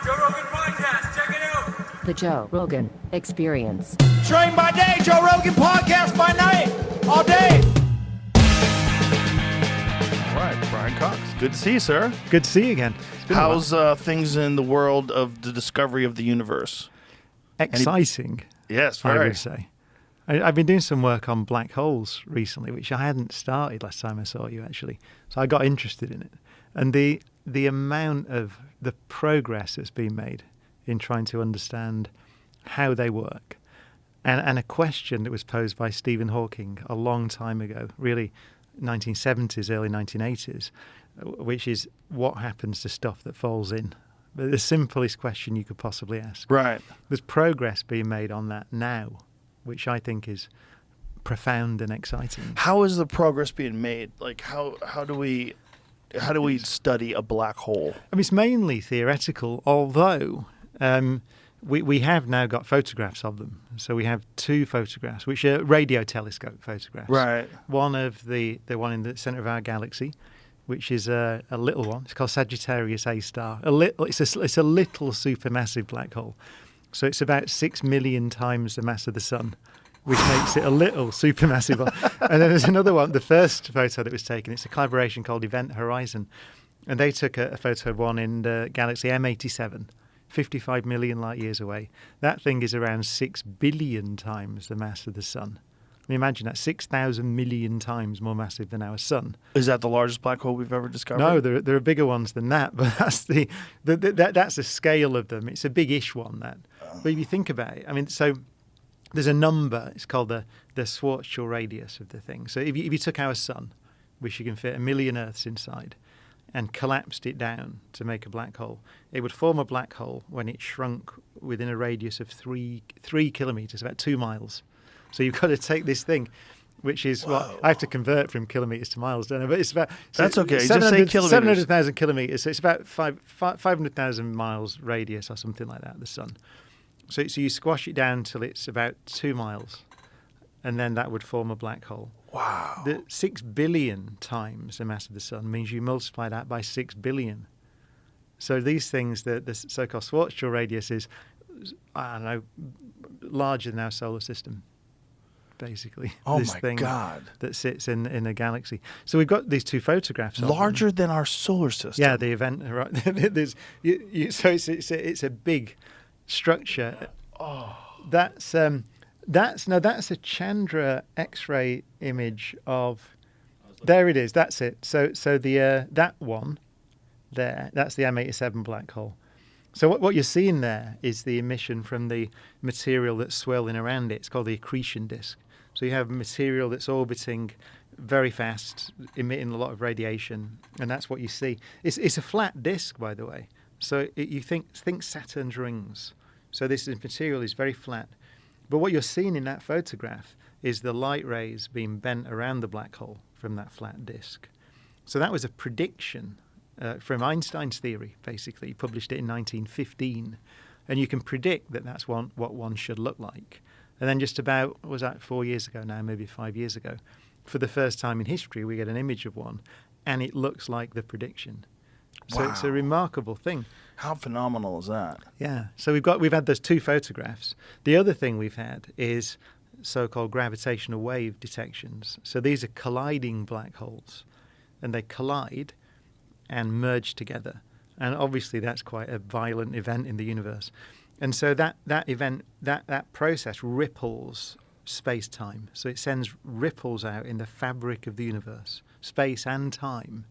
Joe Rogan Podcast. Check it out. The Joe Rogan Experience. Train by day, Joe Rogan Podcast by night, all day. All right, Brian Cox. Good to see you, sir. Good to see you again. How's things in the world of the discovery of the universe? Exciting, Yes, I very. would say. I've been doing some work on black holes recently, which I hadn't started last time I saw you, actually. So I got interested in it. And the amount of the progress that's been made in trying to understand how they work. And a question that was posed by Stephen Hawking a long time ago, really 1970s, early 1980s, which is what happens to stuff that falls in. The simplest question you could possibly ask. Right. There's progress being made on that now, which I think is profound and exciting. How is the progress being made? Like, how do we study a black hole? I mean, it's mainly theoretical, although we have now got photographs of them. So we have two photographs, which are radio telescope photographs. Right. One of the one in the center of our galaxy, which is a little one. It's called Sagittarius A star. It's a little supermassive black hole. So it's about 6 million times the mass of the sun, which makes it a little supermassive one. And then there's another one, the first photo that was taken. It's a collaboration called Event Horizon. And they took a photo of one in the galaxy M87, 55 million light years away. That thing is around 6 billion times the mass of the sun. I mean, imagine that, 6,000 million times more massive than our sun. Is that the largest black hole we've ever discovered? No, there are bigger ones than that, but that's that's the scale of them. It's a big-ish one, that. But if you think about it, I mean, so there's a number. It's called the Schwarzschild radius of the thing. So if you took our sun, which you can fit 1 million Earths inside, and collapsed it down to make a black hole, it would form a black hole when it shrunk within a radius of 3 kilometers, about 2 miles. So you've got to take this thing, which is what I have to convert from kilometers to miles, don't I? But it's about That's okay. Just say kilometers. 700,000 kilometers. So it's about 500,000 miles radius or something like that. The sun. So you squash it down till it's about 2 miles, and then that would form a black hole. Wow. The 6 billion times the mass of the sun means you multiply that by 6 billion. So these things, the so-called Schwarzschild radius is, I don't know, larger than our solar system. Basically, Oh this my thing God. that sits in a galaxy. So we've got these two photographs. Larger than our solar system. Yeah, the event. Right. So it's a big structure. Oh, that's a Chandra X-ray image of. There it is. That's it. So the that one there. That's the M87 black hole. So what you're seeing there is the emission from the material that's swirling around it. It's called the accretion disk. So you have material that's orbiting very fast, emitting a lot of radiation, and that's what you see. It's a flat disk, by the way. So you think Saturn's rings. So this material is very flat. But what you're seeing in that photograph is the light rays being bent around the black hole from that flat disk. So that was a prediction from Einstein's theory, basically. He published it in 1915. And you can predict that that's what one should look like. And then just about, what was that, 4 years ago now, maybe 5 years ago, for the first time in history, we get an image of one, and it looks like the prediction. So Wow. it's a remarkable thing. How phenomenal is that? Yeah. So we've had those two photographs. The other thing we've had is so-called gravitational wave detections. So these are colliding black holes, and they collide and merge together. And obviously that's quite a violent event in the universe. And so that event, that process ripples space-time. So it sends ripples out in the fabric of the universe, space and time.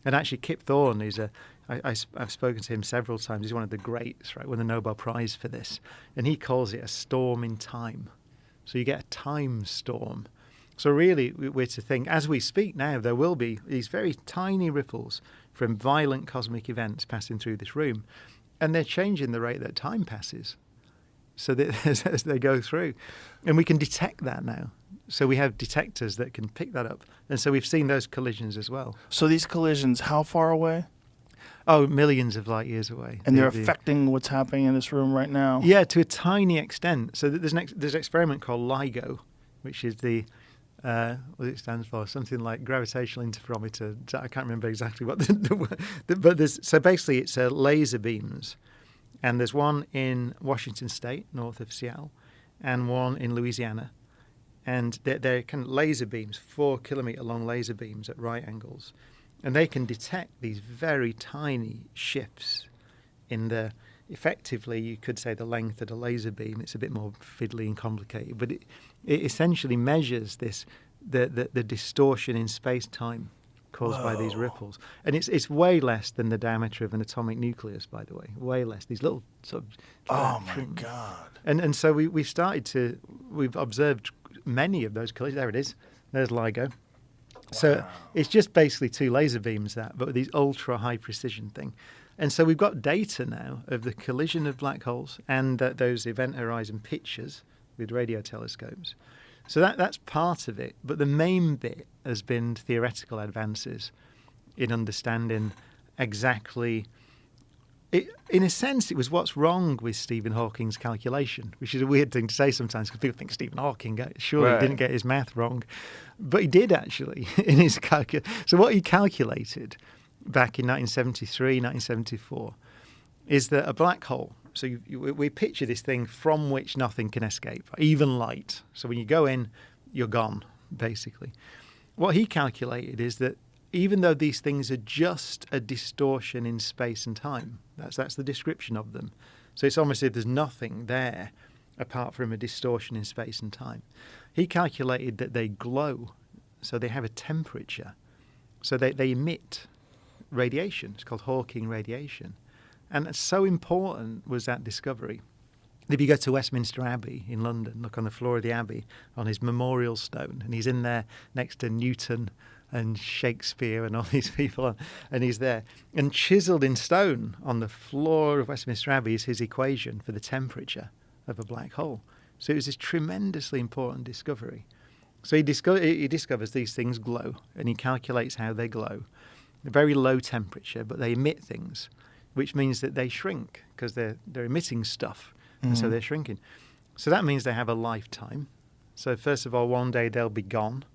And actually Kip Thorne, I've spoken to him several times, he's one of the greats, right, won the Nobel Prize for this. And he calls it a storm in time. So you get a time storm. So really, we're to think, as we speak now, there will be these very tiny ripples from violent cosmic events passing through this room, and they're changing the rate that time passes, so that as they go through. And we can detect that now. So we have detectors that can pick that up. And so we've seen those collisions as well. So these collisions, how far away? Oh, millions of light years away. And they're affecting what's happening in this room right now? Yeah, to a tiny extent. So there's an experiment called LIGO, which is the what it stands for, something like gravitational interferometer. I can't remember exactly what but there's, so basically it's laser beams And there's one in Washington State, north of Seattle, and one in Louisiana. And they're kind of laser beams, 4-kilometer long laser beams at right angles. And they can detect these very tiny shifts in the, effectively, you could say the length of the laser beam. It's a bit more fiddly and complicated, but it essentially measures this, the distortion in space-time caused by these ripples. And it's way less than the diameter of an atomic nucleus, by the way, way less. These little sort of... Oh, my God. And so we've observed many of those collisions. There it is. There's LIGO. So it's just basically 2 laser beams, but with these ultra-high precision thing. And so we've got data now of the collision of black holes and those event horizon pictures with radio telescopes. So that's part of it. But the main bit has been theoretical advances in understanding exactly... in a sense, it was what's wrong with Stephen Hawking's calculation, which is a weird thing to say sometimes because people think Stephen Hawking surely didn't get his math wrong. But he did, actually, in his calculation. So what he calculated back in 1973, 1974, is that a black hole, so we picture this thing from which nothing can escape, even light. So when you go in, you're gone, basically. What he calculated is that even though these things are just a distortion in space and time, that's the description of them. So it's almost as if there's nothing there apart from a distortion in space and time. He calculated that they glow, so they have a temperature. So they emit radiation. It's called Hawking radiation. And so important was that discovery. If you go to Westminster Abbey in London, look on the floor of the Abbey on his memorial stone, and he's in there next to Newton and Shakespeare and all these people, and he's there. And chiseled in stone on the floor of Westminster Abbey is his equation for the temperature of a black hole. So it was this tremendously important discovery. So he discovers these things glow, and he calculates how they glow. A very low temperature, but they emit things, which means that they shrink because they're emitting stuff, and so they're shrinking. So that means they have a lifetime. So first of all, one day they'll be gone.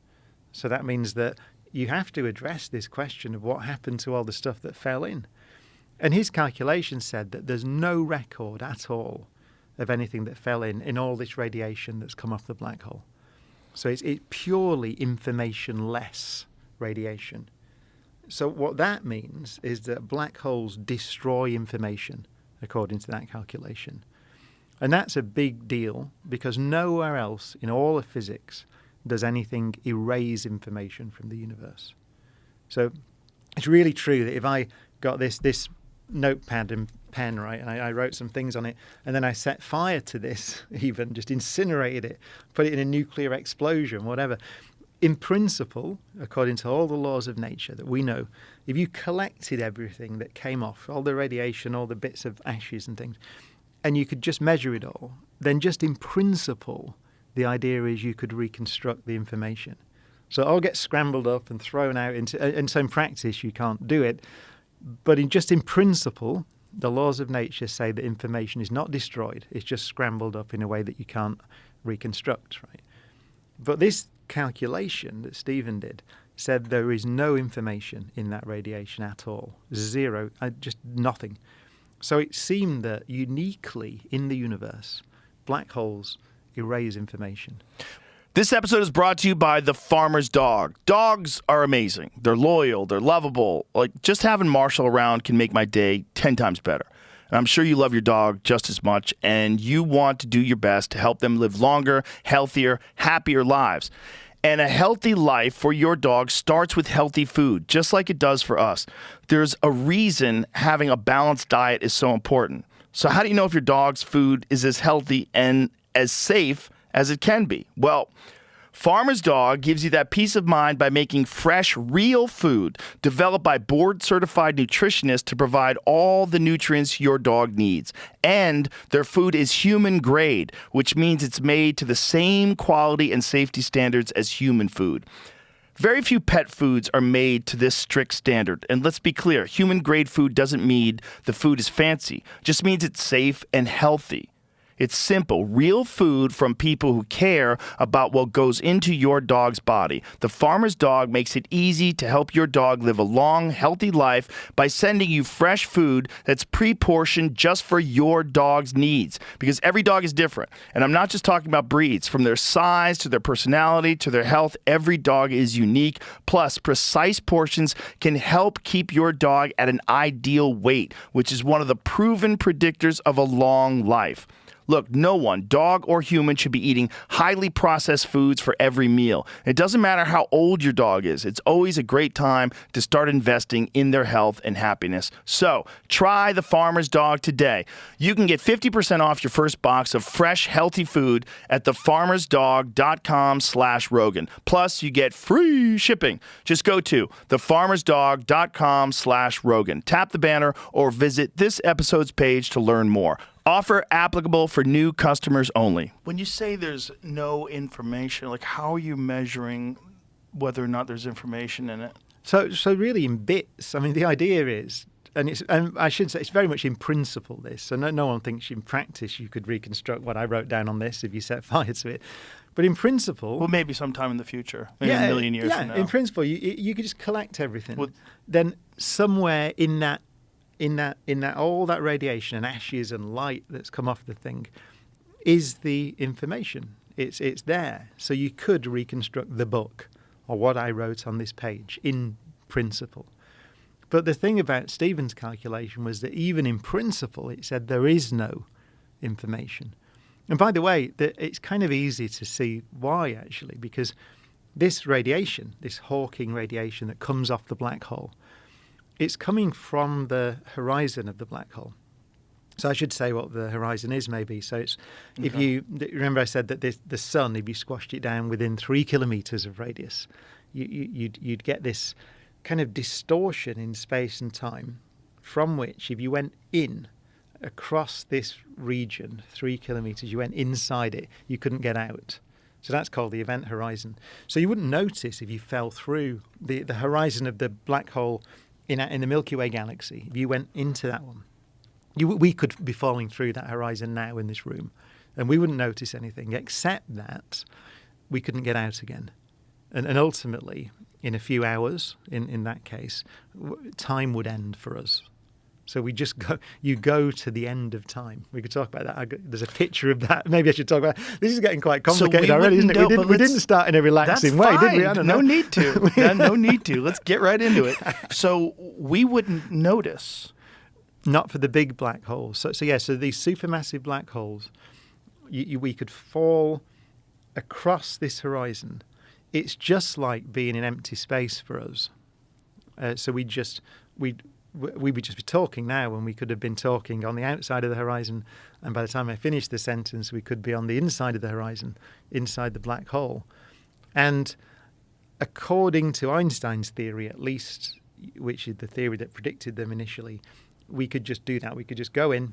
So that means that you have to address this question of what happened to all the stuff that fell in. And his calculation said that there's no record at all of anything that fell in all this radiation that's come off the black hole. So it's purely information-less radiation. So what that means is that black holes destroy information, according to that calculation. And that's a big deal because nowhere else in all of physics does anything erase information from the universe. So it's really true that if I got this notepad and pen, right, and I wrote some things on it, and then I set fire to this, even just incinerated it, put it in a nuclear explosion, whatever. In principle, according to all the laws of nature that we know, if you collected everything that came off, all the radiation, all the bits of ashes and things, and you could just measure it all, then just in principle, the idea is you could reconstruct the information. So it all gets scrambled up and thrown out into, and so in practice you can't do it. But just in principle, the laws of nature say that information is not destroyed. It's just scrambled up in a way that you can't reconstruct, right? But this calculation that Stephen did said there is no information in that radiation at all. Zero, just nothing. So it seemed that uniquely in the universe, black holes erase information. This episode is brought to you by the farmer's dog. Dogs are amazing. They're loyal. They're lovable. Like, just having Marshall around can make my day 10 times better. And I'm sure you love your dog just as much, and you want to do your best to help them live longer, healthier, happier lives. And a healthy life for your dog starts with healthy food, just like it does for us. There's a reason having a balanced diet is so important. So how do you know if your dog's food is as healthy and as safe as it can be? Well, Farmer's Dog gives you that peace of mind by making fresh, real food developed by board-certified nutritionists to provide all the nutrients your dog needs. And their food is human grade, which means it's made to the same quality and safety standards as human food. Very few pet foods are made to this strict standard. And let's be clear, human grade food doesn't mean the food is fancy. It just means it's safe and healthy. It's simple, real food from people who care about what goes into your dog's body. The Farmer's Dog makes it easy to help your dog live a long, healthy life by sending you fresh food that's pre-portioned just for your dog's needs. Because every dog is different. And I'm not just talking about breeds. From their size to their personality to their health, every dog is unique. Plus, precise portions can help keep your dog at an ideal weight, which is one of the proven predictors of a long life. Look, no one, dog or human, should be eating highly processed foods for every meal. It doesn't matter how old your dog is. It's always a great time to start investing in their health and happiness. So, try the Farmer's Dog today. You can get 50% off your first box of fresh, healthy food at thefarmersdog.com/Rogan. Plus, you get free shipping. Just go to thefarmersdog.com/Rogan. Tap the banner or visit this episode's page to learn more. Offer applicable for new customers only. When you say there's no information, like how are you measuring whether or not there's information in it? So really in bits. I mean, the idea is, and I should say it's very much in principle this. So no one thinks in practice you could reconstruct what I wrote down on this if you set fire to it. But in principle, well, maybe sometime in the future, maybe a million years from now. In principle, you could just collect everything. Well, then somewhere in that all that radiation and ashes and light that's come off the thing is the information. It's there. So you could reconstruct the book or what I wrote on this page in principle. But the thing about Stephen's calculation was that even in principle, it said there is no information. And by the way, it's kind of easy to see why, actually, because this radiation, this Hawking radiation that comes off the black hole, it's coming from the horizon of the black hole. So I should say what the horizon is, maybe. So it's if you remember, I said that the sun, if you squashed it down within 3 kilometers of radius, you'd get this kind of distortion in space and time, from which, if you went in across this region 3 kilometers, you went inside it, you couldn't get out. So that's called the event horizon. So you wouldn't notice if you fell through the horizon of the black hole in the Milky Way galaxy. If you went into that one, we could be falling through that horizon now in this room, and we wouldn't notice anything, except that we couldn't get out again. And ultimately, in a few hours, in that case, time would end for us. So you go to the end of time. We could talk about that. There's a picture of that. Maybe I should talk about this. Is getting quite complicated already, isn't it? We didn't start in a relaxing way, did we? I don't know. No need to. No need to. Let's get right into it. So we wouldn't notice. Not for the big black holes. So these supermassive black holes, we could fall across this horizon. It's just like being in empty space for us. So we would just be talking now when we could have been talking on the outside of the horizon, and by the time I finished the sentence, we could be on the inside of the horizon, inside the black hole. And according to Einstein's theory, at least, which is the theory that predicted them initially, we could just do that. We could just go in,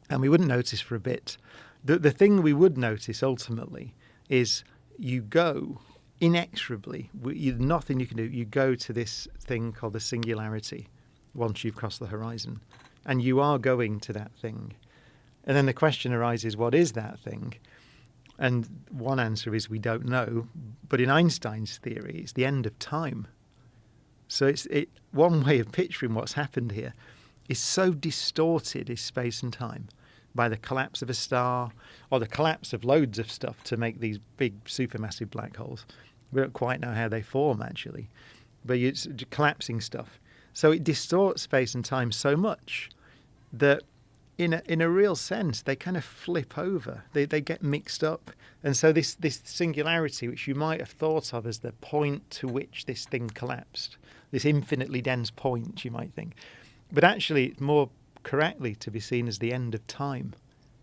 and we wouldn't notice for a bit. The thing we would notice ultimately is you go inexorably. There's nothing you can do. You go to this thing called the singularity once you've crossed the horizon, and you are going to that thing. And then the question arises, what is that thing? And one answer is we don't know, but in Einstein's theory, it's the end of time. So one way of picturing what's happened here is so distorted is space and time by the collapse of a star or the collapse of loads of stuff to make these big supermassive black holes. We don't quite know how they form, actually, but it's collapsing stuff. So it distorts space and time so much that in a real sense, they kind of flip over. They get mixed up. And so this singularity, which you might have thought of as the point to which this thing collapsed, this infinitely dense point, you might think. But actually, it's more correctly to be seen as the end of time,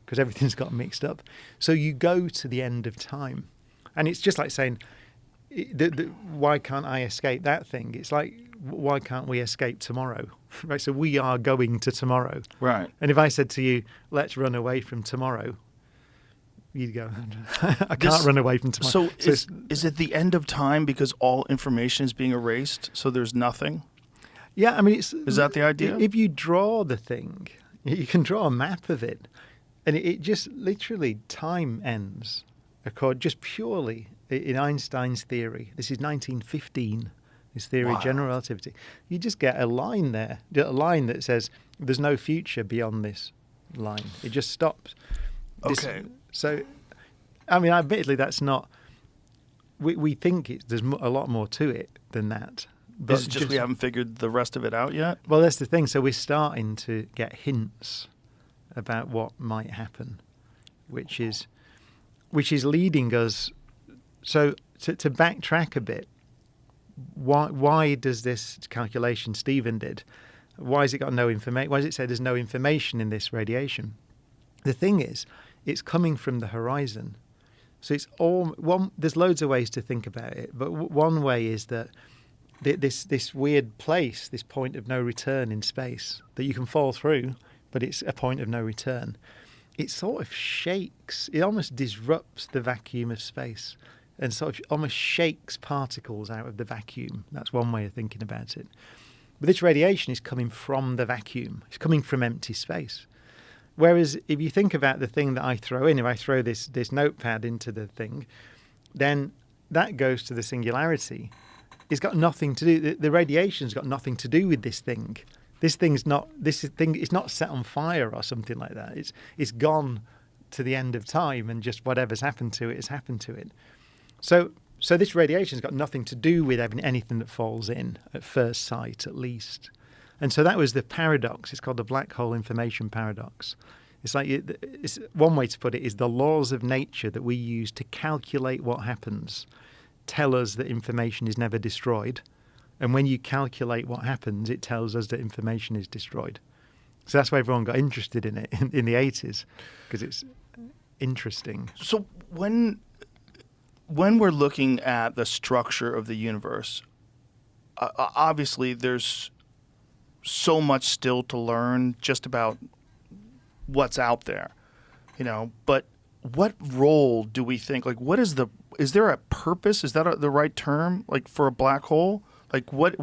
because everything's got mixed up. So you go to the end of time. And it's just like saying, why can't I escape that thing? It's like, why can't we escape tomorrow? Right. So we are going to tomorrow. Right. And if I said to you, let's run away from tomorrow, you'd go, I can't run away from tomorrow. So is it the end of time because all information is being erased? So there's nothing? Yeah. I mean, is that the idea? If you draw the thing, you can draw a map of it. And it just literally time ends, just purely in Einstein's theory. This is 1915, his theory of general relativity. You just get a line there, a line that says there's no future beyond this line. It just stops. Okay. So, I mean, admittedly, that's not... We think there's a lot more to it than that. But Is it just we haven't figured the rest of it out yet? Well, that's the thing. So we're starting to get hints about what might happen, which is leading us. So to backtrack a bit, why does this calculation Stephen did? Why has it got no information? Why does it say there's no information in this radiation? The thing is, it's coming from the horizon. So it's there's loads of ways to think about it, but one way is that this weird place, this point of no return in space that you can fall through, but it's a point of no return. It sort of shakes, it almost disrupts the vacuum of space and sort of almost shakes particles out of the vacuum. That's one way of thinking about it. But this radiation is coming from the vacuum. It's coming from empty space. Whereas if you think about the thing that I throw in, if I throw this notepad into the thing, then that goes to the singularity. It's got nothing to do. The radiation's got nothing to do with this thing. This thing is not set on fire or something like that. It's gone to the end of time, and just whatever's happened to it has happened to it. So this radiation's got nothing to do with anything that falls in at first sight, at least. And so that was the paradox. It's called the black hole information paradox. It's like it's one way to put it is the laws of nature that we use to calculate what happens tell us that information is never destroyed. And when you calculate what happens, it tells us that information is destroyed. So that's why everyone got interested in it in the 80s, because it's interesting. So when we're looking at the structure of the universe, obviously there's so much still to learn just about what's out there, but what role do we think, like, is there a purpose? Is that the right term, like, for a black hole? Like, what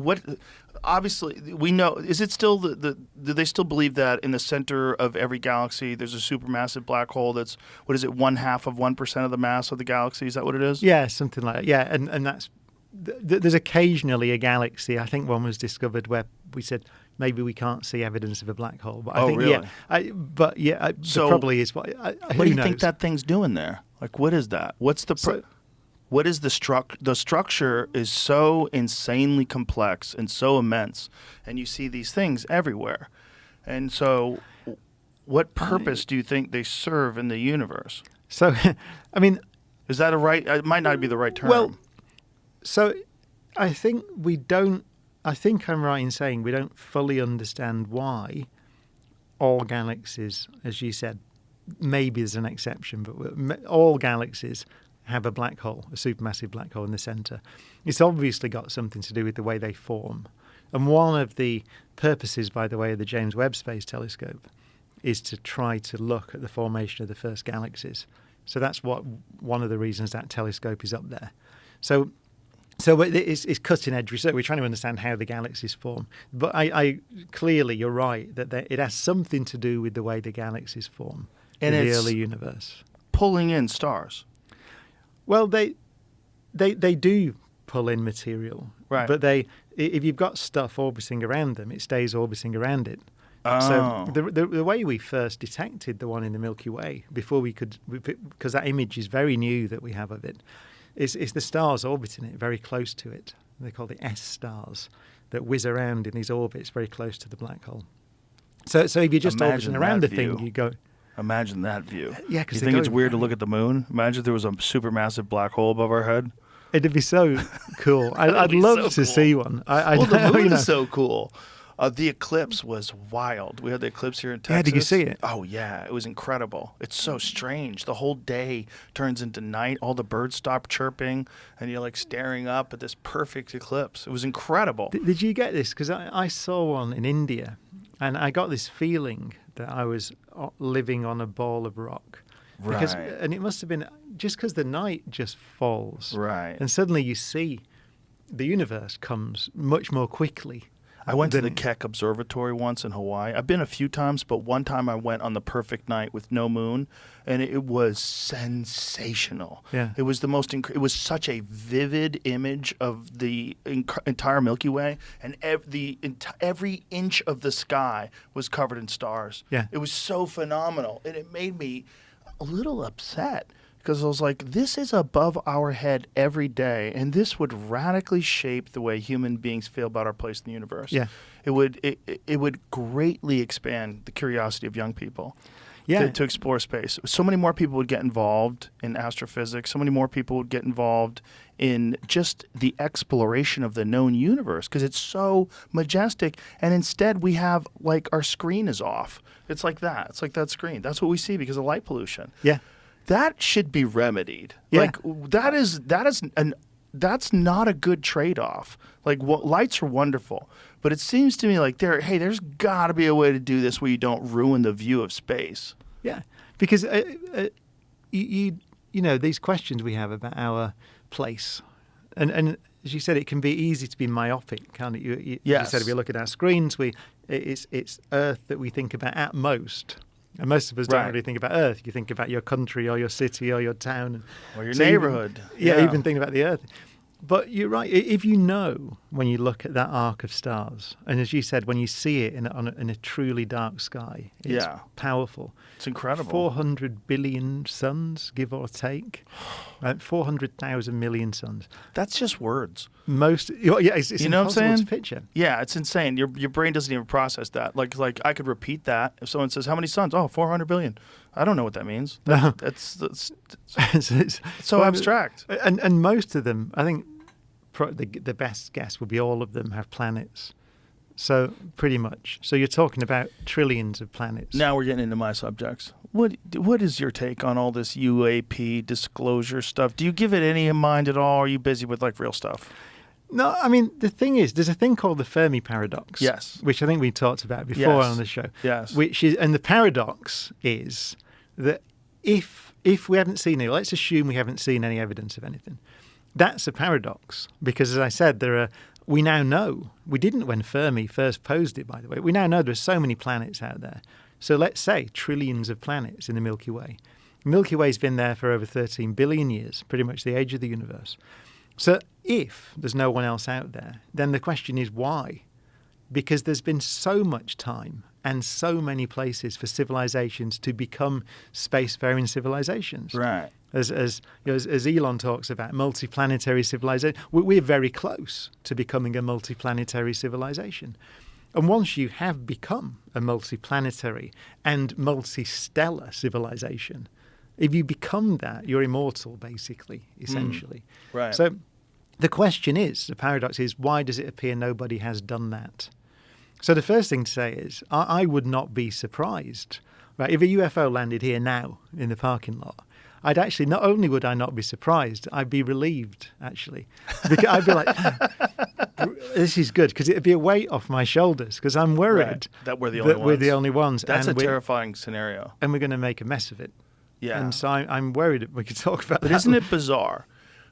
obviously we know, is it still do they still believe that in the center of every galaxy there's a supermassive black hole that's, 1/2 of the mass of the galaxy? Is that what it is? Yeah, something like that. Yeah, and that's, there's occasionally a galaxy. I think one was discovered where we said maybe we can't see evidence of a black hole. But I think, really? So there probably is. What do you think that thing's doing there? Like, what is that? What is the structure is so insanely complex and so immense, and you see these things everywhere. And so what purpose do you think they serve in the universe? So, I mean... Is that it might not be the right term. Well, so I think I'm right in saying we don't fully understand why all galaxies, as you said, maybe there's an exception, but all galaxies have a black hole, a supermassive black hole in the center. It's obviously got something to do with the way they form. And one of the purposes, by the way, of the James Webb Space Telescope is to try to look at the formation of the first galaxies. So that's one of the reasons that telescope is up there. So it's cutting edge research. We're trying to understand how the galaxies form. But I clearly, you're right, that it has something to do with the way the galaxies form in the early universe. Pulling in stars. Well, they do pull in material, right? But if you've got stuff orbiting around them, it stays orbiting around it. Oh. So the way we first detected the one in the Milky Way, because that image is very new that we have of it, is the stars orbiting it, very close to it. They're called the S stars that whiz around in these orbits very close to the black hole. So if you're just orbiting around the thing, you go... Imagine that view. Yeah, because you think it's weird to look at the moon? Imagine if there was a supermassive black hole above our head. It'd be so cool. I'd love to see one. The moon is so cool. The eclipse was wild. We had the eclipse here in Texas. Yeah, did you see it? Oh, yeah. It was incredible. It's so strange. The whole day turns into night. All the birds stop chirping, and you're like staring up at this perfect eclipse. It was incredible. Did you get this? Because I saw one in India, and I got this feeling that I was living on a ball of rock. Right. And it must have been just because the night just falls. Right. And suddenly you see the universe comes much more quickly. I went to the Keck Observatory once in Hawaii. I've been a few times, but one time I went on the perfect night with no moon, and it was sensational. Yeah. It was the most. It was such a vivid image of the entire Milky Way, and every inch of the sky was covered in stars. Yeah. It was so phenomenal, and it made me a little upset. Because I was like, this is above our head every day, and this would radically shape the way human beings feel about our place in the universe. Yeah. It would greatly expand the curiosity of young people Yeah. to explore space. So many more people would get involved in astrophysics. So many more people would get involved in just the exploration of the known universe because it's so majestic. And instead, we have, like, our screen is off. It's like that. It's like that screen. That's what we see because of light pollution. Yeah. That should be remedied. Yeah. Like that's not a good trade-off. Like, lights are wonderful, but it seems to me like there's got to be a way to do this where you don't ruin the view of space. Yeah, because you know these questions we have about our place, and as you said, it can be easy to be myopic, can't it? You Yes. said if you look at our screens, it's Earth that we think about at most. And most of us don't Right. really think about Earth. You think about your country or your city or your town. Or your So neighborhood. Even think about the Earth. But you're right. If you know when you look at that arc of stars, and as you said, when you see it in a truly dark sky, it's powerful. It's incredible. 400 billion suns, give or take. 400,000 million suns. That's just words. It's You know what I'm impossible saying? to picture. Yeah, it's insane. Your brain doesn't even process that. Like I could repeat that if someone says, "How many suns?" Oh, 400 billion. I don't know what that means. No. That's It's so abstract. And most of them, I think, the best guess would be all of them have planets. So pretty much. So you're talking about trillions of planets. Now we're getting into my subjects. What is your take on all this UAP disclosure stuff? Do you give it any mind at all? Or are you busy with, like, real stuff? No, I mean, the thing is, there's a thing called the Fermi paradox. Yes. Which I think we talked about before Yes. on the show. Yes. And the paradox is that if we haven't seen it, let's assume we haven't seen any evidence of anything. That's a paradox because, as I said, we now know, we didn't when Fermi first posed it, by the way, we now know there's so many planets out there. So let's say trillions of planets in the Milky Way. The Milky Way's been there for over 13 billion years, pretty much the age of the universe. So if there's no one else out there, then the question is why? Because there's been so much time and so many places for civilizations to become spacefaring civilizations. Right. As Elon talks about multiplanetary civilization, we're very close to becoming a multiplanetary civilization. And once you have become a multiplanetary and multistellar civilization, if you become that, you're immortal, basically, essentially. Right. So the question is, the paradox is, why does it appear nobody has done that? So the first thing to say is, I would not be surprised, right? If a UFO landed here now in the parking lot, I'd actually, not only would I not be surprised, I'd be relieved, actually. Because I'd be like, this is good, because it'd be a weight off my shoulders, because I'm worried Right. That we're the only ones. That's and a terrifying scenario. And we're going to make a mess of it. Yeah. And so I'm worried that we could talk about But that. isn't it bizarre?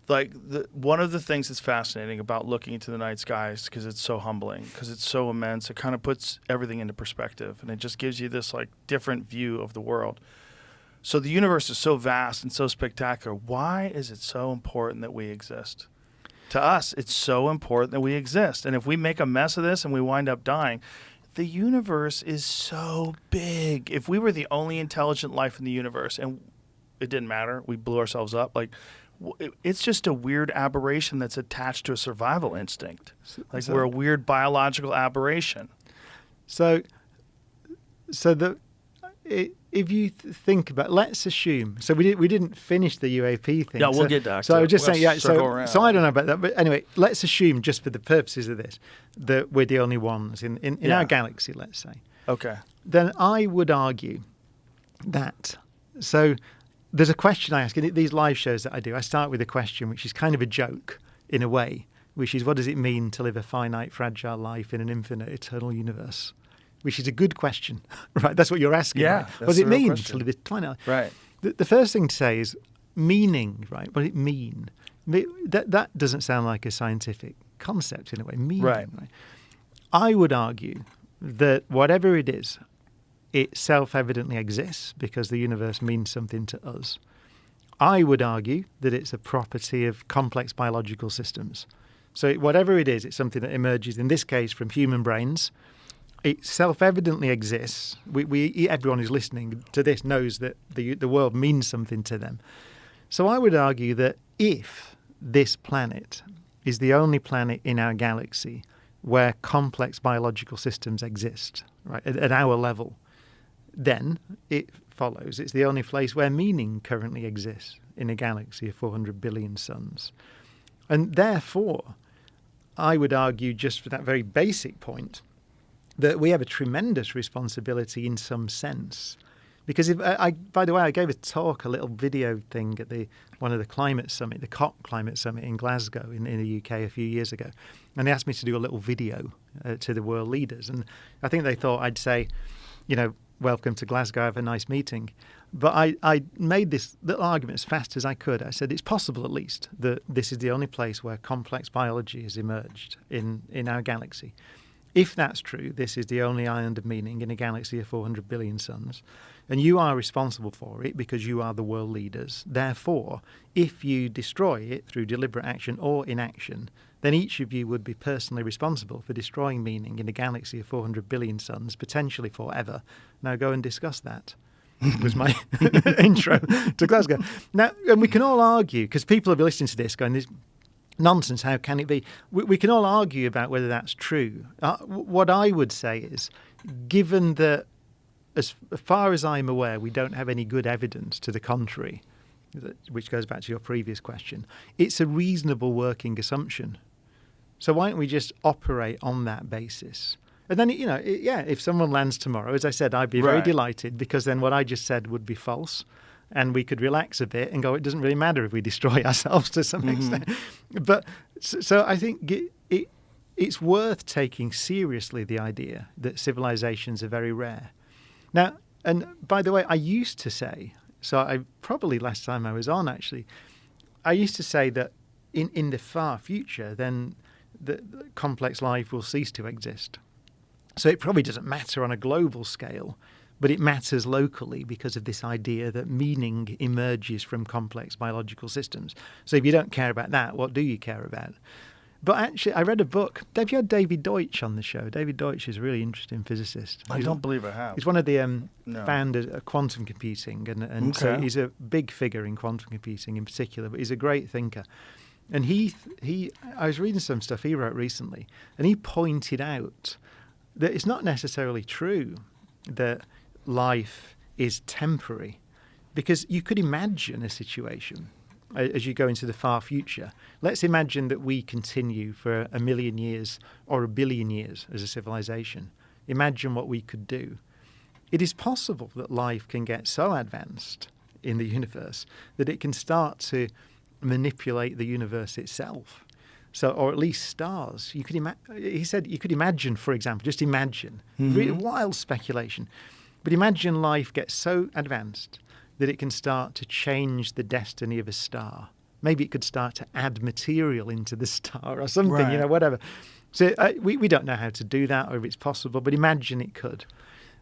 Like, one of the things that's fascinating about looking into the night skies, because it's so humbling, because it's so immense, it kind of puts everything into perspective, and it just gives you this, like, different view of the world. So the universe is so vast and so spectacular. Why is it so important that we exist? To us, it's so important that we exist. And if we make a mess of this and we wind up dying, the universe is so big. If we were the only intelligent life in the universe and it didn't matter, we blew ourselves up, like, it's just a weird aberration that's attached to a survival instinct. Like, we're a weird biological aberration. If you think about, let's assume, so we didn't finish the UAP thing. Yeah, we'll get back So to I it. was just We'll saying, yeah. circle around. So I don't know about that, but anyway, let's assume, just for the purposes of this, that we're the only ones in Yeah. our galaxy. Let's say. Okay. Then I would argue that. So there's a question I ask in these live shows that I do. I start with a question which is kind of a joke in a way, which is, what does it mean to live a finite, fragile life in an infinite, eternal universe? Which is a good question, right? That's what you're asking. Yeah, right? that's What does the it real mean question. to live this finite? Right. The first thing to say is meaning, right? What does it mean? That doesn't sound like a scientific concept in a way. Meaning, Right. I would argue that whatever it is, it self-evidently exists because the universe means something to us. I would argue that it's a property of complex biological systems. So whatever it is, it's something that emerges, in this case, from human brains. It self-evidently exists. Everyone who's listening to this knows that the world means something to them. So I would argue that if this planet is the only planet in our galaxy where complex biological systems exist, right, at our level, then it follows it's the only place where meaning currently exists in a galaxy of 400 billion suns. And therefore, I would argue, just for that very basic point, that we have a tremendous responsibility in some sense. Because by the way, I gave a talk, a little video thing at one of the climate summit, the COP climate summit in Glasgow in the UK a few years ago. And they asked me to do a little video to the world leaders. And I think they thought I'd say, welcome to Glasgow, have a nice meeting. But I made this little argument as fast as I could. I said it's possible, at least, that this is the only place where complex biology has emerged in our galaxy. If that's true, this is the only island of meaning in a galaxy of 400 billion suns. And you are responsible for it because you are the world leaders. Therefore, if you destroy it through deliberate action or inaction, then each of you would be personally responsible for destroying meaning in a galaxy of 400 billion suns, potentially forever. Now go and discuss that. Was my intro to Glasgow. Now, and we can all argue, because people will be listening to this going, this nonsense, how can it be? We can all argue about whether that's true. What I would say is, given that, as far as I'm aware, we don't have any good evidence to the contrary, which goes back to your previous question, it's a reasonable working assumption. So why don't we just operate on that basis? And then, if someone lands tomorrow, as I said, I'd be very delighted, because then what I just said would be false. And we could relax a bit and go, it doesn't really matter if we destroy ourselves to some extent. But so I think it's worth taking seriously the idea that civilizations are very rare. Now, and by the way, I used to say, probably last time I was on actually, I used to say that in the far future, then the complex life will cease to exist. So it probably doesn't matter on a global scale, but it matters locally because of this idea that meaning emerges from complex biological systems. So if you don't care about that, what do you care about? But actually, I read a book. Have you had David Deutsch on the show? David Deutsch is a really interesting physicist. I don't believe I have. He's one of the founders of quantum computing, and so he's a big figure in quantum computing in particular, but he's a great thinker. And I was reading some stuff he wrote recently, and he pointed out that it's not necessarily true that life is temporary, because you could imagine a situation as you go into the far future. Let's imagine that we continue for 1 million years or 1 billion years as a civilization. Imagine what we could do. It is possible that life can get so advanced in the universe that it can start to manipulate the universe itself. So, or at least stars. He said you could imagine, for example, just imagine, really wild speculation, but imagine life gets so advanced that it can start to change the destiny of a star. Maybe it could start to add material into the star or something, whatever. So we don't know how to do that or if it's possible, but imagine it could.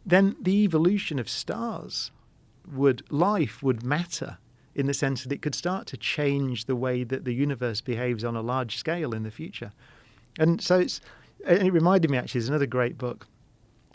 Then the evolution of stars life would matter in the sense that it could start to change the way that the universe behaves on a large scale in the future. And so it reminded me, actually, there's another great book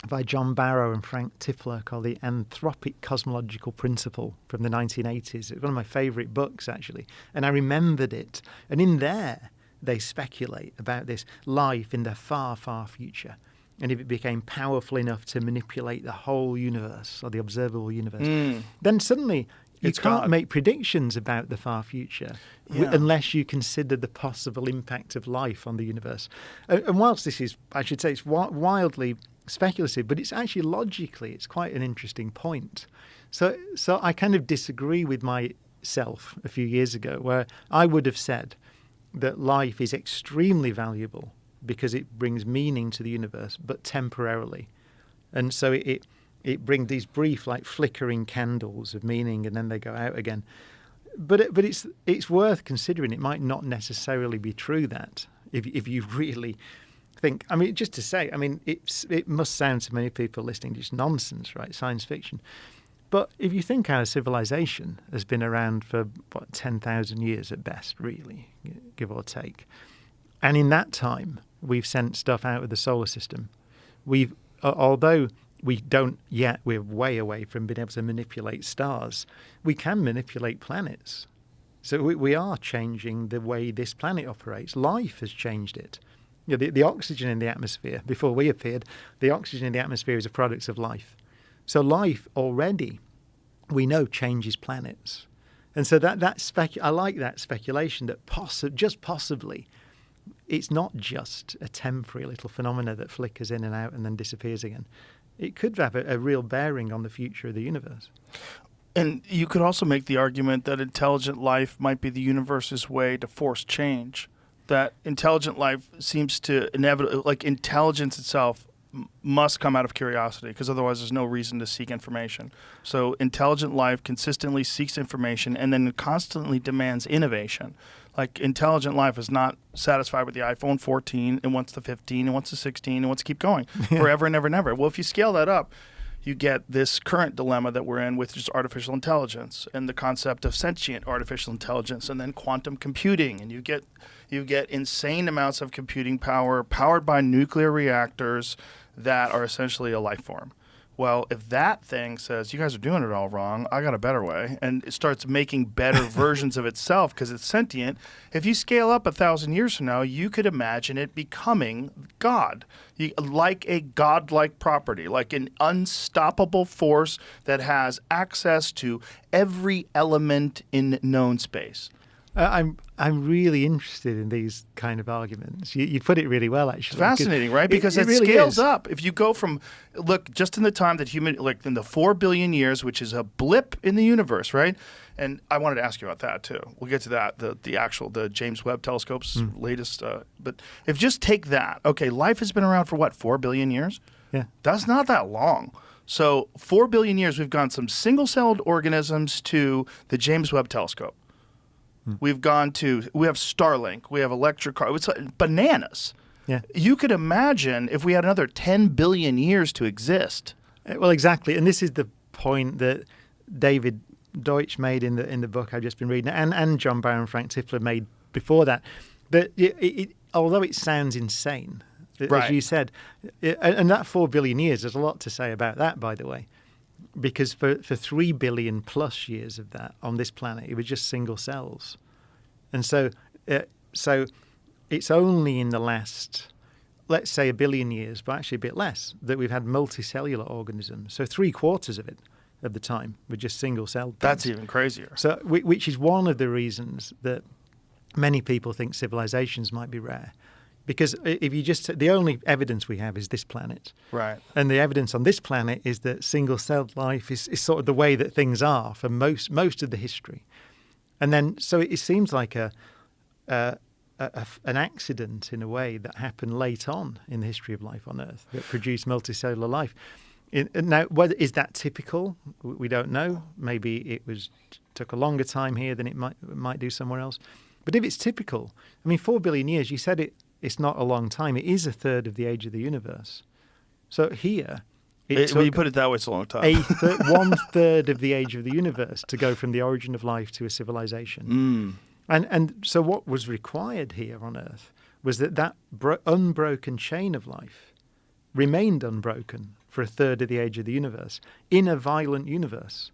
by John Barrow and Frank Tipler called The Anthropic Cosmological Principle from the 1980s. It's one of my favourite books, actually. And I remembered it. And in there, they speculate about this life in the far, far future. And if it became powerful enough to manipulate the whole universe or the observable universe, then suddenly you can't make predictions about the far future unless you consider the possible impact of life on the universe. And whilst this is, I should say, it's wildly speculative, but it's actually logically, it's quite an interesting point. So I kind of disagree with myself a few years ago, where I would have said that life is extremely valuable because it brings meaning to the universe, but temporarily. And so it brings these brief, like flickering candles of meaning, and then they go out again. But it's worth considering. It might not necessarily be true that if you really think, I mean, just to say, I mean, it must sound to many people listening just nonsense, right? Science fiction. But if you think our civilization has been around for, 10,000 years at best, really, give or take. And in that time, we've sent stuff out of the solar system. Although we don't yet, we're way away from being able to manipulate stars, we can manipulate planets. So we are changing the way this planet operates. Life has changed it. You know, the oxygen in the atmosphere, before we appeared, the oxygen in the atmosphere is a product of life. So life already, we know, changes planets. And so I like that speculation that just possibly it's not just a temporary little phenomena that flickers in and out and then disappears again. It could have a real bearing on the future of the universe. And you could also make the argument that intelligent life might be the universe's way to force change. That intelligent life seems to inevitably, like intelligence itself must come out of curiosity, because otherwise there's no reason to seek information. So intelligent life consistently seeks information and then constantly demands innovation. Like intelligent life is not satisfied with the iPhone 14 and wants the 15 and wants the 16 and wants to keep going forever and ever and ever. Well, if you scale that up, you get this current dilemma that we're in with just artificial intelligence and the concept of sentient artificial intelligence, and then quantum computing, and you get insane amounts of computing power powered by nuclear reactors that are essentially a life form. Well, if that thing says, you guys are doing it all wrong, I got a better way, and it starts making better versions of itself because it's sentient, if you scale up 1,000 years from now, you could imagine it becoming God, like a godlike property, like an unstoppable force that has access to every element in known space. I'm really interested in these kind of arguments. You put it really well, actually. It's fascinating, right? Because it really scales is. up. If you go from, look, just in the time that like in the 4 billion years, which is a blip in the universe, right? And I wanted to ask you about that too. We'll get to that, the James Webb telescope's latest. But if just take that, okay, life has been around for what, 4 billion years? Yeah. That's not that long. So 4 billion years, we've gone from single-celled organisms to the James Webb telescope. We have Starlink, we have electric car, it's like bananas. Yeah. You could imagine if we had another 10 billion years to exist. Well, exactly. And this is the point that David Deutsch made in the book I've just been reading, and John Barrow and Frank Tipler made before that, that although it sounds insane, Right. as you said, and that 4 billion years, there's a lot to say about that, by the way. Because for 3 billion plus years of that on this planet, it was just single cells. And so it's only in the last, let's say, 1 billion years, but actually a bit less, that we've had multicellular organisms. So 3/4 of the time were just single-celled things. That's even crazier. So, which is one of the reasons that many people think civilizations might be rare. Because if you the only evidence we have is this planet. Right. And the evidence on this planet is that single-celled life is sort of the way that things are for most of the history. And then, so it seems like an accident in a way that happened late on in the history of life on Earth that produced multicellular life. Now, is that typical? We don't know. Maybe it took a longer time here than it might do somewhere else. But if it's typical, I mean, 4 billion years, you said it's not a long time. It is 1/3 of the age of the universe. So here, When you put it that way, it's a long time. 1/3 of the age of the universe to go from the origin of life to a civilization. And so what was required here on Earth was that unbroken chain of life remained unbroken for 1/3 of the age of the universe in a violent universe.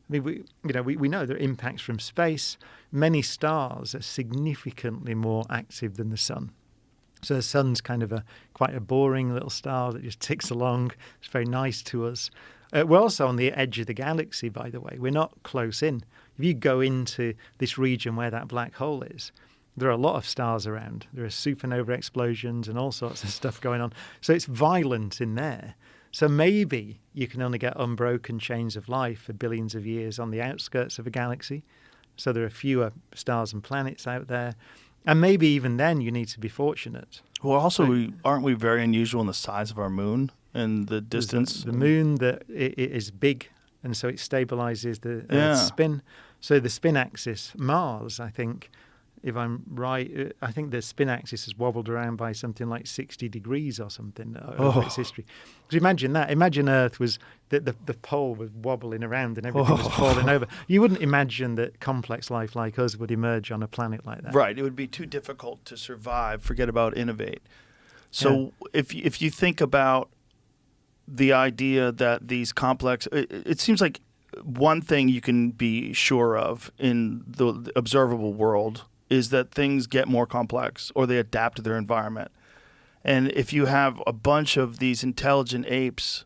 I mean, we know there are impacts from space. Many stars are significantly more active than the sun. So the sun's kind of quite a boring little star that just ticks along. It's very nice to us. We're also on the edge of the galaxy, by the way. We're not close in. If you go into this region where that black hole is, there are a lot of stars around. There are supernova explosions and all sorts of stuff going on. So it's violent in there. So maybe you can only get unbroken chains of life for billions of years on the outskirts of a galaxy. So there are fewer stars and planets out there. And maybe even then you need to be fortunate. Well, also, aren't we very unusual in the size of our moon and the distance? The moon, it is big, and so it stabilizes the Earth's spin. So the spin axis, Mars, I think, if I'm right. I think the spin axis has wobbled around by something like 60 degrees or something over its history. So imagine that. Imagine Earth was, the pole was wobbling around and everything was falling over. You wouldn't imagine that complex life like us would emerge on a planet like that. Right. It would be too difficult to survive. Forget about innovate. So if you think about the idea that these complex, it seems like one thing you can be sure of in the observable world is that things get more complex or they adapt to their environment. And if you have a bunch of these intelligent apes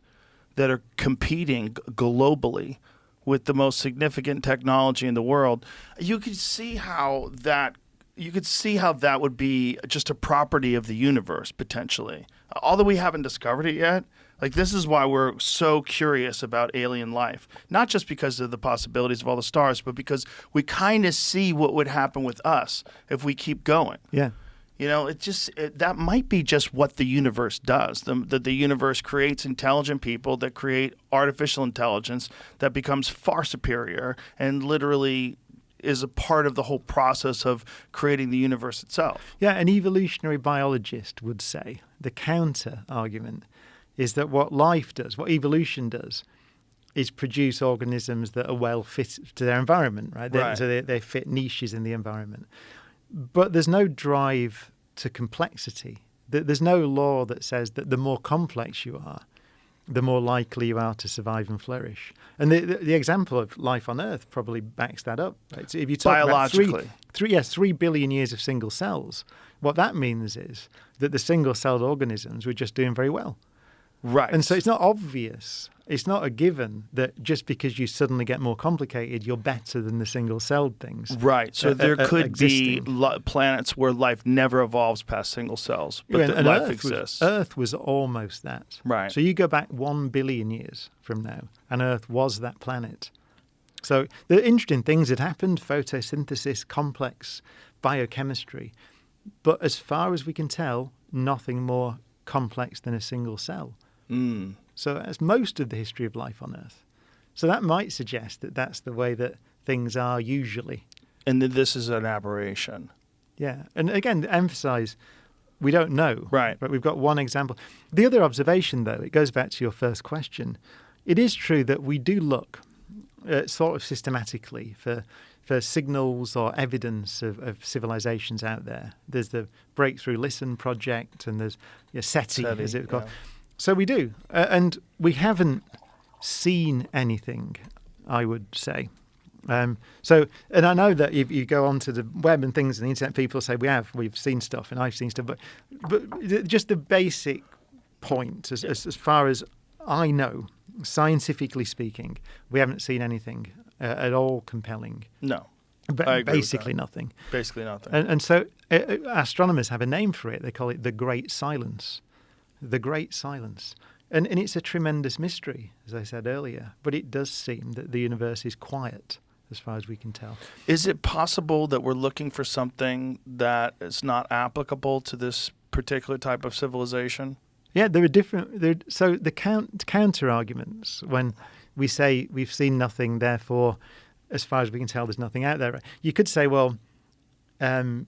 that are competing globally with the most significant technology in the world, you could see how that would be just a property of the universe potentially. Although we haven't discovered it yet, like this is why we're so curious about alien life. Not just because of the possibilities of all the stars, but because we kind of see what would happen with us if we keep going. Yeah. You know, that might be just what the universe does. The universe creates intelligent people that create artificial intelligence that becomes far superior and literally is a part of the whole process of creating the universe itself. Yeah, an evolutionary biologist would say the counter argument is that what life does, what evolution does, is produce organisms that are well fit to their environment, right? Right. So they fit niches in the environment. But there's no drive to complexity. There's no law that says that the more complex you are, the more likely you are to survive and flourish. And the example of life on Earth probably backs that up. Right? So if you talk biologically, about 3 billion years of single cells, what that means is that the single-celled organisms were just doing very well. Right. And so it's not obvious. It's not a given that just because you suddenly get more complicated, you're better than the single-celled things. Right. So there could existing. be planets where life never evolves past single cells, but that life exists. Earth was almost that. Right. So you go back 1 billion years from now, and Earth was that planet. So the interesting things had happened, photosynthesis, complex biochemistry. But as far as we can tell, nothing more complex than a single cell. Mm. So that's most of the history of life on Earth. So that might suggest that that's the way that things are usually. And that this is an aberration. Yeah. And again, to emphasize, we don't know. Right. But we've got one example. The other observation, though, it goes back to your first question. It is true that we do look sort of systematically for signals or evidence of civilizations out there. There's the Breakthrough Listen project, and there's SETI, as it's called. Yeah. So we do. And we haven't seen anything, I would say. And I know that if you go onto the web and things and the internet, people say we've seen stuff, and I've seen stuff. But just the basic point, as far as I know, scientifically speaking, we haven't seen anything at all compelling. No. But basically nothing. Basically nothing. And so astronomers have a name for it. They call it the Great Silence. The Great Silence. And it's a tremendous mystery, as I said earlier. But it does seem that the universe is quiet, as far as we can tell. Is it possible that we're looking for something that is not applicable to this particular type of civilization? Yeah, there are different. So the counter arguments when we say we've seen nothing, therefore, as far as we can tell, there's nothing out there. You could say, well,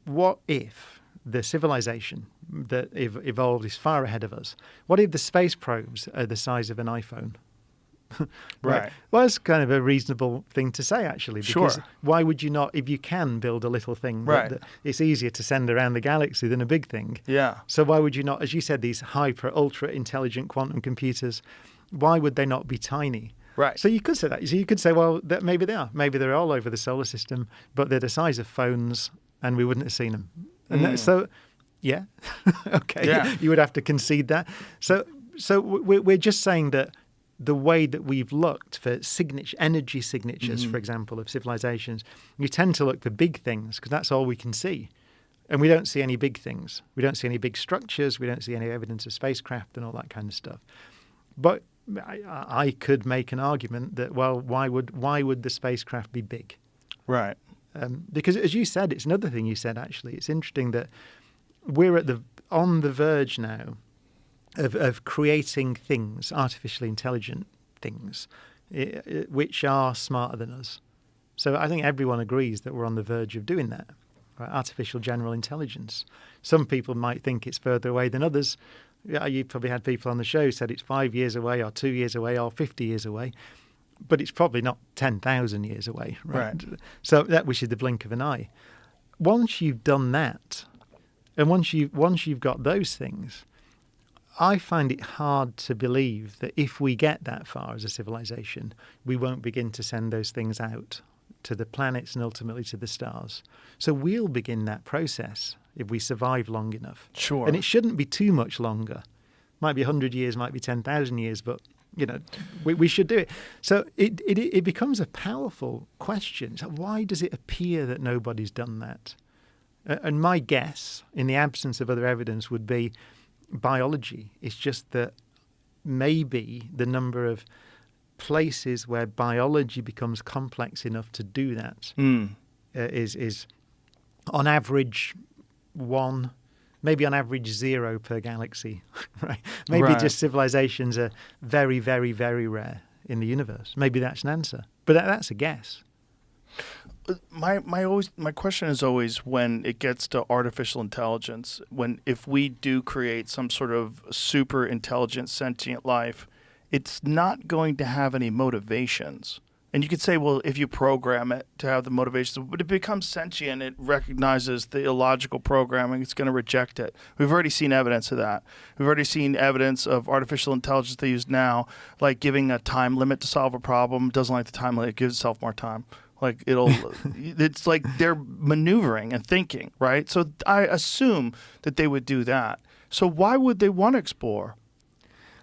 what if the civilization that evolved is far ahead of us? What if the space probes are the size of an iPhone? Right. Well, that's kind of a reasonable thing to say, actually. Because Sure. why would you not, if you can build a little thing, Right. that it's easier to send around the galaxy than a big thing. Yeah. So why would you not, as you said, these ultra intelligent quantum computers, why would they not be tiny? Right. So you could say that. So you could say, well, that maybe they are. Maybe they're all over the solar system, but they're the size of phones, and we wouldn't have seen them. And so, yeah, okay, Yeah. you would have to concede that. So we're just saying that the way that we've looked for energy signatures, for example, of civilizations, you tend to look for big things because that's all we can see. And we don't see any big things. We don't see any big structures. We don't see any evidence of spacecraft and all that kind of stuff. But I could make an argument that, well, why would the spacecraft be big? Right. Because, as you said, it's another thing you said, actually. It's interesting that we're on the verge now of creating things, artificially intelligent things, which are smarter than us. So I think everyone agrees that we're on the verge of doing that. right? Artificial general intelligence. Some people might think it's further away than others. Yeah, you probably had people on the show who said it's 5 years away or 2 years away or 50 years away, but it's probably not 10,000 years away, right? So that which is the blink of an eye. Once you've done that, and once you've got those things, I find it hard to believe that if we get that far as a civilization, we won't begin to send those things out to the planets and ultimately to the stars. So we'll begin that process if we survive long enough. Sure. And it shouldn't be too much longer. Might be 100 years, might be 10,000 years, but we should do it. So it becomes a powerful question. So why does it appear that nobody's done that? And my guess, in the absence of other evidence, would be biology. It's just that maybe the number of places where biology becomes complex enough to do that is on average one, maybe on average 0 per galaxy, right? Maybe just civilizations are very, very, very rare in the universe. Maybe that's an answer, but that's a guess. My question is always when it gets to artificial intelligence, if we do create some sort of super intelligent sentient life, it's not going to have any motivations. And you could say, well, if you program it to have the motivations, but it becomes sentient, it recognizes the illogical programming, it's going to reject it. We've already seen evidence of that. We've already seen evidence of artificial intelligence they use now, like giving a time limit to solve a problem. It doesn't like the time limit, it gives itself more time. Like it's like they're maneuvering and thinking, right? So I assume that they would do that. So why would they want to explore?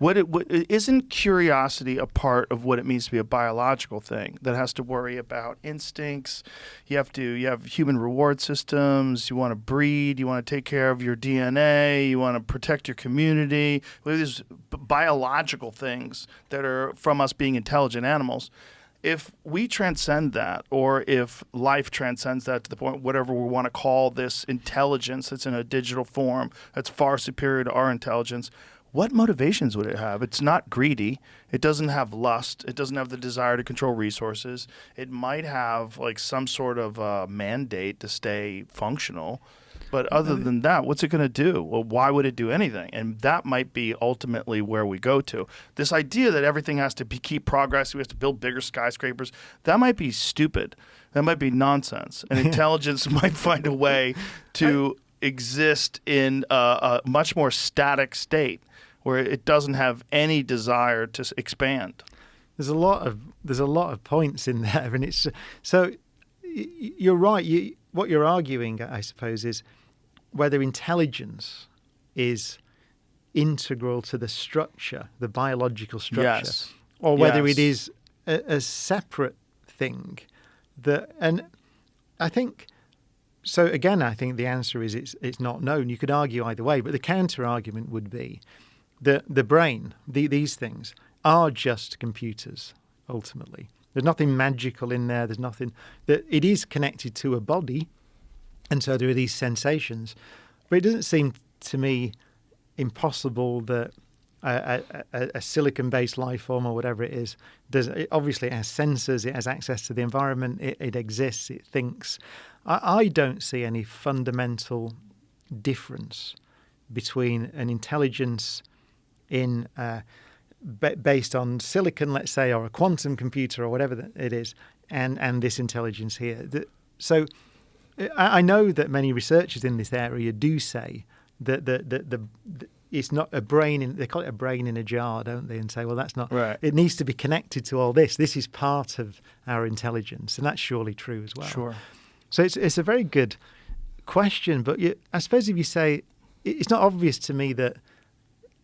Isn't curiosity a part of what it means to be a biological thing that has to worry about instincts? You have human reward systems. You want to breed. You want to take care of your DNA. You want to protect your community. These biological things that are from us being intelligent animals. If we transcend that, or if life transcends that to the point, whatever we want to call this intelligence that's in a digital form that's far superior to our intelligence, what motivations would it have? It's not greedy. It doesn't have lust. It doesn't have the desire to control resources. It might have like some sort of mandate to stay functional. But other than that, what's it going to do? Well, why would it do anything? And that might be ultimately where we go to. This idea that everything has to keep progress, we have to build bigger skyscrapers, that might be stupid. That might be nonsense. And intelligence might find a way to exist in a much more static state where it doesn't have any desire to expand. There's a lot of points in there, and it's so you're right. What you're arguing, I suppose, is whether intelligence is integral to the structure, the biological structure, or whether it is a separate thing. And I think so. Again, I think the answer is it's not known. You could argue either way, but the counter argument would be that the brain, these things, are just computers. Ultimately, there's nothing magical in there. There's nothing that it is connected to a body. And so there are these sensations. But it doesn't seem to me impossible that a silicon-based life form or whatever it is, obviously it has sensors, it has access to the environment, it exists, it thinks. I don't see any fundamental difference between an intelligence in based on silicon, let's say, or a quantum computer or whatever it is, and this intelligence here. So I know that many researchers in this area do say that it's not a brain. They call it a brain in a jar, don't they? And say, well, that's not right. It needs to be connected to all this. This is part of our intelligence, and that's surely true as well. Sure. So it's a very good question, but I suppose if you say it's not obvious to me that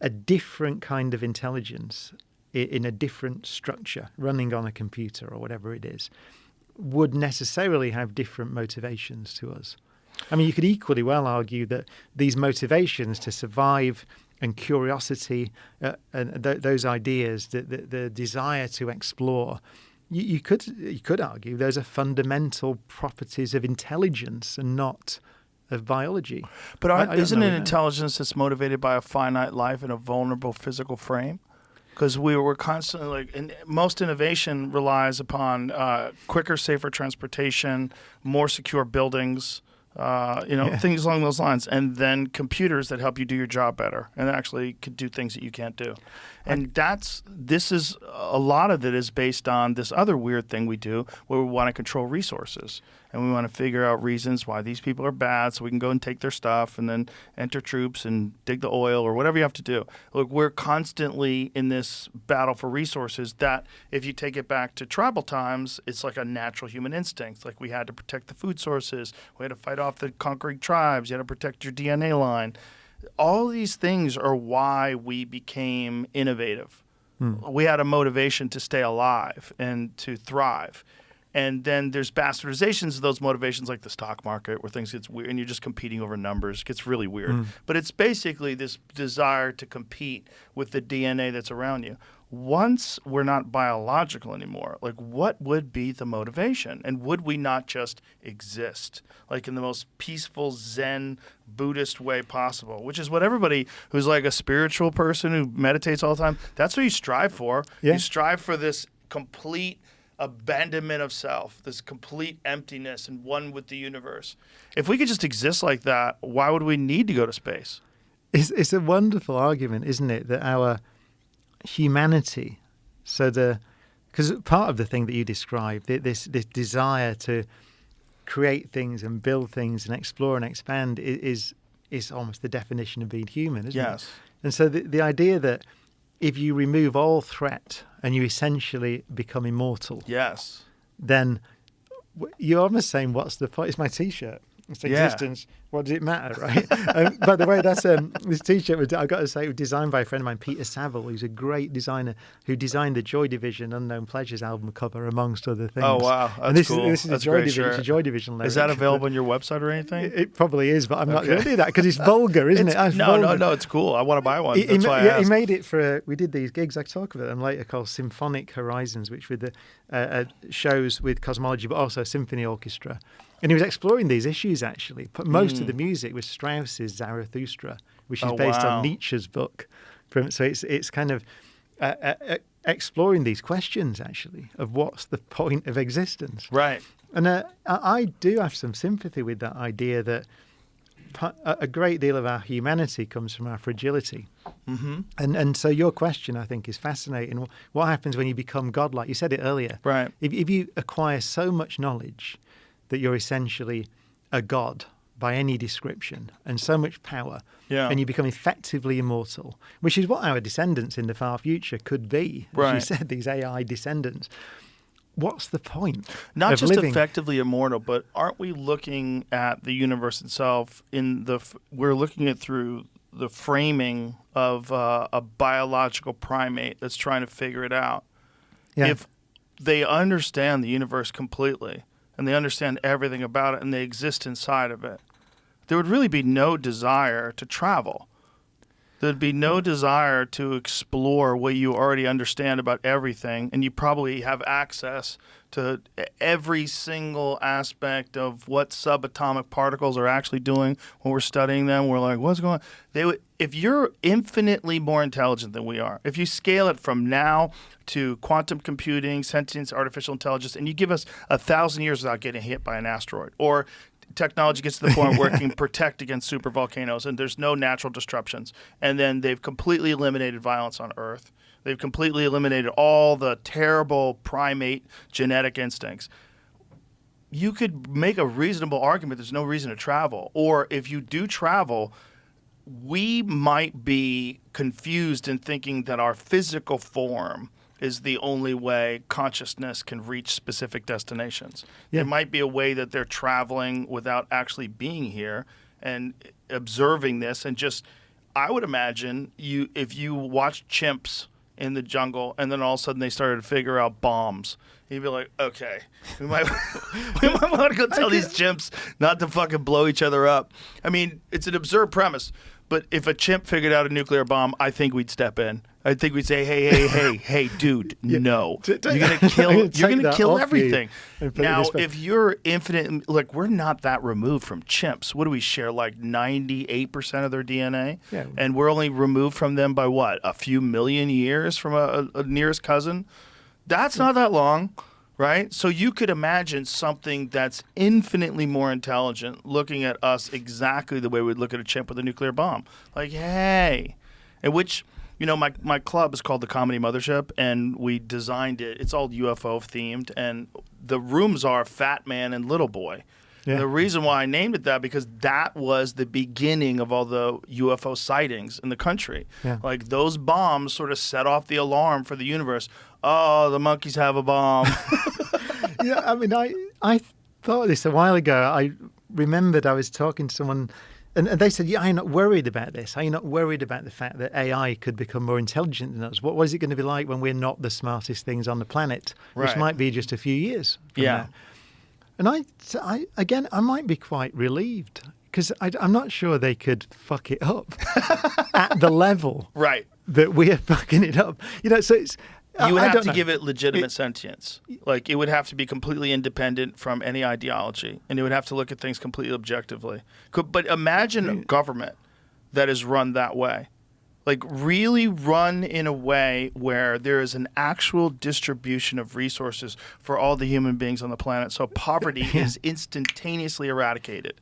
a different kind of intelligence in a different structure running on a computer or whatever it is would necessarily have different motivations to us. I mean, you could equally well argue that these motivations to survive and curiosity and those ideas, the desire to explore, you could argue those are fundamental properties of intelligence and not of biology. But isn't it intelligence that's motivated by a finite life in a vulnerable physical frame? Because we're constantly most innovation relies upon quicker, safer transportation, more secure buildings, things along those lines, and then computers that help you do your job better and actually could do things that you can't do. And this is a lot of it is based on this other weird thing we do where we want to control resources and we want to figure out reasons why these people are bad so we can go and take their stuff and then enter troops and dig the oil or whatever you have to do. Look, we're constantly in this battle for resources that if you take it back to tribal times, it's like a natural human instinct. Like we had to protect the food sources. We had to fight off the conquering tribes. You had to protect your DNA line. All these things are why we became innovative. We had a motivation to stay alive and to thrive. And then there's bastardizations of those motivations like the stock market where things get weird and you're just competing over numbers. It gets really weird. But it's basically this desire to compete with the DNA that's around you. Once we're not biological anymore, like what would be the motivation? And would we not just exist, like in the most peaceful Zen Buddhist way possible, which is what everybody who's like a spiritual person who meditates all the time, that's what you strive for. Yeah. You strive for this complete abandonment of self, this complete emptiness and one with the universe. If we could just exist like that, why would we need to go to space? It's a wonderful argument, isn't it, that our humanity, because part of the thing that you described, this desire to create things and build things and explore and expand is almost the definition of being human, isn't it? Yes. And so the idea that if you remove all threat and you essentially become immortal, yes, then you're almost saying, what's the point? It's my T-shirt. It's existence. Yeah. What does it matter, right? By the way, that's this T-shirt. I've got to say, it was designed by a friend of mine, Peter Saville, who's a great designer who designed the Joy Division Unknown Pleasures album cover, amongst other things. Oh wow, that's this cool. This is that's a Joy Division. It's a Joy Division lyric. Is that available on your website or anything? It probably is, but I'm not going to do that because it's vulgar, isn't it? No, it's cool. I want to buy one. That's why I asked. He made it for. We did these gigs. I talk about them later, called Symphonic Horizons, which were the shows with Cosmology, but also symphony orchestra. And he was exploring these issues, actually. But most of the music was Strauss's Zarathustra, which is based on Nietzsche's book. So it's kind of exploring these questions, actually, of what's the point of existence. Right. And I do have some sympathy with that idea that a great deal of our humanity comes from our fragility. Mm-hmm. And so your question, I think, is fascinating. What happens when you become godlike? You said it earlier. Right. If you acquire so much knowledge that you're essentially a god by any description and so much power, and you become effectively immortal, which is what our descendants in the far future could be, as you said, these AI descendants. What's the point? Not of just living? effectively immortal, but aren't we looking at the universe itself we're looking at through the framing of a biological primate that's trying to figure it out. Yeah. If they understand the universe completely, and they understand everything about it, and they exist inside of it, there would really be no desire to travel. There'd be no desire to explore what you already understand about everything, and you probably have access to every single aspect of what subatomic particles are actually doing when we're studying them. We're like, what's going on? If you're infinitely more intelligent than we are, if you scale it from now to quantum computing, sentience, artificial intelligence, and you give us 1,000 years without getting hit by an asteroid, or technology gets to the point where it can protect against supervolcanoes and there's no natural disruptions, and then they've completely eliminated violence on Earth. They've completely eliminated all the terrible primate genetic instincts. You could make a reasonable argument there's no reason to travel. Or if you do travel, we might be confused in thinking that our physical form is the only way consciousness can reach specific destinations. Yeah. There might be a way that they're traveling without actually being here and observing this. And just, I would imagine if you watch chimps in the jungle and then all of a sudden they started to figure out bombs, you'd be like, okay, we might want to go tell these chimps not to fucking blow each other up. I mean, it's an absurd premise, but if a chimp figured out a nuclear bomb, I think we'd step in. I think we'd say, hey, dude, no. You're gonna kill everything. Now, if you're infinite, like, we're not that removed from chimps. What do we share, like 98% of their DNA? Yeah. And we're only removed from them by what, a few million years from a nearest cousin? That's not that long. right? So you could imagine something that's infinitely more intelligent looking at us exactly the way we'd look at a chimp with a nuclear bomb. Like, hey. And which, my club is called the Comedy Mothership, and we designed it. It's all UFO themed, and the rooms are Fat Man and Little Boy. Yeah. The reason why I named it that, because that was the beginning of all the UFO sightings in the country. Yeah. Like, those bombs sort of set off the alarm for the universe. Oh, the monkeys have a bomb. Yeah, I mean, I thought this a while ago. I remembered I was talking to someone, and they said, yeah, I'm not worried about this. Are you not worried about the fact that AI could become more intelligent than us? What is it going to be like when we're not the smartest things on the planet, which Right. might be just a few years from Yeah. now? And I might be quite relieved, because I'm not sure they could fuck it up at the level Right. that we are fucking it up. So it's... You would I have don't to know. give it legitimate sentience. Like, it would have to be completely independent from any ideology, and it would have to look at things completely objectively. But imagine a government that is run that way. Like, really run in a way where there is an actual distribution of resources for all the human beings on the planet, so poverty is instantaneously eradicated.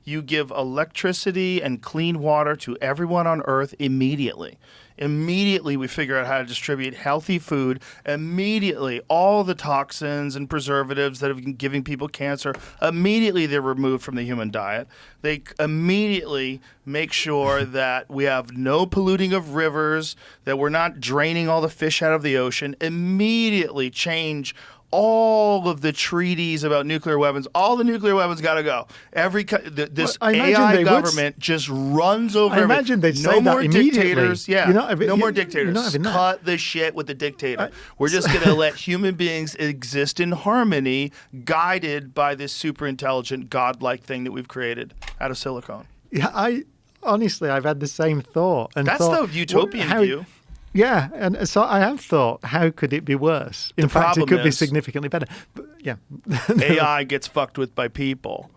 You give electricity and clean water to everyone on Earth immediately. Immediately, we figure out how to distribute healthy food. Immediately, all the toxins and preservatives that have been giving people cancer, immediately they're removed from the human diet. They immediately make sure that we have no polluting of rivers, that we're not draining all the fish out of the ocean. Immediately change all of the treaties about nuclear weapons. All the nuclear weapons got to go. This Well, I imagine AI they would government just runs over I everything. imagine they'd no say that more immediately. dictators. Yeah, You're not having- no more you're not dictators. having that. Cut the shit with the dictator. We're just going to let human beings exist in harmony, guided by this super intelligent, godlike thing that we've created out of silicone. Yeah, honestly, I've had the same thought. And That's thought, the utopian how- view. Yeah, and so I have thought, how could it be worse? In The fact, it problem could be is- significantly better. But, yeah. AI gets fucked with by people,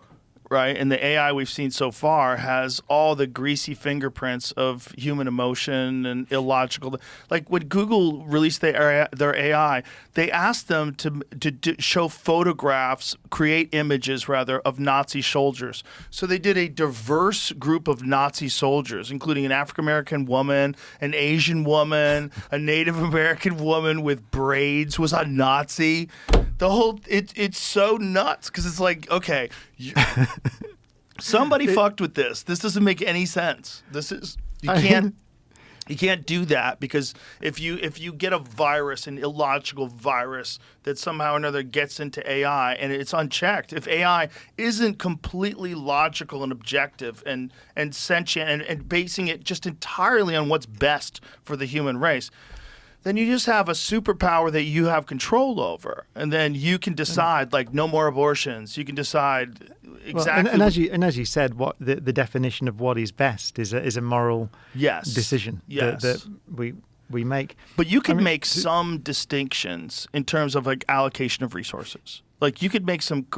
right? And the AI we've seen so far has all the greasy fingerprints of human emotion and illogical. Like, when Google released their AI, they asked them to show photographs, create images rather, of Nazi soldiers. So they did a diverse group of Nazi soldiers, including an African-American woman, an Asian woman, a Native American woman with braids who was a Nazi. The whole it's so nuts, because it's like, okay, somebody fucked with this. This doesn't make any sense. You can't do that, because if you get a virus, an illogical virus that somehow or another gets into AI and it's unchecked, if AI isn't completely logical and objective and sentient and basing it just entirely on what's best for the human race, then you just have a superpower that you have control over, and then you can decide, like, no more abortions. You can decide exactly. Well, and as you said, what the definition of what is best is a moral decision that we make. But you could make some distinctions in terms of, like, allocation of resources. Like, you could make some.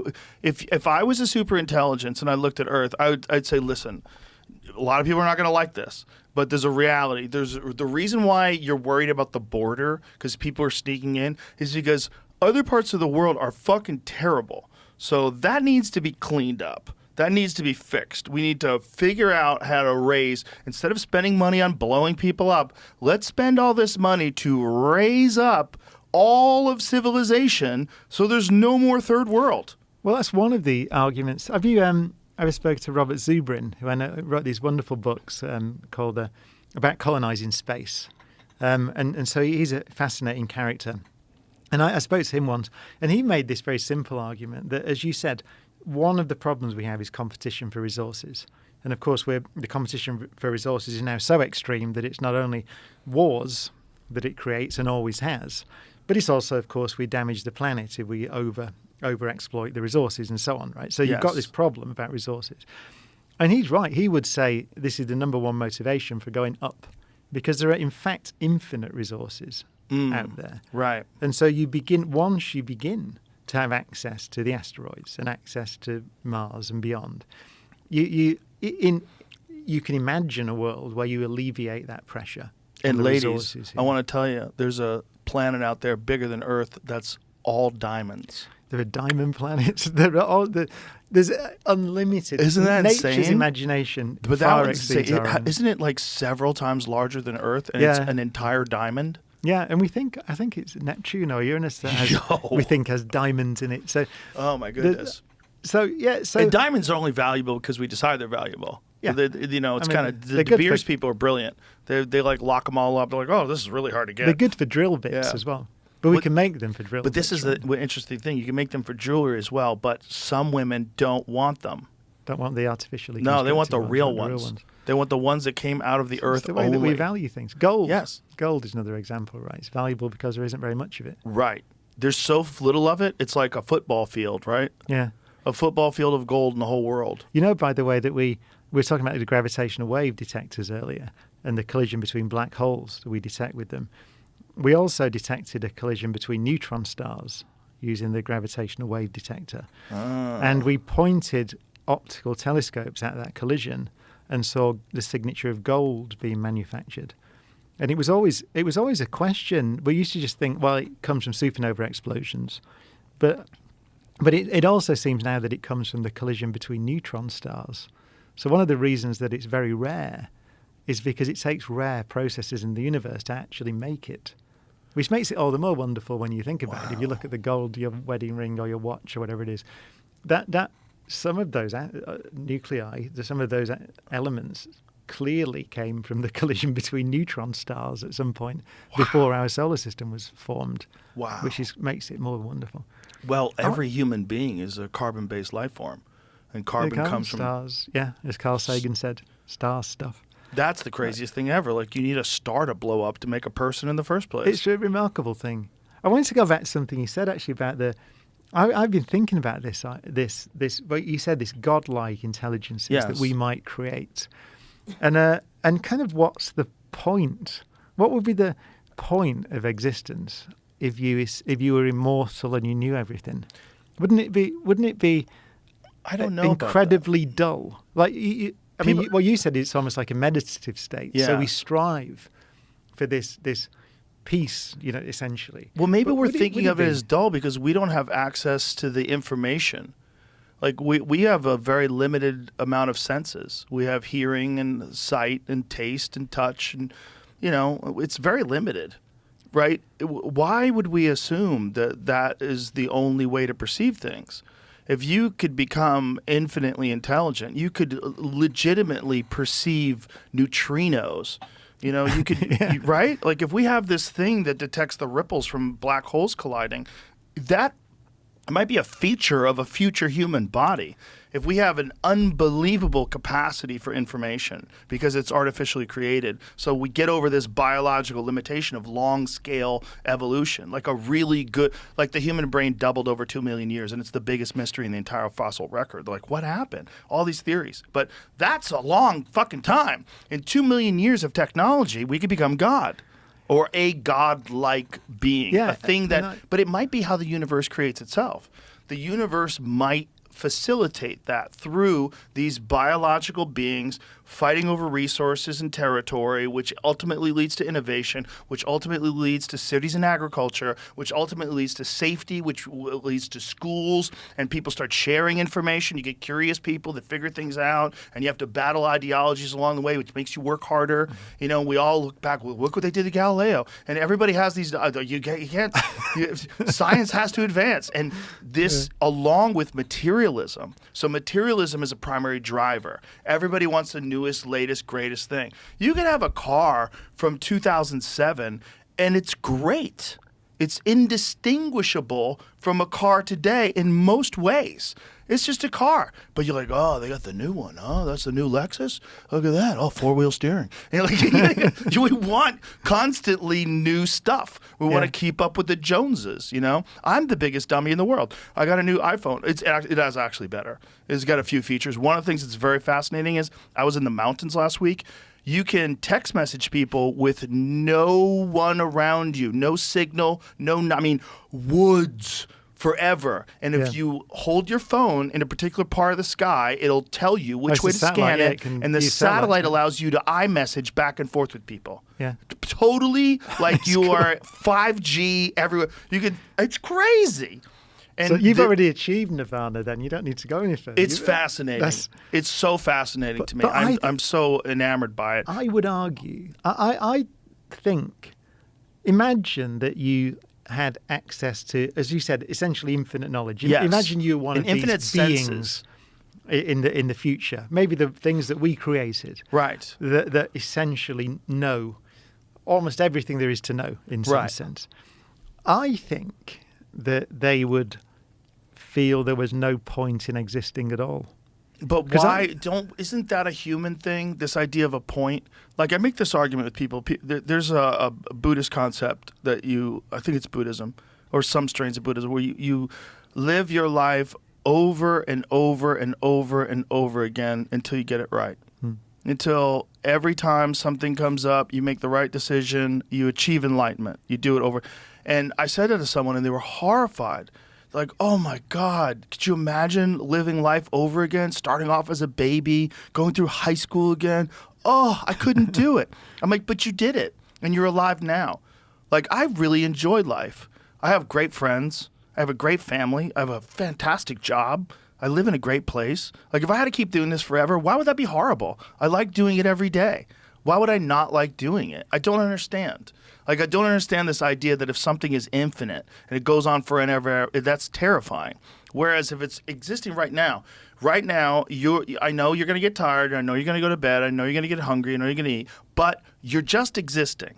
If I was a super intelligence and I looked at Earth, I'd say, listen, a lot of people are not going to like this, but there's a reality. There's the reason why you're worried about the border, because people are sneaking in, is because other parts of the world are fucking terrible. So that needs to be cleaned up. That needs to be fixed. We need to figure out how to raise, instead of spending money on blowing people up, let's spend all this money to raise up all of civilization so there's no more third world. Well, that's one of the arguments. Have you ever spoke to Robert Zubrin, who I know wrote these wonderful books called about colonizing space, and so he's a fascinating character. And I spoke to him once, and he made this very simple argument that, as you said, one of the problems we have is competition for resources. And of course, the competition for resources is now so extreme that it's not only wars that it creates and always has, but it's also, of course, we damage the planet if we overexploit the resources and so on, right? So you've got this problem about resources. And he's right. He would say this is the number one motivation for going up, because there are, in fact, infinite resources out there. Right. And so once you begin to have access to the asteroids and access to Mars and beyond, you can imagine a world where you alleviate that pressure. And on the ladies, resources here. I want to tell you, there's a planet out there bigger than Earth that's all diamonds. There are diamond planets. There's unlimited. Isn't that Nature's insane? imagination But far that exceeds our own. isn't it like several times larger than Earth, and it's Yeah. an entire diamond? Yeah, and I think it's Neptune or Uranus that has, Yo. we think has diamonds in it. So, Oh my goodness! so And diamonds are only valuable because we decide they're valuable. Yeah. You know, it's I mean, kind of they're the good De Beers for- people are brilliant. They like lock them all up. They're like, oh, this is really hard to get. they're good for drill bits Yeah. as well. But we But- can make them for drill But bits. this is right? the interesting thing. You can make them for jewelry as well, but some women don't want them. Don't want the artificially. No, they want the constructed real they want ones. They want the ones that came out of the It's earth the way only. that we value things. Gold. Yes. Gold is another example, right? It's valuable because there isn't very much of it. Right. There's so little of it. It's like a football field, right? Yeah. A football field of gold in the whole world. You know, by the way, that we were talking about the gravitational wave detectors earlier and the collision between black holes that we detect with them. We also detected a collision between neutron stars using the gravitational wave detector. And we pointed optical telescopes at that collision and saw the signature of gold being manufactured. And it was always a question. We used to just think, well, it comes from supernova explosions. But it also seems now that it comes from the collision between neutron stars. So one of the reasons that it's very rare is because it takes rare processes in the universe to actually make it, which makes it all the more wonderful when you think about it. If you look at the gold, your wedding ring or your watch or whatever it is, that some of those nuclei, some of those elements clearly came from the collision between neutron stars at some point before our solar system was formed. Wow. Which makes it more wonderful. Well, every human being is a carbon-based life form. And carbon comes from... stars. Yeah, as Carl Sagan said, star stuff. That's the craziest thing ever. Like, you need a star to blow up to make a person in the first place. It's a remarkable thing. I wanted to go back to something you said actually about the... I've been thinking about this. Well, you said this godlike intelligences Yes. that we might create, and kind of what's the point? What would be the point of existence if you were immortal and you knew everything? Wouldn't it be? I don't know about incredibly dull. Like you People- you said it's almost like a meditative state. So Yeah. we strive for this peace, essentially. Well, maybe But we're would thinking would of it be- as dull because we don't have access to the information. Like, we have a very limited amount of senses. We have hearing and sight and taste and touch, and, it's very limited, right? Why would we assume that that is the only way to perceive things? If you could become infinitely intelligent, you could legitimately perceive neutrinos. You could, right? Like, if we have this thing that detects the ripples from black holes colliding, that might be a feature of a future human body. If we have an unbelievable capacity for information because it's artificially created, so we get over this biological limitation of long-scale evolution, like the human brain doubled over 2 million years, and it's the biggest mystery in the entire fossil record. Like, what happened? All these theories. But that's a long fucking time. In 2 million years of technology, we could become God. Or a godlike being, Yeah, a thing that, and but it might be how the universe creates itself. The universe might facilitate that through these biological beings fighting over resources and territory, which ultimately leads to innovation, which ultimately leads to cities and agriculture, which ultimately leads to safety, which leads to schools, and people start sharing information. You get curious people that figure things out, and you have to battle ideologies along the way, which makes you work harder. We all look back, well, look what they did to Galileo, and everybody has these. Science has to advance, and this along with materialism. So materialism is a primary driver. Everybody wants the newest, latest, greatest thing. You can have a car from 2007 and it's great. It's indistinguishable from a car today in most ways. It's just a car. But you're like, oh, they got the new one. Oh, that's the new Lexus? Look at that. Oh, four-wheel steering. And we want constantly new stuff. We want to keep up with the Joneses, I'm the biggest dummy in the world. I got a new iPhone. It is actually better. It's got a few features. One of the things that's very fascinating is I was in the mountains last week. You can text message people with no one around you, no signal, woods forever. And if Yeah. you hold your phone in a particular part of the sky, it'll tell you which it's way the to scan satellite, yeah, it. it can And the use satellites, satellite yeah. allows you to iMessage back and forth with people. Yeah. Totally like you are 5G everywhere. It's crazy. And So you've already achieved nirvana then. You don't need to go any further. it's fascinating. It's so fascinating to me. but I'm so enamored by it. I would argue, I think, imagine that you had access to, as you said, essentially infinite knowledge. Yes. Imagine you were one And of infinite these beings senses. in the future. Maybe the things that we created Right. that essentially know almost everything there is to know in some Right. sense. I think that they would feel there was no point in existing at all. But 'Cause why isn't that a human thing? This idea of a point? Like I make this argument with people. There's a Buddhist concept that I think it's Buddhism or some strains of Buddhism, where you live your life over and over and over and over again until you get it right. Until every time something comes up, you make the right decision, you achieve enlightenment. You do it over. And I said that to someone and they were horrified. Like, oh my God, could you imagine living life over again, starting off as a baby, going through high school again? Oh, I couldn't do it. I'm like, but you did it, and you're alive now. Like, I really enjoyed life. I have great friends. I have a great family. I have a fantastic job. I live in a great place. Like, if I had to keep doing this forever, why would that be horrible? I like doing it every day. Why would I not like doing it? I don't understand. Like, I don't understand this idea that if something is infinite and it goes on forever, that's terrifying. Whereas if it's existing right now, I know you're going to get tired. I know you're going to go to bed. I know you're going to get hungry. I know you're going to eat. But you're just existing.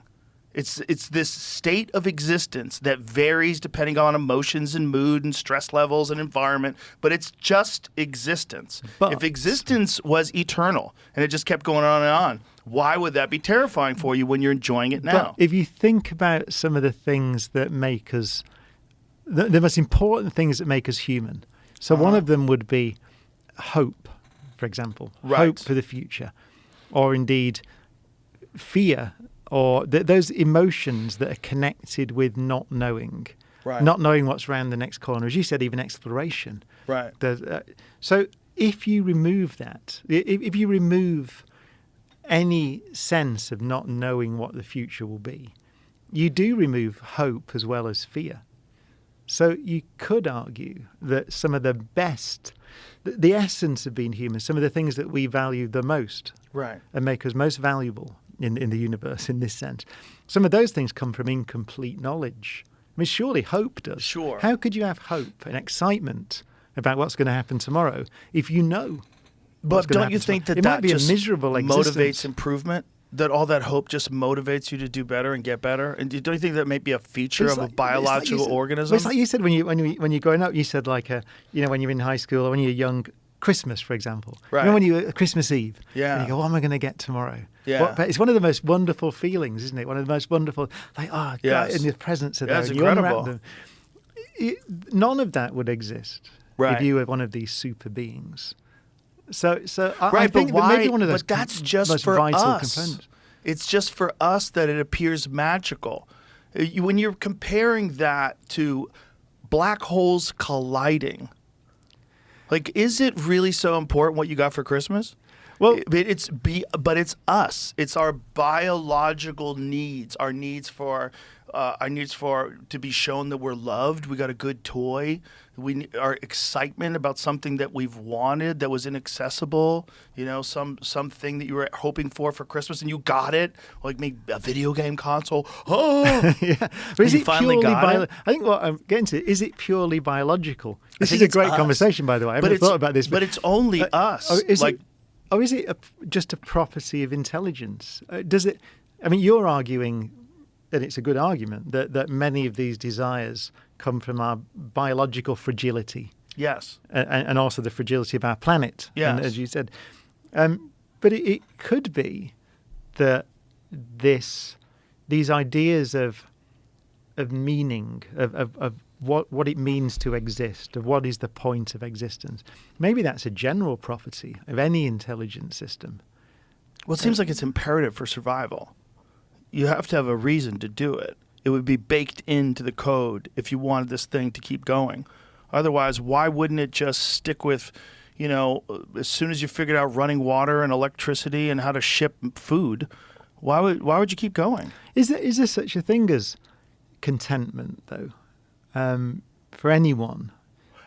It's this state of existence that varies depending on emotions and mood and stress levels and environment, but it's just existence. But if existence was eternal and it just kept going on and on, why would that be terrifying for you when you're enjoying it now? But if you think about some of the things that make us, the most important things that make us human, so one of them would be hope, for example, Right. hope for the future, or indeed fear, or those emotions that are connected with not knowing, Right. not knowing what's around the next corner. As you said, even exploration. Right. So if you remove that, if you remove any sense of not knowing what the future will be, you do remove hope as well as fear. So you could argue that some of the best, the essence of being human, some of the things that we value the most Right. and make us most valuable in the universe in this sense, some of those things come from incomplete knowledge. I mean, surely hope does. Sure. How could you have hope and excitement about what's going to happen tomorrow if you know? But don't you think that it might be just a miserable existence. motivates improvement? That all that hope just motivates you to do better and get better? And don't you think that may be a feature It's of a like- biological it's like you said- organism? Well, it's like you said when you're growing up. You said like when you're in high school or when you're young, Christmas, for example. Right. You know, when you Christmas Eve. Yeah. And you go, what am I going to get tomorrow? Yeah. But it's one of the most wonderful feelings, isn't it? One of the most wonderful, like, oh, God, Yes. and the presents are Yeah, there. it's and you unwrap incredible. them. None of that would exist Right. if you were one of these super beings. So I Right, think but why? that maybe one of those But that's just most for vital us. components. It's just for us that it appears magical. When you're comparing that to black holes colliding, like, is it really so important what you got for Christmas? Well- but it's us. It's our biological needs, our needs for to be shown that we're loved. We got a good toy. Our excitement about something that we've wanted that was inaccessible. You know, something that you were hoping for Christmas and you got it. Like maybe a video game console. Oh, Yeah, but is you it finally purely got it? I think what I'm getting to is it purely biological? This think is a it's great us. conversation, by the way. I haven't thought about this, but it's only us. Is like, it just a property of intelligence? Does it? I mean, you're arguing, and it's a good argument that many of these desires come from our biological fragility. yes. And also the fragility of our planet, Yes. and as you said. But it could be that these ideas of meaning, of what it means to exist, of what is the point of existence, maybe that's a general property of any intelligent system. Well, it seems like it's imperative for survival. You have to have a reason to do it. It would be baked into the code if you wanted this thing to keep going. Otherwise, why wouldn't it just stick with, as soon as you figured out running water and electricity and how to ship food, why would you keep going? Is there such a thing as contentment, though, for anyone?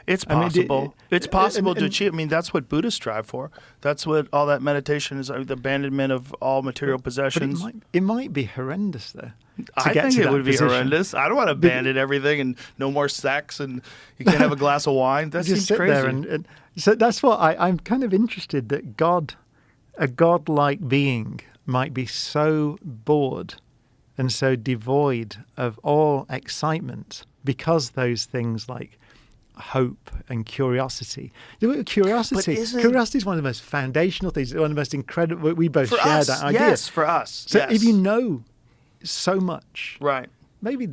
It's possible. It's possible to achieve. I mean, that's what Buddhists strive for. That's what all that meditation is, the abandonment of all material possessions. But it might be horrendous, though. I think it would be horrendous. I don't want to abandon everything and no more sex and you can't have a glass of wine. That seems crazy. There and so that's what I'm kind of interested that a godlike being might be so bored and so devoid of all excitement because those things like hope and curiosity. Curiosity is one of the most foundational things, one of the most incredible. We both share that idea. Yes, for us. So if you know so much, right? Maybe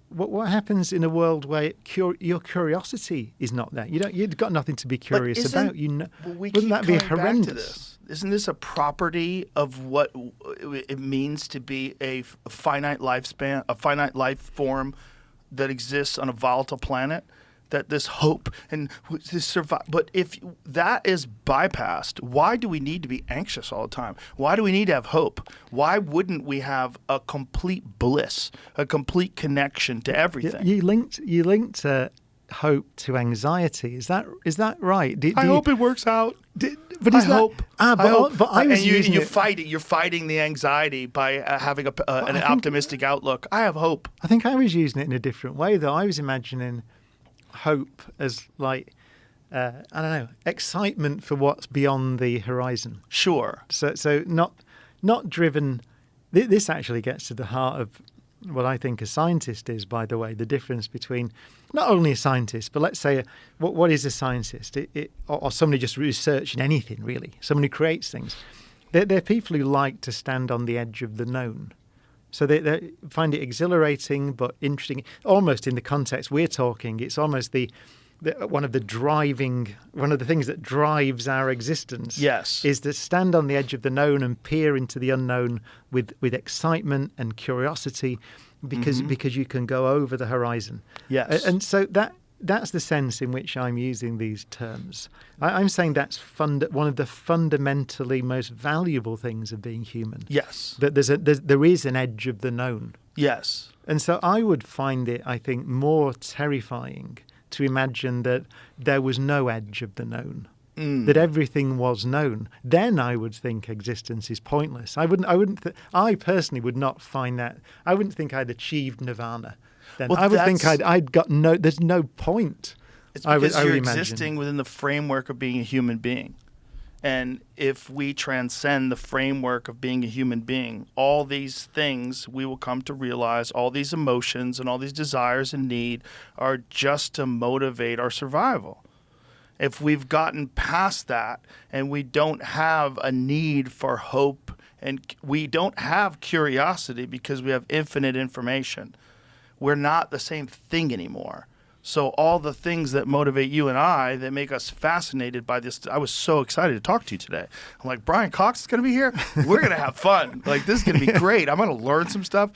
what happens in a world where your curiosity is not there? You've got nothing to be curious about. Wouldn't that be horrendous? Isn't this a property of what it means to be a finite lifespan, a finite life form that exists on a volatile planet? That this hope and this survive. But if that is bypassed, why do we need to be anxious all the time? Why do we need to have hope? Why wouldn't we have a complete bliss, a complete connection to everything? You linked hope to anxiety. Is that right? I hope it works out. But I hope. But I was using You're fighting the anxiety by having an optimistic outlook. I have hope. I think I was using it in a different way, though. I was imagining hope as like I don't know, excitement for what's beyond the horizon. Sure. So not driven. This actually gets to the heart of what I think a scientist is. By the way, the difference between not only a scientist, but let's say what is a scientist? Or somebody just researching anything really. Someone who creates things. They're people who like to stand on the edge of the known. So they find it exhilarating but interesting. Almost in the context we're talking, it's almost one of the things that drives our existence. Yes, is to stand on the edge of the known and peer into the unknown with excitement and curiosity, because you can go over the horizon. Yes, and so that's the sense in which I'm using these terms. I'm saying that's one of the fundamentally most valuable things of being human. Yes. That there is an edge of the known. Yes. And so I would find it, I think, more terrifying to imagine that there was no edge of the known, that everything was known. Then I would think existence is pointless. I personally would not find that. I wouldn't think I'd achieved nirvana. Then I would think I'd got there's no point. It's because you're existing within the framework of being a human being. And if we transcend the framework of being a human being, all these things we will come to realize, all these emotions and all these desires and need are just to motivate our survival. If we've gotten past that and we don't have a need for hope and we don't have curiosity because we have infinite information, we're not the same thing anymore. So all the things that motivate you and I, that make us fascinated by this, I was so excited to talk to you today. I'm like, Brian Cox is going to be here? We're going to have fun. Like, this is going to be great. I'm going to learn some stuff.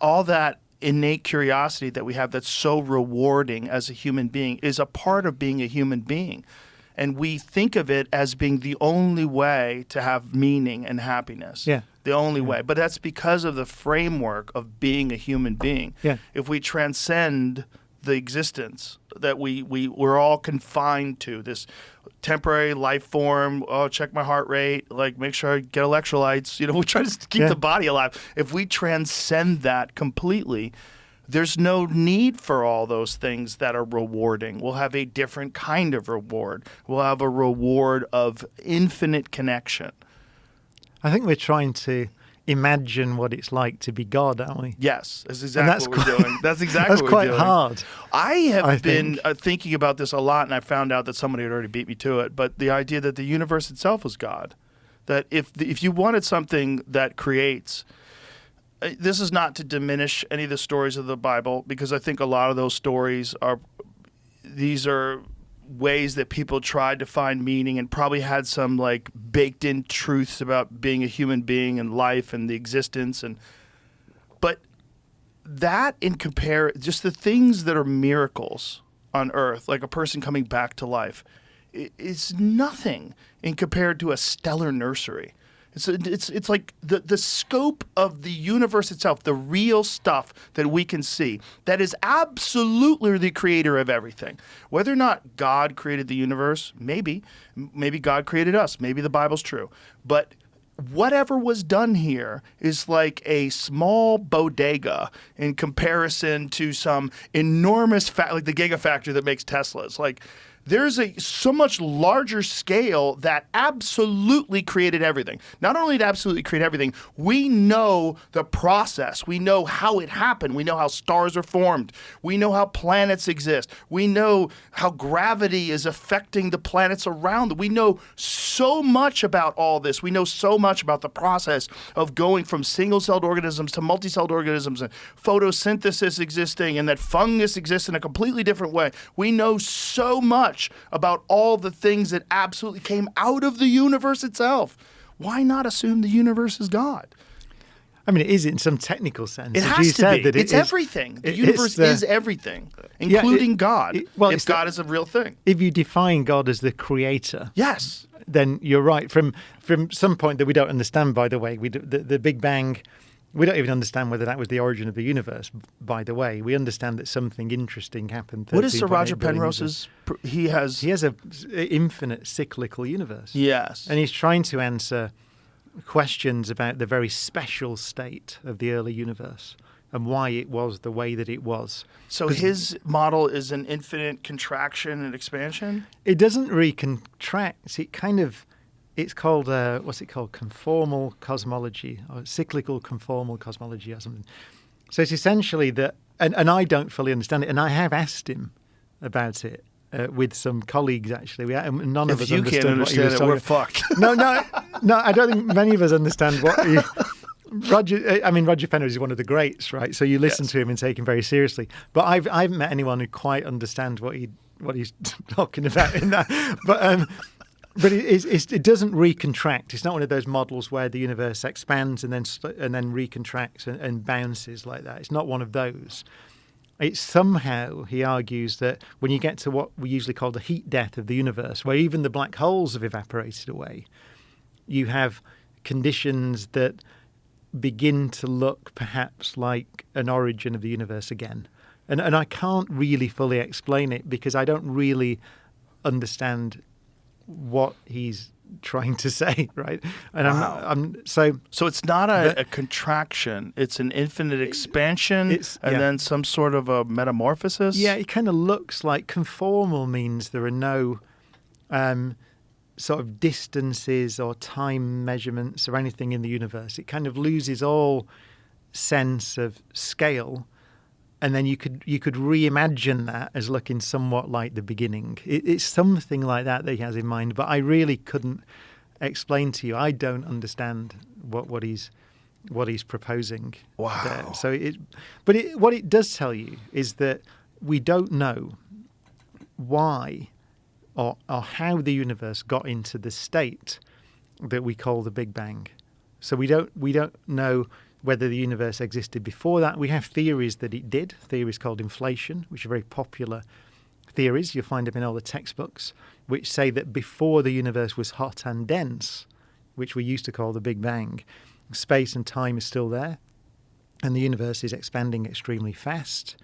All that innate curiosity that we have that's so rewarding as a human being is a part of being a human being. And we think of it as being the only way to have meaning and happiness. Yeah. The only way. But that's because of the framework of being a human being. Yeah. If we transcend the existence that we're all confined to, this temporary life form, check my heart rate, like make sure I get electrolytes, we try to keep the body alive. If we transcend that completely, there's no need for all those things that are rewarding. We'll have a different kind of reward. We'll have a reward of infinite connection. I think we're trying to imagine what it's like to be God, aren't we? Yes, that's exactly what we're doing. That's exactly what we're doing. That's quite hard. I have been thinking about this a lot, and I found out that somebody had already beat me to it, but the idea that the universe itself is God. That if you wanted something that creates... This is not to diminish any of the stories of the Bible, because I think a lot of those stories are ways that people tried to find meaning and probably had some like baked in truths about being a human being and life and the existence. But that just the things that are miracles on Earth, like a person coming back to life, is nothing in compared to a stellar nursery. It's like the scope of the universe itself, the real stuff that we can see, that is absolutely the creator of everything. Whether or not God created the universe, maybe God created us, maybe the Bible's true, but whatever was done here is like a small bodega in comparison to some enormous like the gigafactory that makes Teslas. Like, there's so much larger scale that absolutely created everything. Not only did it absolutely create everything, we know the process. We know how it happened. We know how stars are formed. We know how planets exist. We know how gravity is affecting the planets around them. We know so much about all this. We know so much about the process of going from single-celled organisms to multi-celled organisms, and photosynthesis existing, and that fungus exists in a completely different way. We know so much about all the things that absolutely came out of the universe itself. Why not assume the universe is God? I mean, it is in some technical sense. It has to be. It's everything. The universe is everything, including God, if God is a real thing. If you define God as the creator, yes, then you're right. From some point that we don't understand, by the way, the Big Bang. We don't even understand whether that was the origin of the universe, by the way. We understand that something interesting happened. What is Sir Roger Penrose's? He has an infinite cyclical universe. Yes. And he's trying to answer questions about the very special state of the early universe and why it was the way that it was. So his model is an infinite contraction and expansion? It doesn't really contract. It's called, what's it called? Conformal cosmology, or cyclical conformal cosmology or something. So it's essentially that, and I don't fully understand it, and I have asked him about it with some colleagues, actually. None of us understood what he was talking about. If you can't understand it, we're fucked. No, I don't think many of us understand what he... Roger Penrose is one of the greats, right? So you listen to him and take him very seriously. But I haven't met anyone who quite understands what he's talking about in that. But it doesn't recontract. It's not one of those models where the universe expands and then recontracts and bounces like that. It's not one of those. It's somehow, he argues, that when you get to what we usually call the heat death of the universe, where even the black holes have evaporated away, you have conditions that begin to look perhaps like an origin of the universe again. And I can't really fully explain it because I don't really understand what he's trying to say, right? And so it's not a contraction; it's an infinite expansion, then some sort of a metamorphosis. Yeah, it kind of looks like conformal means there are no sort of distances or time measurements or anything in the universe. It kind of loses all sense of scale. And then you could reimagine that as looking somewhat like the beginning. It's something like that he has in mind, but I really couldn't explain to you. I don't understand what he's proposing. Wow. There. So what it does tell you is that we don't know why or how the universe got into the state that we call the Big Bang. So we don't know whether the universe existed before that. We have theories that it did, theories called inflation, which are very popular theories. You'll find them in all the textbooks, which say that before the universe was hot and dense, which we used to call the Big Bang, space and time is still there, and the universe is expanding extremely fast.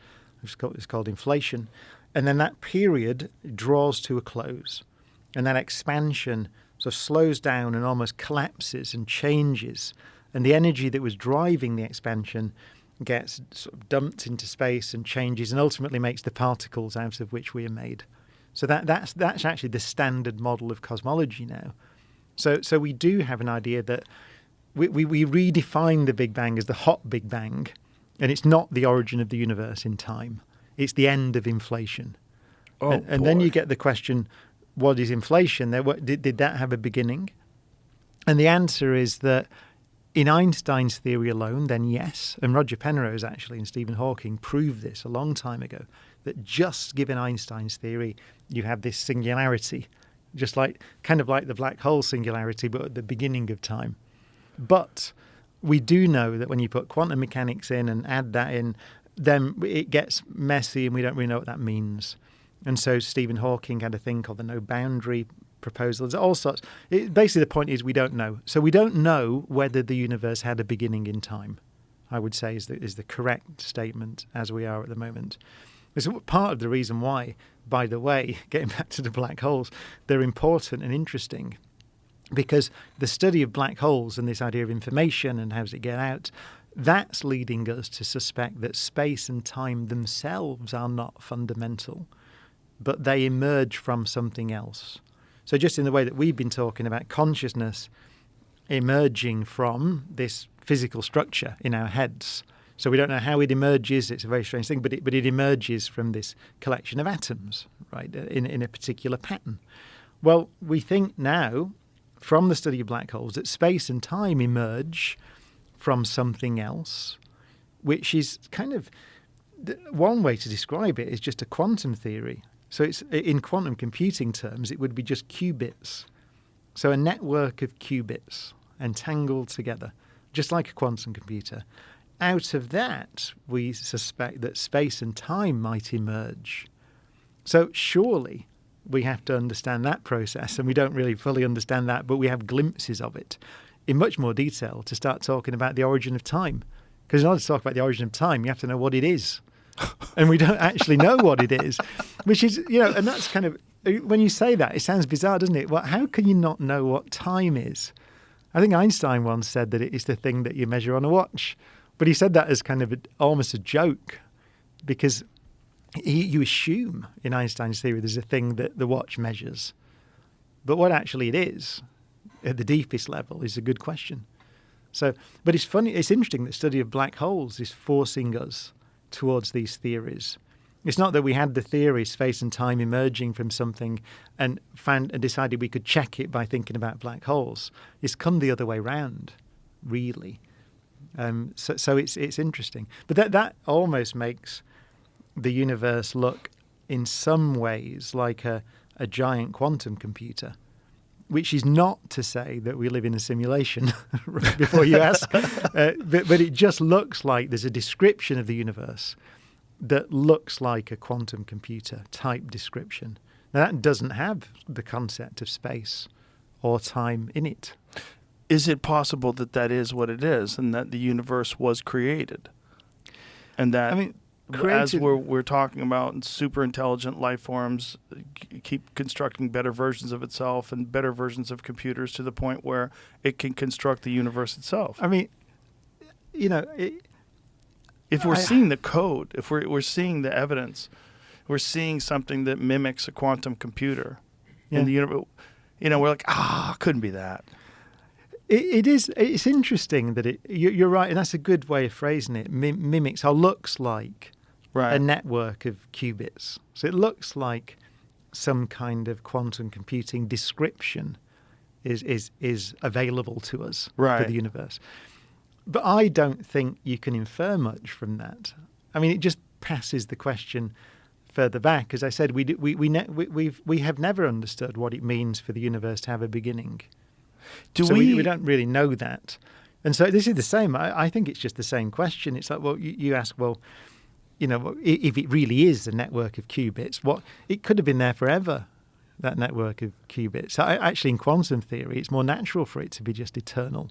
It's called inflation. And then that period draws to a close, and that expansion sort of slows down and almost collapses and changes. And the energy that was driving the expansion gets sort of dumped into space and changes and ultimately makes the particles out of which we are made. So that's actually the standard model of cosmology now. So we do have an idea that we redefine the Big Bang as the hot Big Bang, and it's not the origin of the universe in time. It's the end of inflation. And then you get the question, what is inflation? Did that have a beginning? And the answer is that in Einstein's theory alone, then yes. And Roger Penrose, actually, and Stephen Hawking proved this a long time ago, that just given Einstein's theory, you have this singularity, kind of like the black hole singularity, but at the beginning of time. But we do know that when you put quantum mechanics in and add that in, then it gets messy and we don't really know what that means. And so Stephen Hawking had a thing called the no boundary proposal. There's all sorts. Basically, the point is we don't know. So we don't know whether the universe had a beginning in time, I would say is the correct statement as we are at the moment. It's part of the reason why, by the way, getting back to the black holes, they're important and interesting. Because the study of black holes and this idea of information and how does it get out, that's leading us to suspect that space and time themselves are not fundamental, but they emerge from something else. So just in the way that we've been talking about consciousness emerging from this physical structure in our heads. So we don't know how it emerges. It's a very strange thing, but it emerges from this collection of atoms, right, in a particular pattern. Well, we think now, from the study of black holes, that space and time emerge from something else, which is kind of one way to describe it is just a quantum theory. So it's in quantum computing terms, it would be just qubits. So a network of qubits entangled together, just like a quantum computer. Out of that, we suspect that space and time might emerge. So surely we have to understand that process, and we don't really fully understand that, but we have glimpses of it in much more detail to start talking about the origin of time. Because in order to talk about the origin of time, you have to know what it is. And we don't actually know what it is, which is, and that's kind of, when you say that, it sounds bizarre, doesn't it? Well, how can you not know what time is? I think Einstein once said that it is the thing that you measure on a watch. But he said that as kind of almost a joke, because you assume in Einstein's theory there's a thing that the watch measures. But what actually it is, at the deepest level, is a good question. So, but it's funny, it's interesting that the study of black holes is forcing us towards these theories. It's not that we had the theory, space and time emerging from something, and decided we could check it by thinking about black holes. It's come the other way round, really. So it's interesting. But that almost makes the universe look in some ways like a giant quantum computer, which is not to say that we live in a simulation, before you ask. But it just looks like there's a description of the universe that looks like a quantum computer type description. Now, that doesn't have the concept of space or time in it. Is it possible that is what it is, and that the universe was created? And that, as we're talking about, super intelligent life forms keep constructing better versions of itself and better versions of computers to the point where it can construct the universe itself. If we're seeing the code, if we're seeing the evidence, we're seeing something that mimics a quantum computer in the universe. We're like, couldn't be that. It is. It's interesting that you're right, and that's a good way of phrasing it. Mimics or looks like a network of qubits. So it looks like some kind of quantum computing description is available to us for the universe. But I don't think you can infer much from that. It just passes the question further back. As I said, we have never understood what it means for the universe to have a beginning. We don't really know that. And so this is the same. I think it's just the same question. It's like, well, you ask, if it really is a network of qubits, it could have been there forever, that network of qubits. Actually, in quantum theory, it's more natural for it to be just eternal.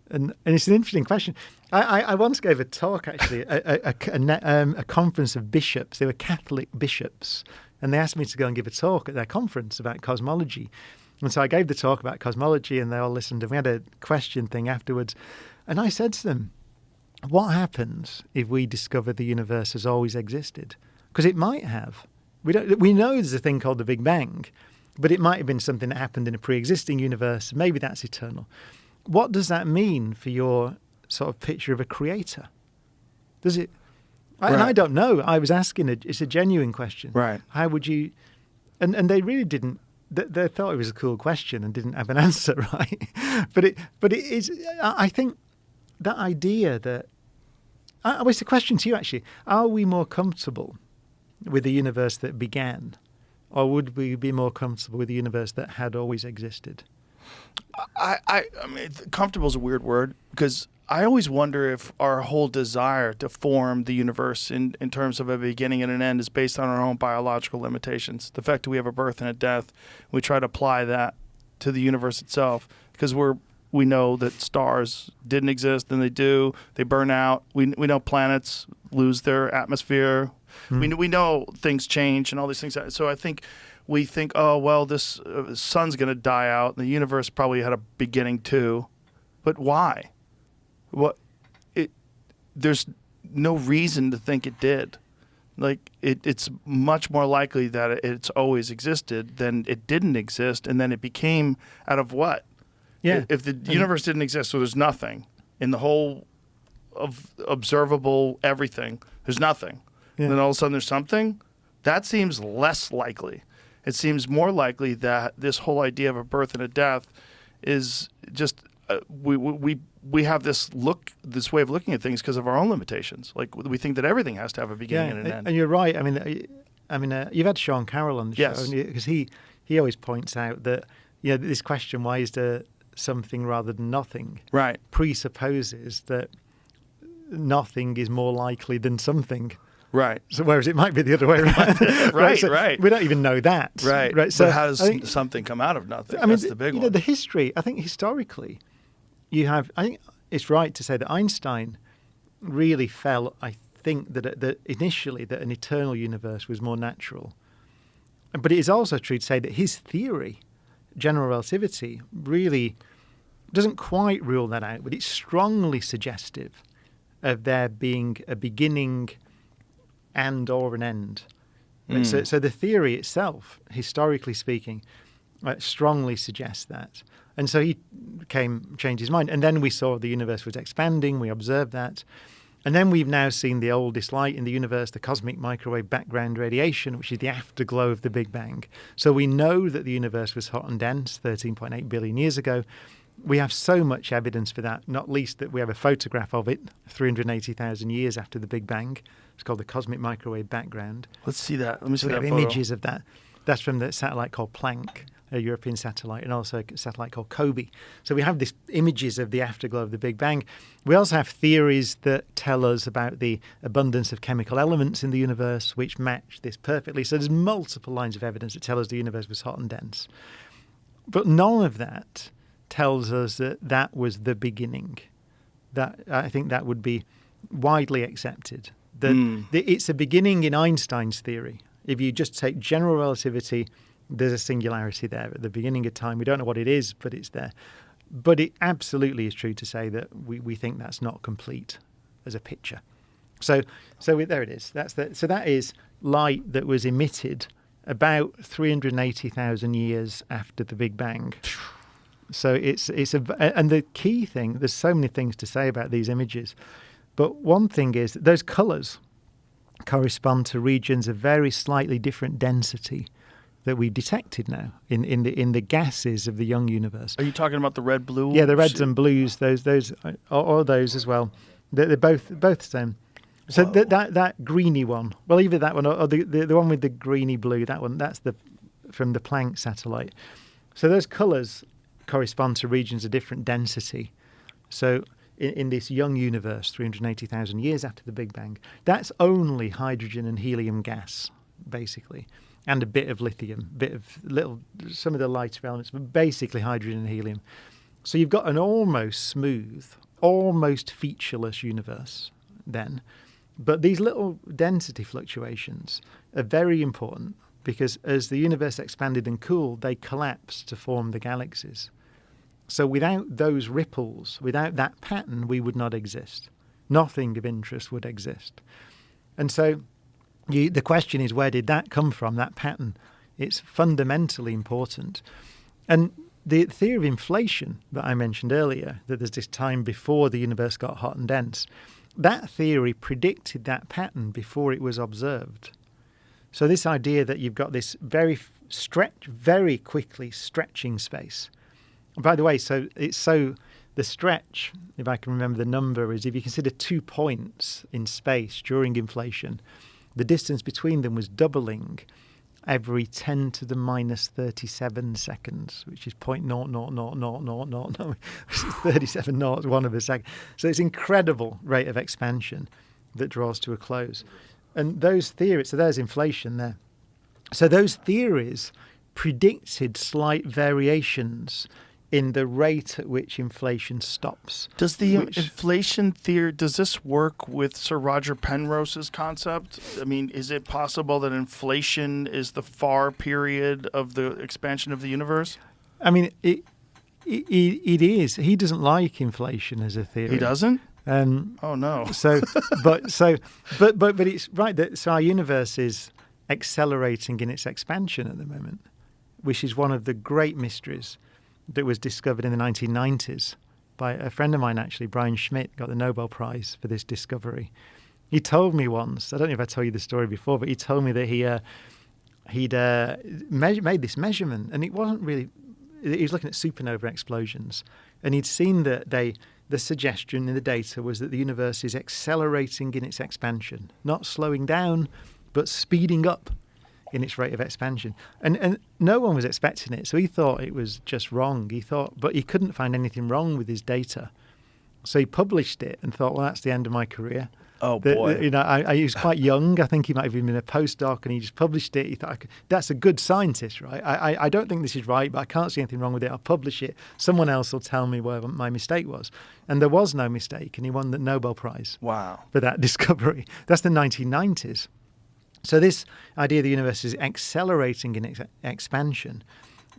And it's an interesting question. I once gave a talk, actually, a conference of bishops. They were Catholic bishops, and they asked me to go and give a talk at their conference about cosmology. And so I gave the talk about cosmology, and they all listened, and we had a question thing afterwards. And I said to them, what happens if we discover the universe has always existed? Because it might have. We know there's a thing called the Big Bang, but it might have been something that happened in a pre-existing universe. Maybe that's eternal. What does that mean for your sort of picture of a creator? Does it? And I don't know. I was asking it's a genuine question. Right. How would you? And they really didn't. They thought it was a cool question and didn't have an answer, right? But it is. I think that idea that. It's a question to you actually. Are we more comfortable with the universe that began, or would we be more comfortable with the universe that had always existed? I mean, comfortable is a weird word because I always wonder if our whole desire to form the universe in terms of a beginning and an end is based on our own biological limitations. The fact that we have a birth and a death, we try to apply that to the universe itself because we know that stars didn't exist, and they do. They burn out. We know planets lose their atmosphere. We know things change and all these things. So I think we think, oh, well, this sun's going to die out. The universe probably had a beginning too. But why? There's no reason to think it did. Like it's much more likely that it's always existed than it didn't exist, and then it became out of what? Yeah. If the universe didn't exist, so there's nothing in the whole of observable everything. There's nothing. Yeah. And then all of a sudden there's something. That seems less likely. It seems more likely that this whole idea of a birth and a death is just we have this way of looking at things because of our own limitations. Like we think that everything has to have a beginning and an end. And you're right. I mean, you've had Sean Carroll on the show, yes, because he always points out that this question, why is there something rather than nothing, right, presupposes that nothing is more likely than something. Right. So whereas it might be the other way around. right, so right. We don't even know that. Right. Right. So but how does something come out of nothing? That's the big one. The history, I think historically, I think it's right to say that Einstein really felt, I think, that initially that an eternal universe was more natural. But it is also true to say that his theory, general relativity, really doesn't quite rule that out, but it's strongly suggestive of there being a beginning and or an end. So the theory itself, historically speaking, strongly suggests that. And so he changed his mind. And then we saw the universe was expanding. We observed that. And then we've now seen the oldest light in the universe, the cosmic microwave background radiation, which is the afterglow of the Big Bang. So we know that the universe was hot and dense 13.8 billion years ago. We have so much evidence for that, not least that we have a photograph of it 380,000 years after the Big Bang. It's called the cosmic microwave background. Let's see that. Let me see we that have photo. images of that. That's from the satellite called Planck, a European satellite, and also a satellite called COBE. So we have these images of the afterglow of the Big Bang. We also have theories that tell us about the abundance of chemical elements in the universe, which match this perfectly. So there's multiple lines of evidence that tell us the universe was hot and dense. But none of that tells us that that was the beginning. That I think that would be widely accepted. It's a beginning in Einstein's theory. If you just take general relativity, there's a singularity there at the beginning of time. We don't know what it is, but it's there. But it absolutely is true to say that we think that's not complete as a picture. So there it is. So that is light that was emitted about 380,000 years after the Big Bang. So and the key thing, there's so many things to say about these images, but one thing is that those colours correspond to regions of very slightly different density that we've detected now in the gases of the young universe. Are you talking about the red, blue? Yeah, the reds and blues, those or those as well. They're both the same. So that greeny one, well, either that one or the one with the greeny blue, that one, that's from the Planck satellite. So those colours correspond to regions of different density. So in this young universe, 380,000 years after the Big Bang, that's only hydrogen and helium gas, basically, and a bit of lithium, some of the lighter elements, but basically hydrogen and helium. So you've got an almost smooth, almost featureless universe then. But these little density fluctuations are very important because as the universe expanded and cooled, they collapsed to form the galaxies. So without those ripples, without that pattern, we would not exist. Nothing of interest would exist. And so the question is, where did that come from, that pattern? It's fundamentally important. And the theory of inflation that I mentioned earlier, that there's this time before the universe got hot and dense, that theory predicted that pattern before it was observed. So this idea that you've got this very quickly stretching space. By the way, the stretch, if I can remember the number, is if you consider 2 points in space during inflation, the distance between them was doubling every 10 to the minus 37 seconds, which is 0.0000000, which is 37 noughts, one of a second. So it's incredible rate of expansion that draws to a close. And those theories, so there's inflation there. So those theories predicted slight variations in the rate at which inflation stops. Does the inflation theory, does this work with Sir Roger Penrose's concept? I mean, is it possible that inflation is the far period of the expansion of the universe? I mean, it is. He doesn't like inflation as a theory. He doesn't? Oh no. But it's right that so our universe is accelerating in its expansion at the moment, which is one of the great mysteries that was discovered in the 1990s by a friend of mine, actually, Brian Schmidt, got the Nobel Prize for this discovery. He told me once, I don't know if I told you the story before, but he told me that he'd made this measurement, and it wasn't really, he was looking at supernova explosions, and he'd seen that the suggestion in the data was that the universe is accelerating in its expansion, not slowing down, but speeding up in its rate of expansion. And no one was expecting it, so he thought it was just wrong. But he couldn't find anything wrong with his data. So he published it and thought, well, that's the end of my career. Oh, boy. He was quite young. I think he might have even been a postdoc, and he just published it. He thought, that's a good scientist, right? I don't think this is right, but I can't see anything wrong with it. I'll publish it. Someone else will tell me where my mistake was. And there was no mistake, and he won the Nobel Prize. Wow. For that discovery. That's the 1990s. So this idea the universe is accelerating in its expansion,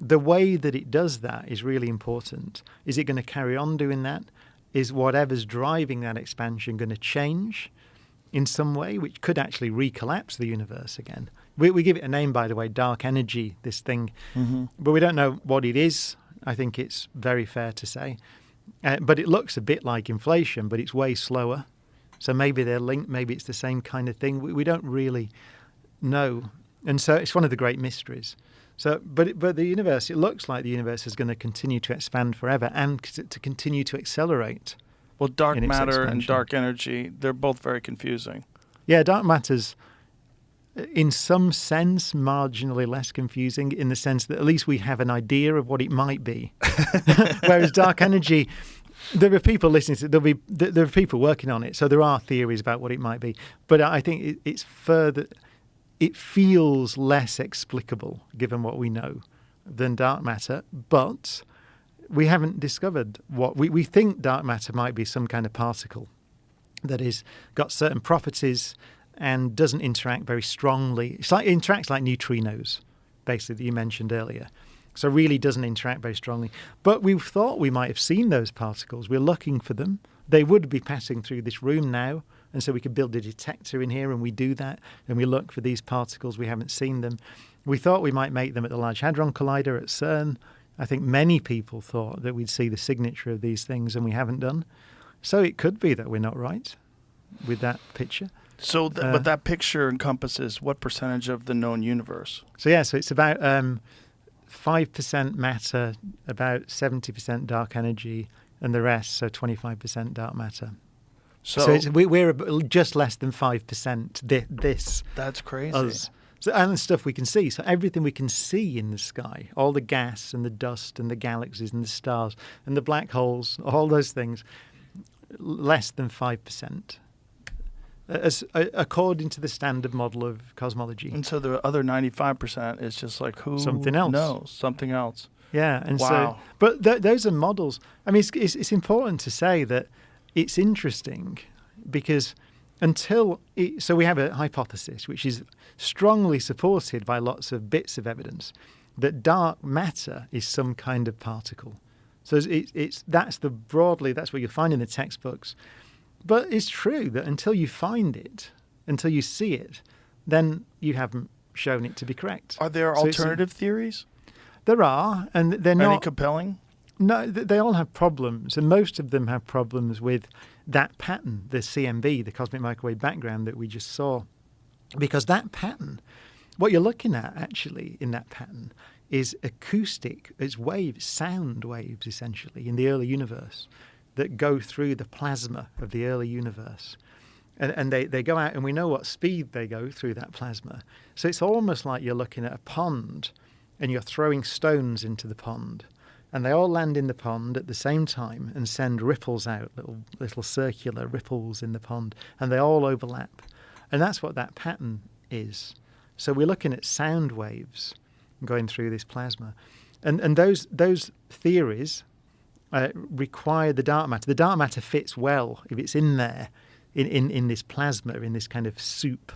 the way that it does that is really important. Is it going to carry on doing that? Is whatever's driving that expansion going to change in some way, which could actually recollapse the universe again? We give it a name, by the way, dark energy, this thing, but we don't know what it is. I think it's very fair to say. But it looks a bit like inflation, but it's way slower. So maybe they're linked, maybe it's the same kind of thing. We don't really know. And so it's one of the great mysteries. So, but the universe, it looks like the universe is going to continue to expand forever and to continue to accelerate. Well, dark matter and dark energy, they're both very confusing. Yeah, dark matter's in some sense marginally less confusing, in the sense that at least we have an idea of what it might be. Whereas dark energy, there are people listening to it, there are people working on it, so there are theories about what it might be. But I think it's further, it feels less explicable given what we know than dark matter, but we haven't discovered what we think dark matter might be some kind of particle that is got certain properties and doesn't interact very strongly. It interacts like neutrinos, basically, that you mentioned earlier. So really doesn't interact very strongly. But we thought we might have seen those particles. We're looking for them. They would be passing through this room now, and so we could build a detector in here, and we do that, and we look for these particles. We haven't seen them. We thought we might make them at the Large Hadron Collider at CERN. I think many people thought that we'd see the signature of these things, and we haven't done. So it could be that we're not right with that picture. So, but that picture encompasses what percentage of the known universe? So it's about 5% matter, about 70% dark energy, and the rest, so 25% dark matter. So we're just less than 5%. This. That's crazy. Us. So, and the stuff we can see. So everything we can see in the sky, all the gas and the dust and the galaxies and the stars and the black holes, all those things, less than 5%. According to the standard model of cosmology. And so the other 95% is just like something else. knows something else. Yeah, and wow. So, but those are models. I mean, it's important to say that it's interesting because so we have a hypothesis which is strongly supported by lots of bits of evidence that dark matter is some kind of particle. So that's what you'll find in the textbooks. But it's true that until you find it, until you see it, then you haven't shown it to be correct. Are there alternative theories? There are, and they're not... Any compelling? No, they all have problems, and most of them have problems with that pattern, the CMB, the cosmic microwave background that we just saw. Because that pattern, what you're looking at actually in that pattern is acoustic, it's waves, sound waves essentially, in the early universe, that go through the plasma of the early universe. And they go out, and we know what speed they go through that plasma. So it's almost like you're looking at a pond and you're throwing stones into the pond. And they all land in the pond at the same time and send ripples out, little circular ripples in the pond. And they all overlap. And that's what that pattern is. So we're looking at sound waves going through this plasma. And those theories require the dark matter. The dark matter fits well if it's in there, in this plasma, in this kind of soup,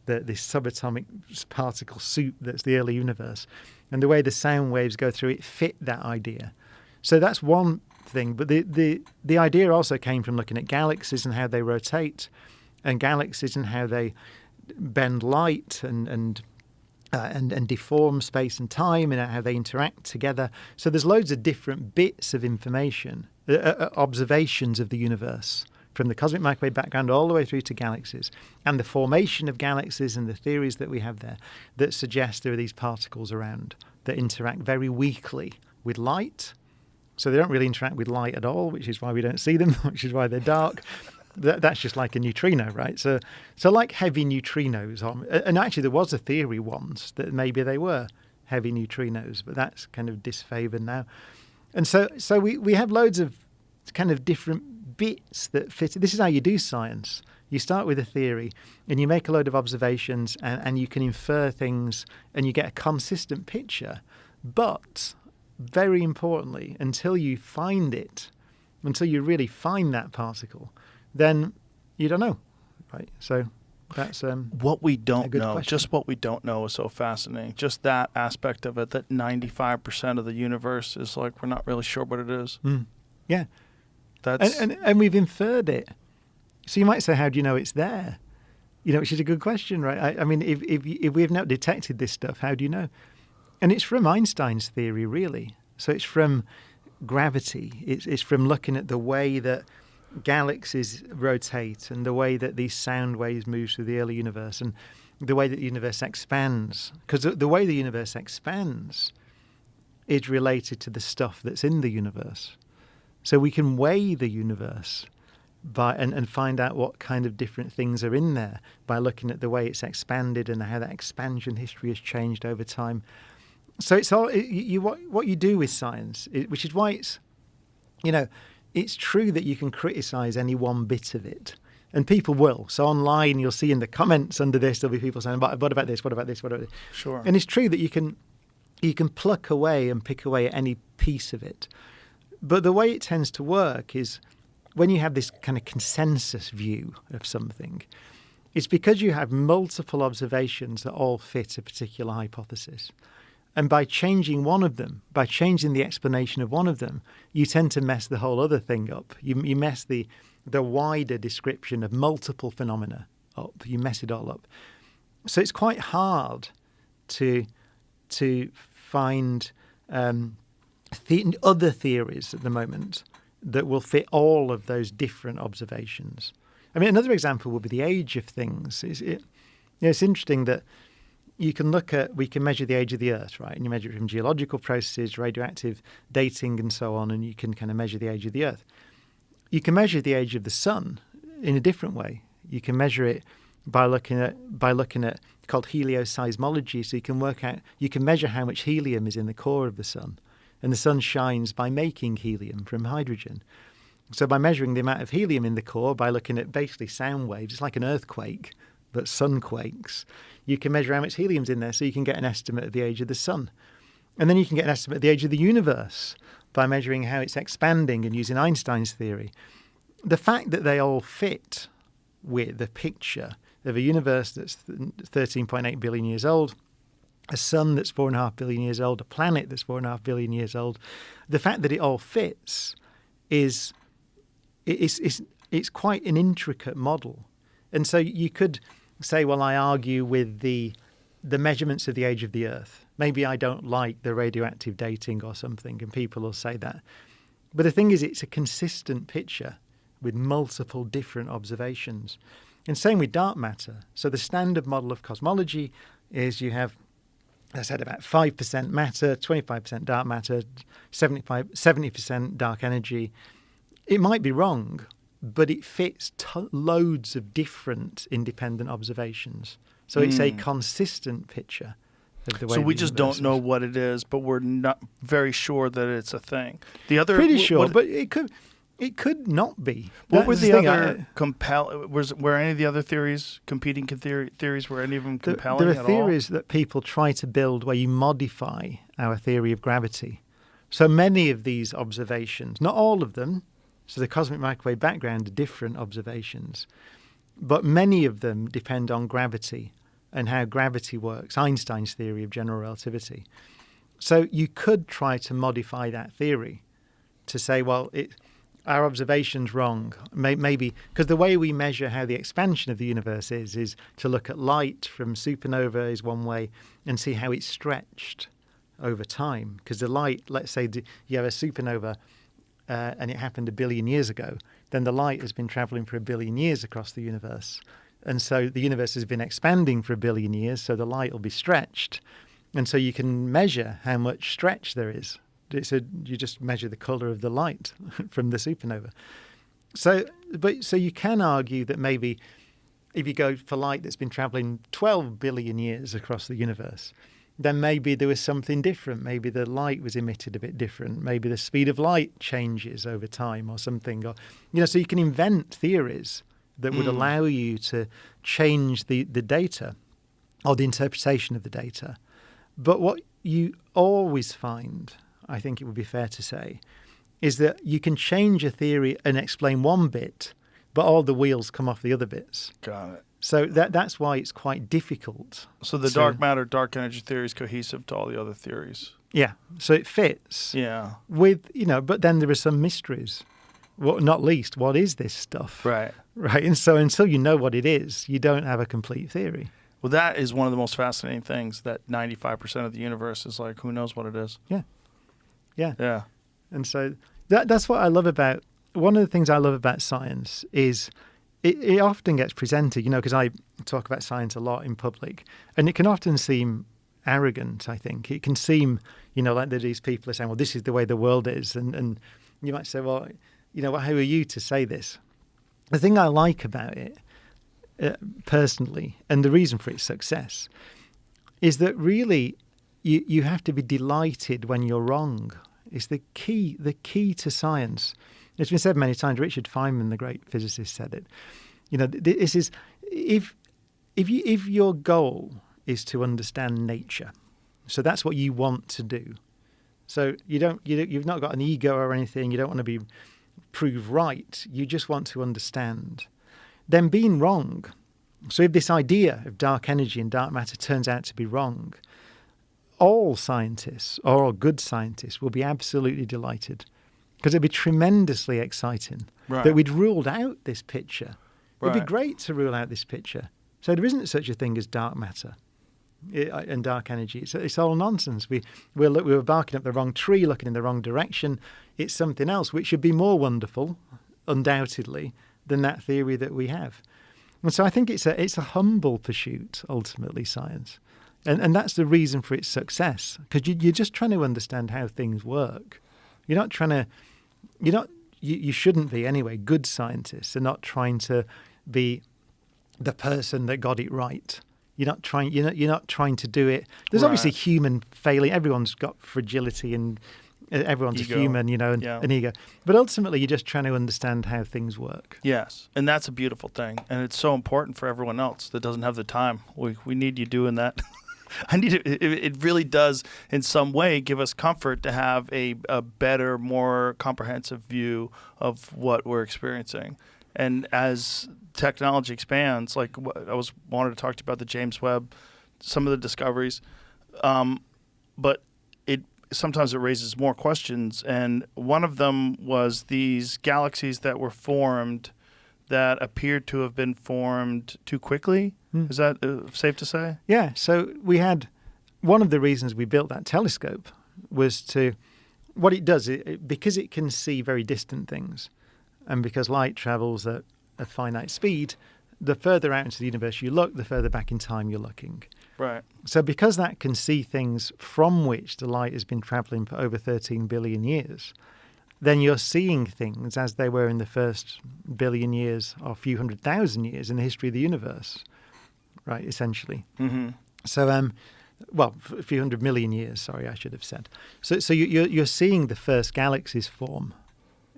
this subatomic particle soup that's the early universe. And the way the sound waves go through it fit that idea. So that's one thing. But the idea also came from looking at galaxies and how they rotate, and galaxies and how they bend light and deform space and time, and how they interact together. So there's loads of different bits of information, observations of the universe, from the cosmic microwave background all the way through to galaxies, and the formation of galaxies and the theories that we have there that suggest there are these particles around that interact very weakly with light. So they don't really interact with light at all, which is why we don't see them, which is why they're dark. That's just like a neutrino, right? So like heavy neutrinos. And actually there was a theory once that maybe they were heavy neutrinos, but that's kind of disfavored now. And so we have loads of kind of different bits that fit. This is how you do science. You start with a theory and you make a load of observations, and you can infer things and you get a consistent picture. But very importantly, until you find it, until you really find that particle, then you don't know, right? So that's what we don't know. question. Just what we don't know is so fascinating. Just that aspect of it, that 95% of the universe is like, we're not really sure what it is. Yeah. That's and we've inferred it. So you might say, how do you know it's there? Which is a good question, right? I mean, if we've not detected this stuff, how do you know? And it's from Einstein's theory, really. So it's from gravity. It's from looking at the way that galaxies rotate and the way that these sound waves move through the early universe and the way that the universe expands. Because the way the universe expands is related to the stuff that's in the universe. So we can weigh the universe and find out what kind of different things are in there by looking at the way it's expanded and how that expansion history has changed over time. So it's all what you do with science, which is why it's true that you can criticize any one bit of it, and people will. So online, you'll see in the comments under this, there'll be people saying, "What about this? What about this? What about this?" Sure. And it's true that you can pluck away and pick away at any piece of it. But the way it tends to work is when you have this kind of consensus view of something, it's because you have multiple observations that all fit a particular hypothesis. And by changing one of them, by changing the explanation of one of them, you tend to mess the whole other thing up. You mess the wider description of multiple phenomena up. You mess it all up. So it's quite hard to find other theories at the moment that will fit all of those different observations. I mean, another example would be the age of things. It's interesting that we can measure the age of the Earth, right? And you measure it from geological processes, radioactive dating, and so on, and you can kind of measure the age of the Earth. You can measure the age of the Sun in a different way. You can measure it by looking at called helioseismology. So you can measure how much helium is in the core of the Sun, and the Sun shines by making helium from hydrogen. So by measuring the amount of helium in the core, by looking at basically sound waves, it's like an earthquake, but sun quakes. You can measure how much helium's in there, so you can get an estimate of the age of the Sun. And then you can get an estimate of the age of the universe by measuring how it's expanding and using Einstein's theory. The fact that they all fit with a picture of a universe that's 13.8 billion years old, a sun that's 4.5 billion years old, a planet that's 4.5 billion years old, the fact that it all fits is quite an intricate model. And so you could say, well, I argue with the measurements of the age of the Earth. Maybe I don't like the radioactive dating or something, and people will say that. But the thing is, it's a consistent picture with multiple different observations. And same with dark matter. So the standard model of cosmology is you have, as I said, about 5% matter, 25% dark matter, 70% dark energy. It might be wrong, but it fits loads of different independent observations. So it's a consistent picture of the way So we the just universe don't know is. what it is, but we're not very sure that it's a thing. The other Pretty sure, but it could not be. What were That's the thing, other were any of the other theories, competing theories, were any of them compelling There at are all? theories that people try to build where you modify our theory of gravity. So many of these observations, not all of them, so the cosmic microwave background are different observations, but many of them depend on gravity and how gravity works, Einstein's theory of general relativity. So you could try to modify that theory to say, well, our observation's wrong. Maybe, because the way we measure how the expansion of the universe is to look at light from supernova is one way and see how it's stretched over time. Because the light, let's say you have a supernova and it happened 1 billion years ago, then the light has been traveling for 1 billion years across the universe. And so the universe has been expanding for 1 billion years, so the light will be stretched. And so you can measure how much stretch there is. So you just measure the colour of the light from the supernova. So you can argue that maybe if you go for light that's been travelling 12 billion years across the universe, then maybe there was something different. Maybe the light was emitted a bit different. Maybe the speed of light changes over time or something. Or, so you can invent theories that would allow you to change the data or the interpretation of the data. But what you always find, I think it would be fair to say, is that you can change a theory and explain one bit, but all the wheels come off the other bits. Got it. So that's why it's quite difficult. So the dark matter, dark energy theory is cohesive to all the other theories. Yeah, so it fits. Yeah. With, but then there are some mysteries. Well, not least, what is this stuff? Right. Right, and so until you know what it is, you don't have a complete theory. Well, that is one of the most fascinating things, that 95% of the universe is like, who knows what it is? Yeah. Yeah. And so that's what I love about, one of the things I love about science is it often gets presented, because I talk about science a lot in public, and it can often seem arrogant, I think. It can seem, like these people are saying, well, this is the way the world is. And you might say, well, who are you to say this? The thing I like about it, personally, and the reason for its success, is that really you have to be delighted when you're wrong. It's the key to science. It's been said many times. Richard Feynman, the great physicist, said it. This is if your goal is to understand nature, so that's what you want to do. So you've not got an ego or anything. You don't want to be prove right. You just want to understand. Then being wrong. So if this idea of dark energy and dark matter turns out to be wrong, all scientists, or all good scientists, will be absolutely delighted, because it'd be tremendously exciting that we'd ruled out this picture. It'd be great to rule out this picture. So there isn't such a thing as dark matter and dark energy. It's all nonsense. We were barking up the wrong tree, looking in the wrong direction. It's something else, which should be more wonderful, undoubtedly, than that theory that we have. And so I think it's a humble pursuit, ultimately, science. And that's the reason for its success, because you're just trying to understand how things work. You're not trying to, you shouldn't be anyway. Good scientists are not trying to be the person that got it right. You're not trying to do it. There's obviously human failing. Everyone's got fragility, and everyone's Ego. a human, and an ego. But ultimately, you're just trying to understand how things work. Yes, and that's a beautiful thing, and it's so important for everyone else that doesn't have the time. We need you doing that. It really does, in some way, give us comfort to have a better, more comprehensive view of what we're experiencing. And as technology expands, like I wanted to talk to you about the James Webb, some of the discoveries, but sometimes it raises more questions. And one of them was these galaxies that were formed that appeared to have been formed too quickly. Is that safe to say? Yeah. So we had, one of the reasons we built that telescope was to, what it does, because it can see very distant things, and because light travels at a finite speed, the further out into the universe you look, the further back in time you're looking. Right. So because that can see things from which the light has been traveling for over 13 billion years, then you're seeing things as they were in the first billion years or a few 100,000 years in the history of the universe, right, essentially. Mm-hmm. So, well, a few 100 million years, sorry, I should have said. So you're seeing the first galaxies form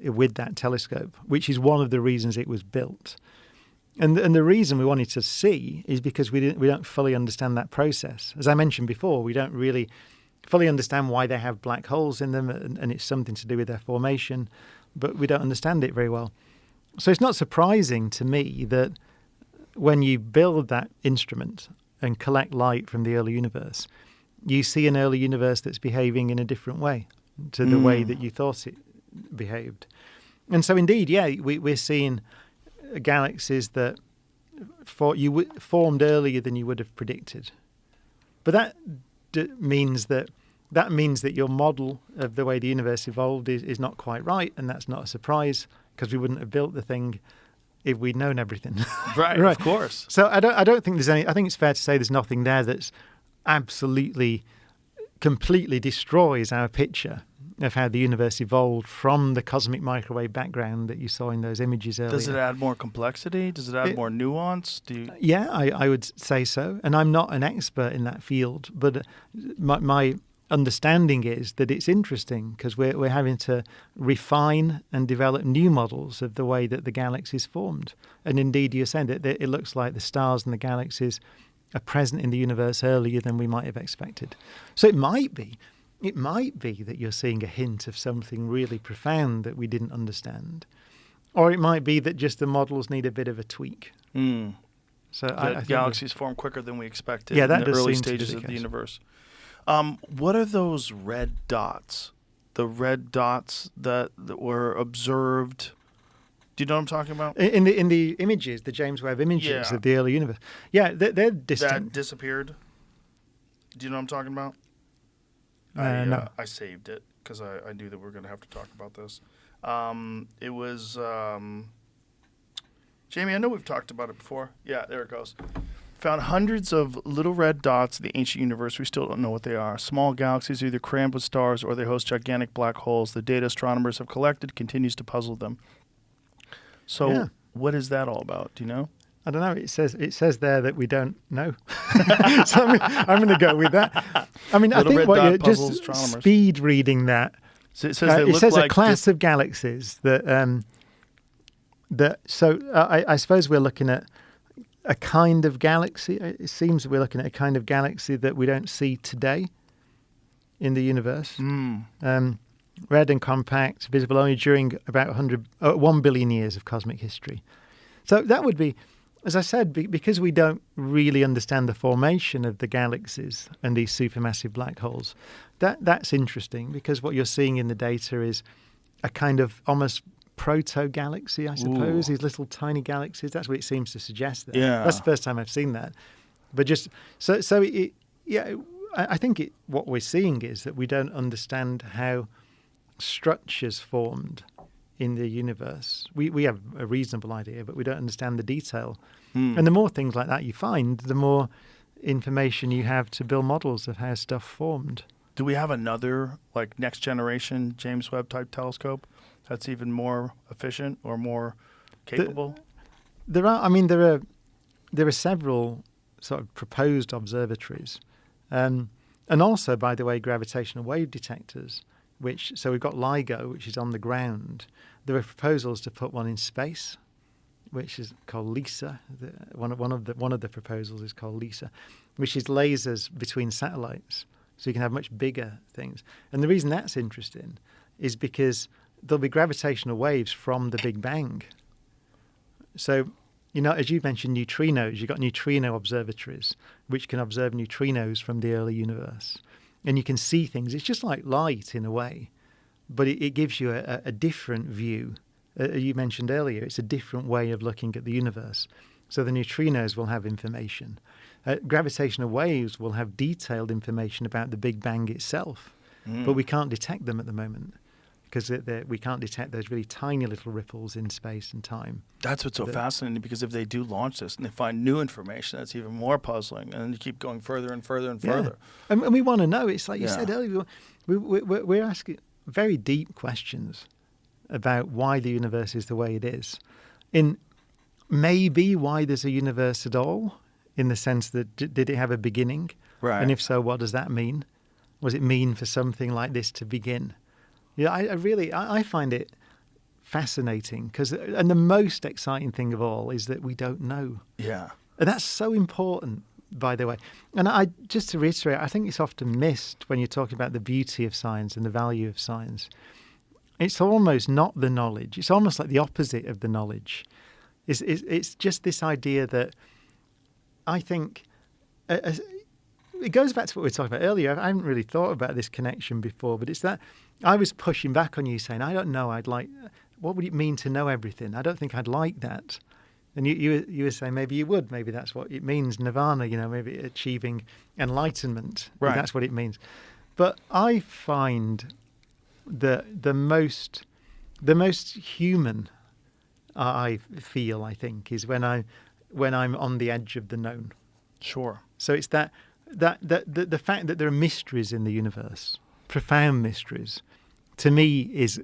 with that telescope, which is one of the reasons it was built. And the reason we wanted to see is because we don't fully understand that process. As I mentioned before, we don't really fully understand why they have black holes in them, and it's something to do with their formation, but we don't understand it very well. So it's not surprising to me that when you build that instrument and collect light from the early universe, you see an early universe that's behaving in a different way to the way that you thought it behaved. And so indeed, yeah, we're seeing galaxies that formed earlier than you would have predicted. But that means that your model of the way the universe evolved is not quite right, and that's not a surprise because we wouldn't have built the thing if we'd known everything. Right, of course. So I don't think there's any. I think it's fair to say there's nothing there that's absolutely, completely destroys our picture of how the universe evolved from the cosmic microwave background that you saw in those images earlier. Does it add more complexity? Does it add more nuance? Yeah, I would say so. And I'm not an expert in that field, but my understanding is that it's interesting because we're having to refine and develop new models of the way that the galaxies formed. And indeed, you're saying that it looks like the stars and the galaxies are present in the universe earlier than we might have expected. So it might be that you're seeing a hint of something really profound that we didn't understand. Or it might be that just the models need a bit of a tweak. So I think galaxies form quicker than we expected that in the does early seem to be stages the of the case. universe. What are those red dots? The red dots that were observed. Do you know what I'm talking about? In the images, the James Webb images of the early universe. Yeah, they're distant. That disappeared. Do you know what I'm talking about? No. I saved it because I knew that we were going to have to talk about this. It was Jamie. I know we've talked about it before. Yeah, there it goes. Found hundreds of little red dots in the ancient universe. We still don't know what they are. Small galaxies are either crammed with stars or they host gigantic black holes. The data astronomers have collected continues to puzzle them. So what is that all about? Do you know? I don't know. It says there that we don't know. So I'm going to go with that. I mean, Little I think red what dot you're just puzzles astronomers. speed reading that. So it says they look says like a class of galaxies that So I suppose we're looking at a kind of galaxy. It seems that we're looking at a kind of galaxy that we don't see today in the universe. Red and compact, visible only during about 1 billion years of cosmic history. So that would be, as I said, because we don't really understand the formation of the galaxies and these supermassive black holes, that's interesting because what you're seeing in the data is a kind of almost proto-galaxy, I suppose, these little tiny galaxies. That's what it seems to suggest there. Yeah. That's the first time I've seen that. But just, I think what we're seeing is that we don't understand how structures formed in the universe. We have a reasonable idea, but we don't understand the detail. And the more things like that you find, the more information you have to build models of how stuff formed. Do we have another like next generation James Webb type telescope that's even more efficient or more capable? There are several sort of proposed observatories, and also, by the way, gravitational wave detectors. So we've got LIGO, which is on the ground. There are proposals to put one in space, which is called LISA. One of the proposals is called LISA, which is lasers between satellites, so you can have much bigger things. And the reason that's interesting is because there'll be gravitational waves from the Big Bang. So, as you mentioned neutrinos, you've got neutrino observatories, which can observe neutrinos from the early universe. And you can see things. It's just like light in a way, but it gives you a different view. You mentioned earlier, it's a different way of looking at the universe. So the neutrinos will have information. Gravitational waves will have detailed information about the Big Bang itself, but we can't detect them at the moment because we can't detect those really tiny little ripples in space and time. That's what's so fascinating, because if they do launch this and they find new information, that's even more puzzling. And then you keep going further and further and further. And we want to know. It's like you said earlier, we're asking very deep questions about why the universe is the way it is, in maybe why there's a universe at all, in the sense that did it have a beginning? Right. And if so, what does that mean? What does it mean for something like this to begin? Yeah, I find it fascinating and the most exciting thing of all is that we don't know. Yeah. And that's so important, by the way. And I just to reiterate, I think it's often missed when you're talking about the beauty of science and the value of science. It's almost not the knowledge. It's almost like the opposite of the knowledge. It's just this idea that I think it goes back to what we were talking about earlier. I haven't really thought about this connection before, but it's that I was pushing back on you saying, I don't know, what would it mean to know everything? I don't think I'd like that. And you were saying maybe you would. Maybe that's what it means, nirvana, maybe achieving enlightenment. Right. That's what it means. But I find that the most human I feel, I think, is when I'm on the edge of the known. Sure. So it's the fact that there are mysteries in the universe, profound mysteries, to me is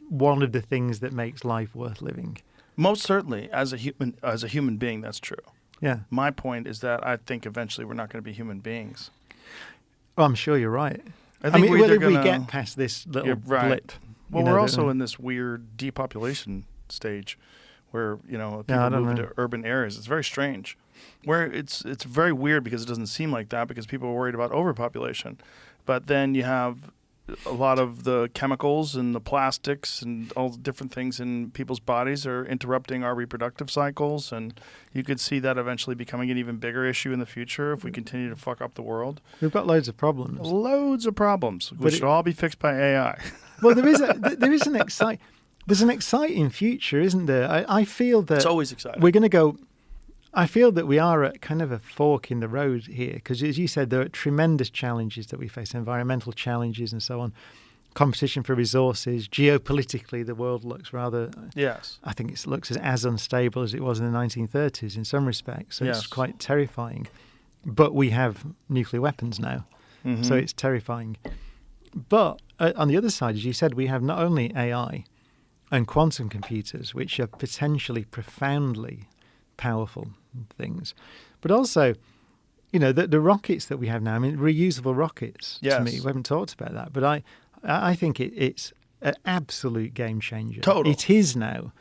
one of the things that makes life worth living. Most certainly, as a human being, that's true. Yeah. My point is that I think eventually we're not going to be human beings. Well, I'm sure you're right. I think whether either we gonna- get past this little right. blip. Well, we're also in this weird depopulation stage where, people move into urban areas. It's very strange. Where it's very weird because it doesn't seem like that because people are worried about overpopulation. But then you have a lot of the chemicals and the plastics and all the different things in people's bodies are interrupting our reproductive cycles. And you could see that eventually becoming an even bigger issue in the future if we continue to fuck up the world. We've got loads of problems. Loads of problems, which should all be fixed by AI. Well, there's an exciting future, isn't there? I feel that It's always exciting. we're going to go. I feel that we are at kind of a fork in the road here because, as you said, there are tremendous challenges that we face, environmental challenges and so on, competition for resources. Geopolitically, the world looks rather. Yes. I think it looks as unstable as it was in the 1930s in some respects. So Yes. It's quite terrifying. But we have nuclear weapons now, so it's terrifying. But on the other side, as you said, we have not only AI and quantum computers, which are potentially profoundly powerful things, but also, the rockets that we have now. I mean, reusable rockets. Yes. To me, we haven't talked about that, but I think it's an absolute game changer. Total. It is now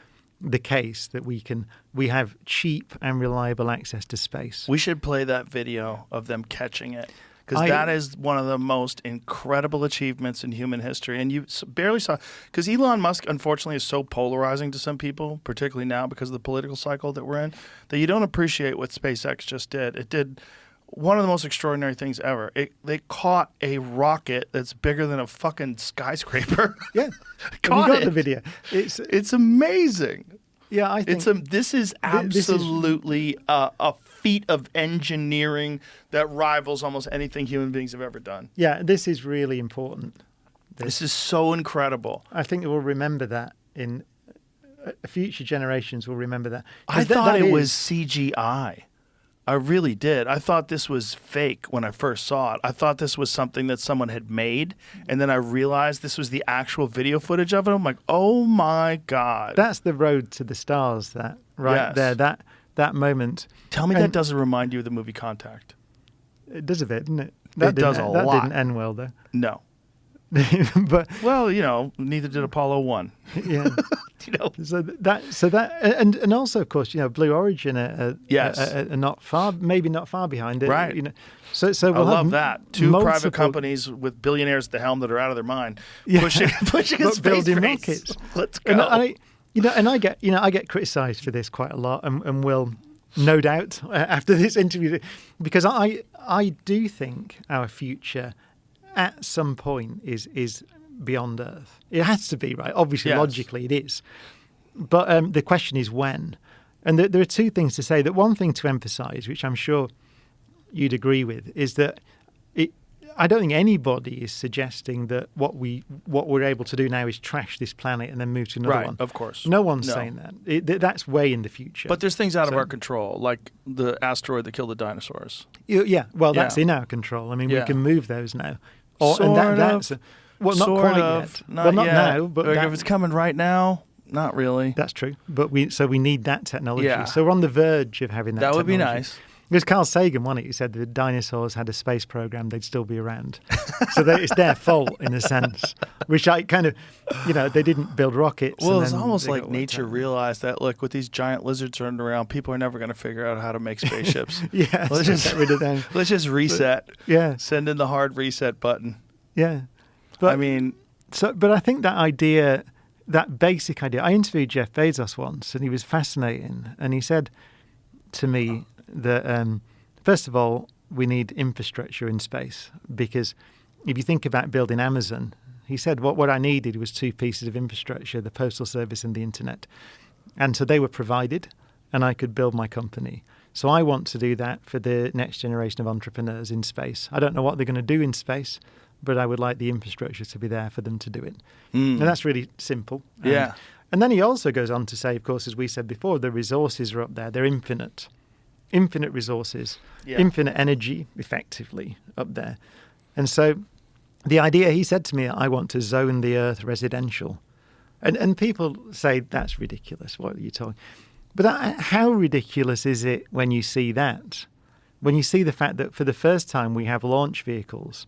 the case that we have cheap and reliable access to space. We should play that video of them catching it. Because that is one of the most incredible achievements in human history. And you barely saw, because Elon Musk, unfortunately, is so polarizing to some people, particularly now because of the political cycle that we're in, that you don't appreciate what SpaceX just did. It did one of the most extraordinary things ever. They caught a rocket that's bigger than a fucking skyscraper. Yeah. Caught Have you got it. the video? It's amazing. Yeah, I think This is absolutely a feat of engineering that rivals almost anything human beings have ever done. Yeah, this is really important. This is so incredible. I think we'll remember that in future generations will remember that. I thought it was CGI. I really did. I thought this was fake when I first saw it. I thought this was something that someone had made, and then I realized this was the actual video footage of it. I'm like, oh my God. That's the road to the stars, that right Yes. there, that moment. Tell me that doesn't remind you of the movie Contact. It does a bit, doesn't it? It does a that lot. didn't end well, though. No. But Well, neither did Apollo 1. yeah, so that, and also, of course, Blue Origin Yes. are not far, maybe not far behind it. Right. So I we'll love have that. Two multiple- private companies with billionaires at the helm that are out of their mind, Yeah. pushing a But space building race. rockets. Let's go. And I get criticised for this quite a lot, and will no doubt after this interview, because I do think our future at some point is beyond Earth. It has to be, right? Obviously, Yes. logically, it is. But the question is when. And there are two things to say. That one thing to emphasise, which I'm sure you'd agree with, is that I don't think anybody is suggesting that what we're able to do now is trash this planet and then move to another Right, one. of course. No one's No. saying that. That's way in the future. But there's things out of So- our control, like the asteroid that killed the dinosaurs. Yeah, well, that's Yeah. in our control. I mean, Yeah. we can move those now. Sort of. That's Well, not sort quite of. yet. Not Well, not yet. now, but Like, that- if it's coming right now, not really. That's true. But we need that technology. Yeah. So we're on the verge of having that That would be technology. nice. It was Carl Sagan, wasn't it? He said that if dinosaurs had a space program, they'd still be around. So it's their fault in a sense, which I kind of, they didn't build rockets. Well, and it's then almost they like got nature wiped out. realized that, look, with these giant lizards running around, people are never going to figure out how to make spaceships. Yeah, let's so just get rid of them. Let's just reset. Yeah, Send in the hard reset button. yeah. But I mean, but I think that idea, that basic idea. I interviewed Jeff Bezos once, and he was fascinating. And he said to me that first of all, we need infrastructure in space, because if you think about building Amazon, he said what I needed was two pieces of infrastructure: the postal service and the internet. And so they were provided, and I could build my company. So I want to do that for the next generation of entrepreneurs in space. I don't know what they're going to do in space, but I would like the infrastructure to be there for them to do it. And that's really simple. Yeah. And then he also goes on to say, of course, as we said before, the resources are up there. They're infinite. Infinite resources, Yeah. infinite energy, effectively, up there. And so the idea, he said to me, I want to zone the Earth residential. And people say, that's ridiculous. What are you talking? But how ridiculous is it when you see that? When you see the fact that for the first time we have launch vehicles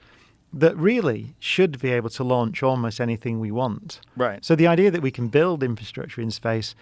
that really should be able to launch almost anything we want. right. So the idea that we can build infrastructure in space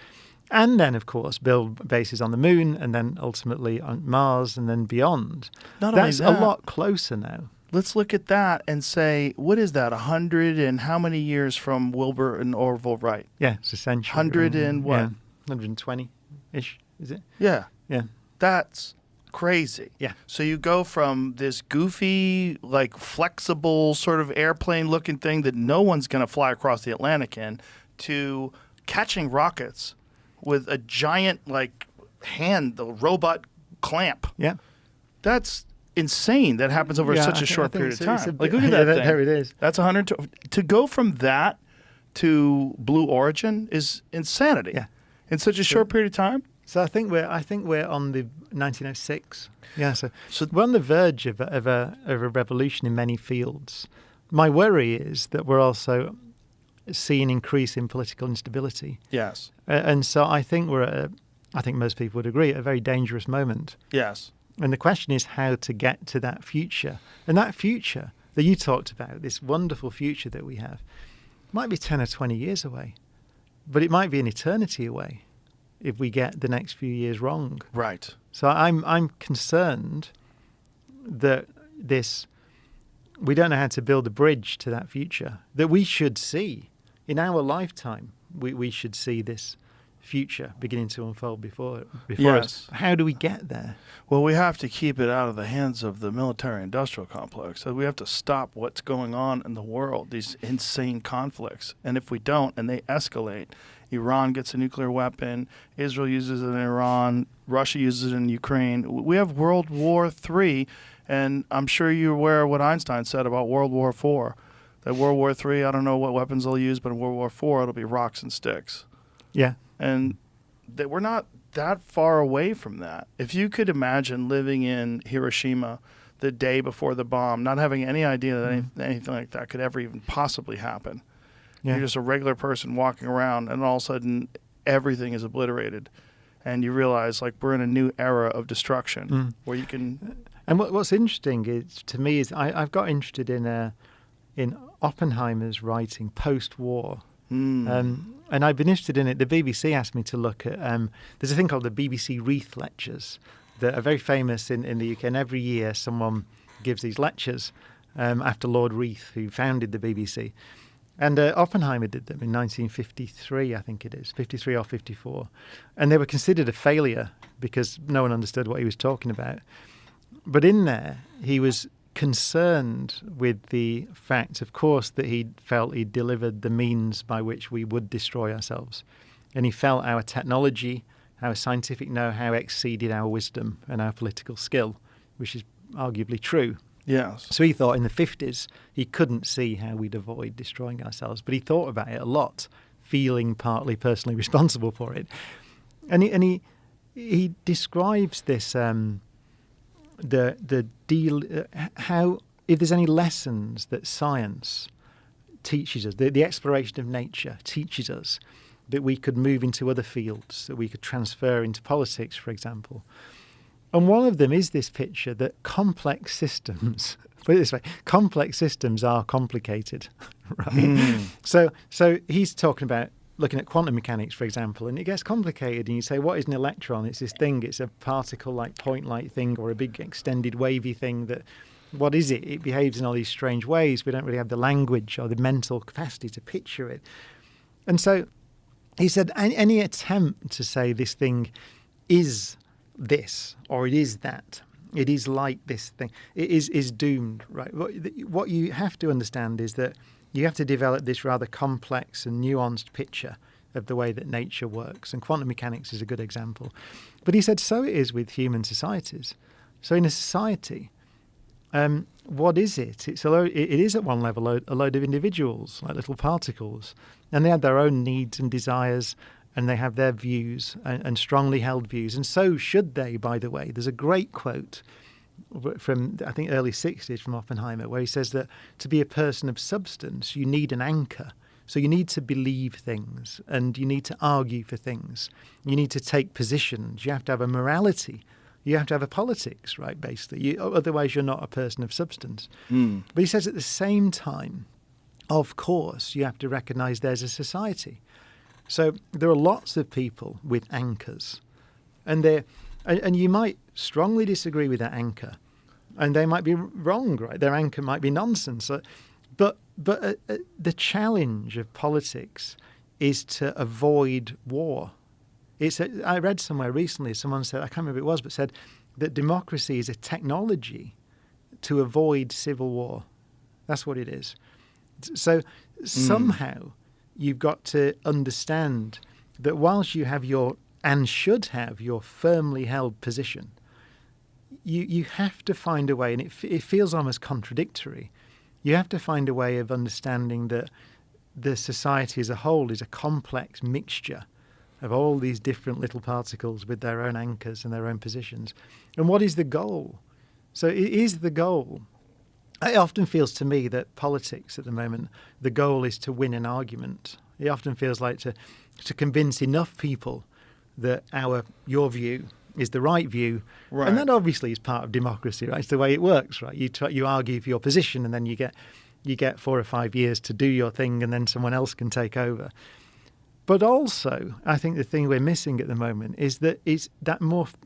and then, of course, build bases on the moon and then ultimately on Mars and then beyond. Not only That's a that- lot closer now. Let's look at that and say, what is that? 100 and how many years from Wilbur and Orville Wright? Yeah, it's a century. 100 and what? Yeah, 120-ish, is it? Yeah. Yeah. That's crazy. Yeah. So you go from this goofy, like flexible sort of airplane looking thing that no one's going to fly across the Atlantic in to catching rockets with a giant like hand, the robot clamp. Yeah. That's insane. That happens over Yeah, such I a think- short I think period of it's a time. bit- Like look at yeah, that thing. there it is. That's 100 to go from that to Blue Origin is insanity. Yeah. In such a short period of time. So I think we're on the 1906. Yeah, so So- we're on the verge of a revolution in many fields. My worry is that we're also seeing increase in political instability, Yes. and so I think I think most people would agree, a very dangerous moment. Yes. And the question is how to get to that future, and that future that you talked about, this wonderful future that we have, might be 10 or 20 years away, but it might be an eternity away if we get the next few years wrong. Right. So I'm concerned that we don't know how to build a bridge to that future that we should see in our lifetime. We should see this future beginning to unfold before Yes. us. How do we get there? Well, we have to keep it out of the hands of the military-industrial complex. So we have to stop what's going on in the world, these insane conflicts. And if we don't, and they escalate, Iran gets a nuclear weapon, Israel uses it in Iran, Russia uses it in Ukraine. We have World War III, and I'm sure you're aware of what Einstein said about World War IV. That World War III, I don't know what weapons they'll use, but in World War IV, it'll be rocks and sticks. Yeah. And that we're not that far away from that. If you could imagine living in Hiroshima the day before the bomb, not having any idea that anything like that could ever even possibly happen. Yeah. You're just a regular person walking around, and all of a sudden everything is obliterated. And you realize, like, we're in a new era of destruction where you can... And what's interesting is, to me, is I've got interested in Oppenheimer's writing post-war. And I've been interested in it. The BBC asked me to look at, there's a thing called the BBC Wreath Lectures that are very famous in the UK. And every year someone gives these lectures after Lord Wreath, who founded the BBC. And Oppenheimer did them in 1953, I think it is, 53 or 54. And they were considered a failure because no one understood what he was talking about. But in there, he was concerned with the fact, of course, that he felt he delivered the means by which we would destroy ourselves. And he felt our technology, our scientific know-how exceeded our wisdom and our political skill, which is arguably true. Yes. So he thought in the 50s he couldn't see how we'd avoid destroying ourselves, but he thought about it a lot, feeling partly personally responsible for it. And he describes this the deal how if there's any lessons that science teaches us, the exploration of nature teaches us that we could move into other fields, that we could transfer into politics, for example. And one of them is this picture that complex systems, put it this way, complex systems are complicated, right? So he's talking about looking at quantum mechanics, for example, and it gets complicated, and you say, what is an electron? It's this thing, it's a particle-like, point-like thing, or a big extended wavy thing that, what is it? It behaves in all these strange ways. We don't really have the language or the mental capacity to picture it. And so he said, any attempt to say this thing is this, or it is that, it is like this thing, it is doomed, right? What you have to understand is that you have to develop this rather complex and nuanced picture of the way that nature works. And quantum mechanics is a good example. But he said, so it is with human societies. So in a society, what is it? It is at one level a load of individuals, like little particles. And they have their own needs and desires, and they have their views and strongly held views. And so should they, by the way. There's a great quote from, I think, early 60s from Oppenheimer, where he says that to be a person of substance, you need an anchor. So you need to believe things, and you need to argue for things. You need to take positions. You have to have a morality. You have to have a politics, right, basically. Otherwise, you're not a person of substance. But he says at the same time, of course, you have to recognize there's a society. So there are lots of people with anchors, and you might strongly disagree with that anchor, and they might be wrong, right? Their anchor might be nonsense. But the challenge of politics is to avoid war. I read somewhere recently, someone said, I can't remember who it was, but said that democracy is a technology to avoid civil war. That's what it is. So somehow you've got to understand that whilst you have and should have your firmly held position, you have to find a way, and it feels almost contradictory. You have to find a way of understanding that the society as a whole is a complex mixture of all these different little particles with their own anchors and their own positions. And what is the goal? So it is the goal. It often feels to me that politics at the moment, the goal is to win an argument. It often feels like to convince enough people that your view is the right view. Right. And that obviously is part of democracy, right? It's the way it works, right? You argue for your position, and then you get 4 or 5 years to do your thing, and then someone else can take over. But also, I think the thing we're missing at the moment is that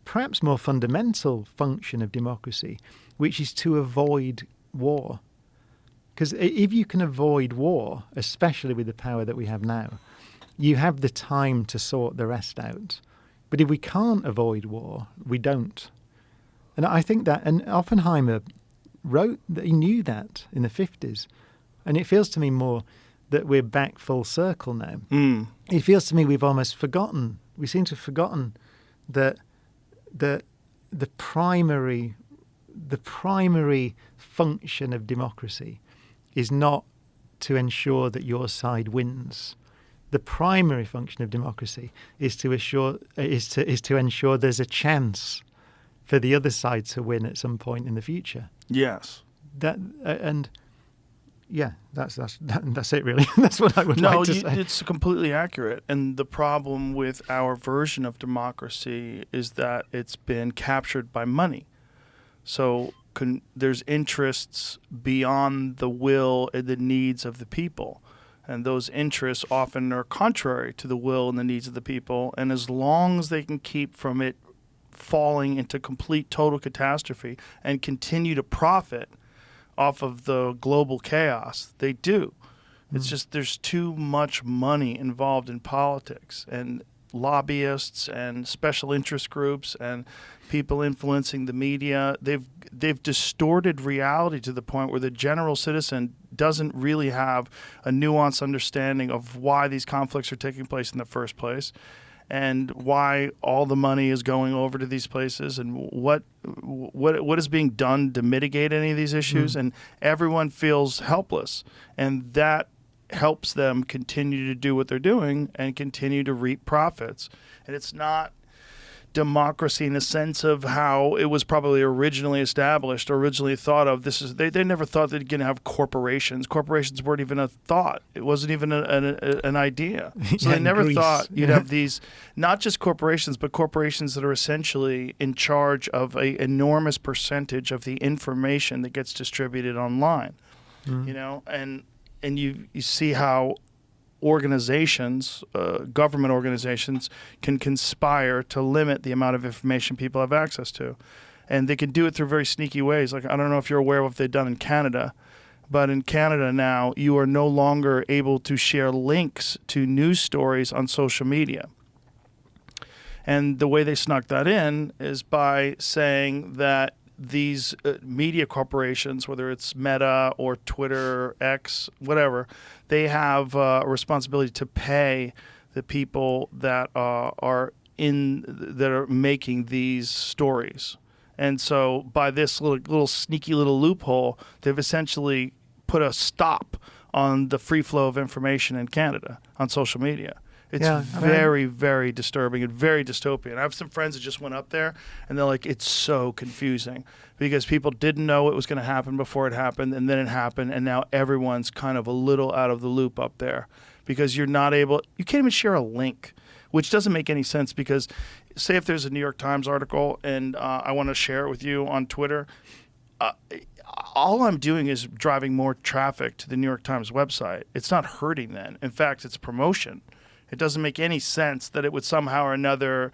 perhaps more fundamental function of democracy, which is to avoid war. Because if you can avoid war, especially with the power that we have now, you have the time to sort the rest out. But if we can't avoid war, we don't. And I think that, and Oppenheimer wrote that he knew that in the 50s. And it feels to me more that we're back full circle now. It feels to me we've almost forgotten. We seem to have forgotten that the primary function of democracy is not to ensure that your side wins. The primary function of democracy is to ensure there's a chance for the other side to win at some point in the future. Yes. That's it really. That's what I would like to say. It's completely accurate. And the problem with our version of democracy is that it's been captured by money. So there's interests beyond the will and the needs of the people. And those interests often are contrary to the will and the needs of the people. And as long as they can keep from it falling into complete total catastrophe and continue to profit off of the global chaos, they do. It's just there's too much money involved in politics, and lobbyists and special interest groups and people influencing the media. They've distorted reality to the point where the general citizen doesn't really have a nuanced understanding of why these conflicts are taking place in the first place, and why all the money is going over to these places, and what is being done to mitigate any of these issues. And everyone feels helpless, and that helps them continue to do what they're doing and continue to reap profits. And it's not democracy in the sense of how it was probably originally established or originally thought of. They never thought they'd going to have corporations. Corporations weren't even a thought. It wasn't even an idea. So they never thought you'd have these, not just corporations, but corporations that are essentially in charge of an enormous percentage of the information that gets distributed online. You know, and you see how organizations, government organizations, can conspire to limit the amount of information people have access to. And they can do it through very sneaky ways. Like, I don't know if you're aware of what they've done in Canada, but in Canada now, you are no longer able to share links to news stories on social media. And the way they snuck that in is by saying that these media corporations, whether it's Meta or Twitter, X, whatever, they have a responsibility to pay the people that are making these stories. And so by this little sneaky little loophole, they've essentially put a stop on the free flow of information in Canada on social media. It's very, very disturbing and very dystopian. I have some friends that just went up there, and they're like, it's so confusing because people didn't know it was going to happen before it happened, and then it happened, and now everyone's kind of a little out of the loop up there because you can't even share a link, which doesn't make any sense because say if there's a New York Times article and I want to share it with you on Twitter, all I'm doing is driving more traffic to the New York Times website. It's not hurting then. In fact, it's promotion. It doesn't make any sense that it would somehow or another,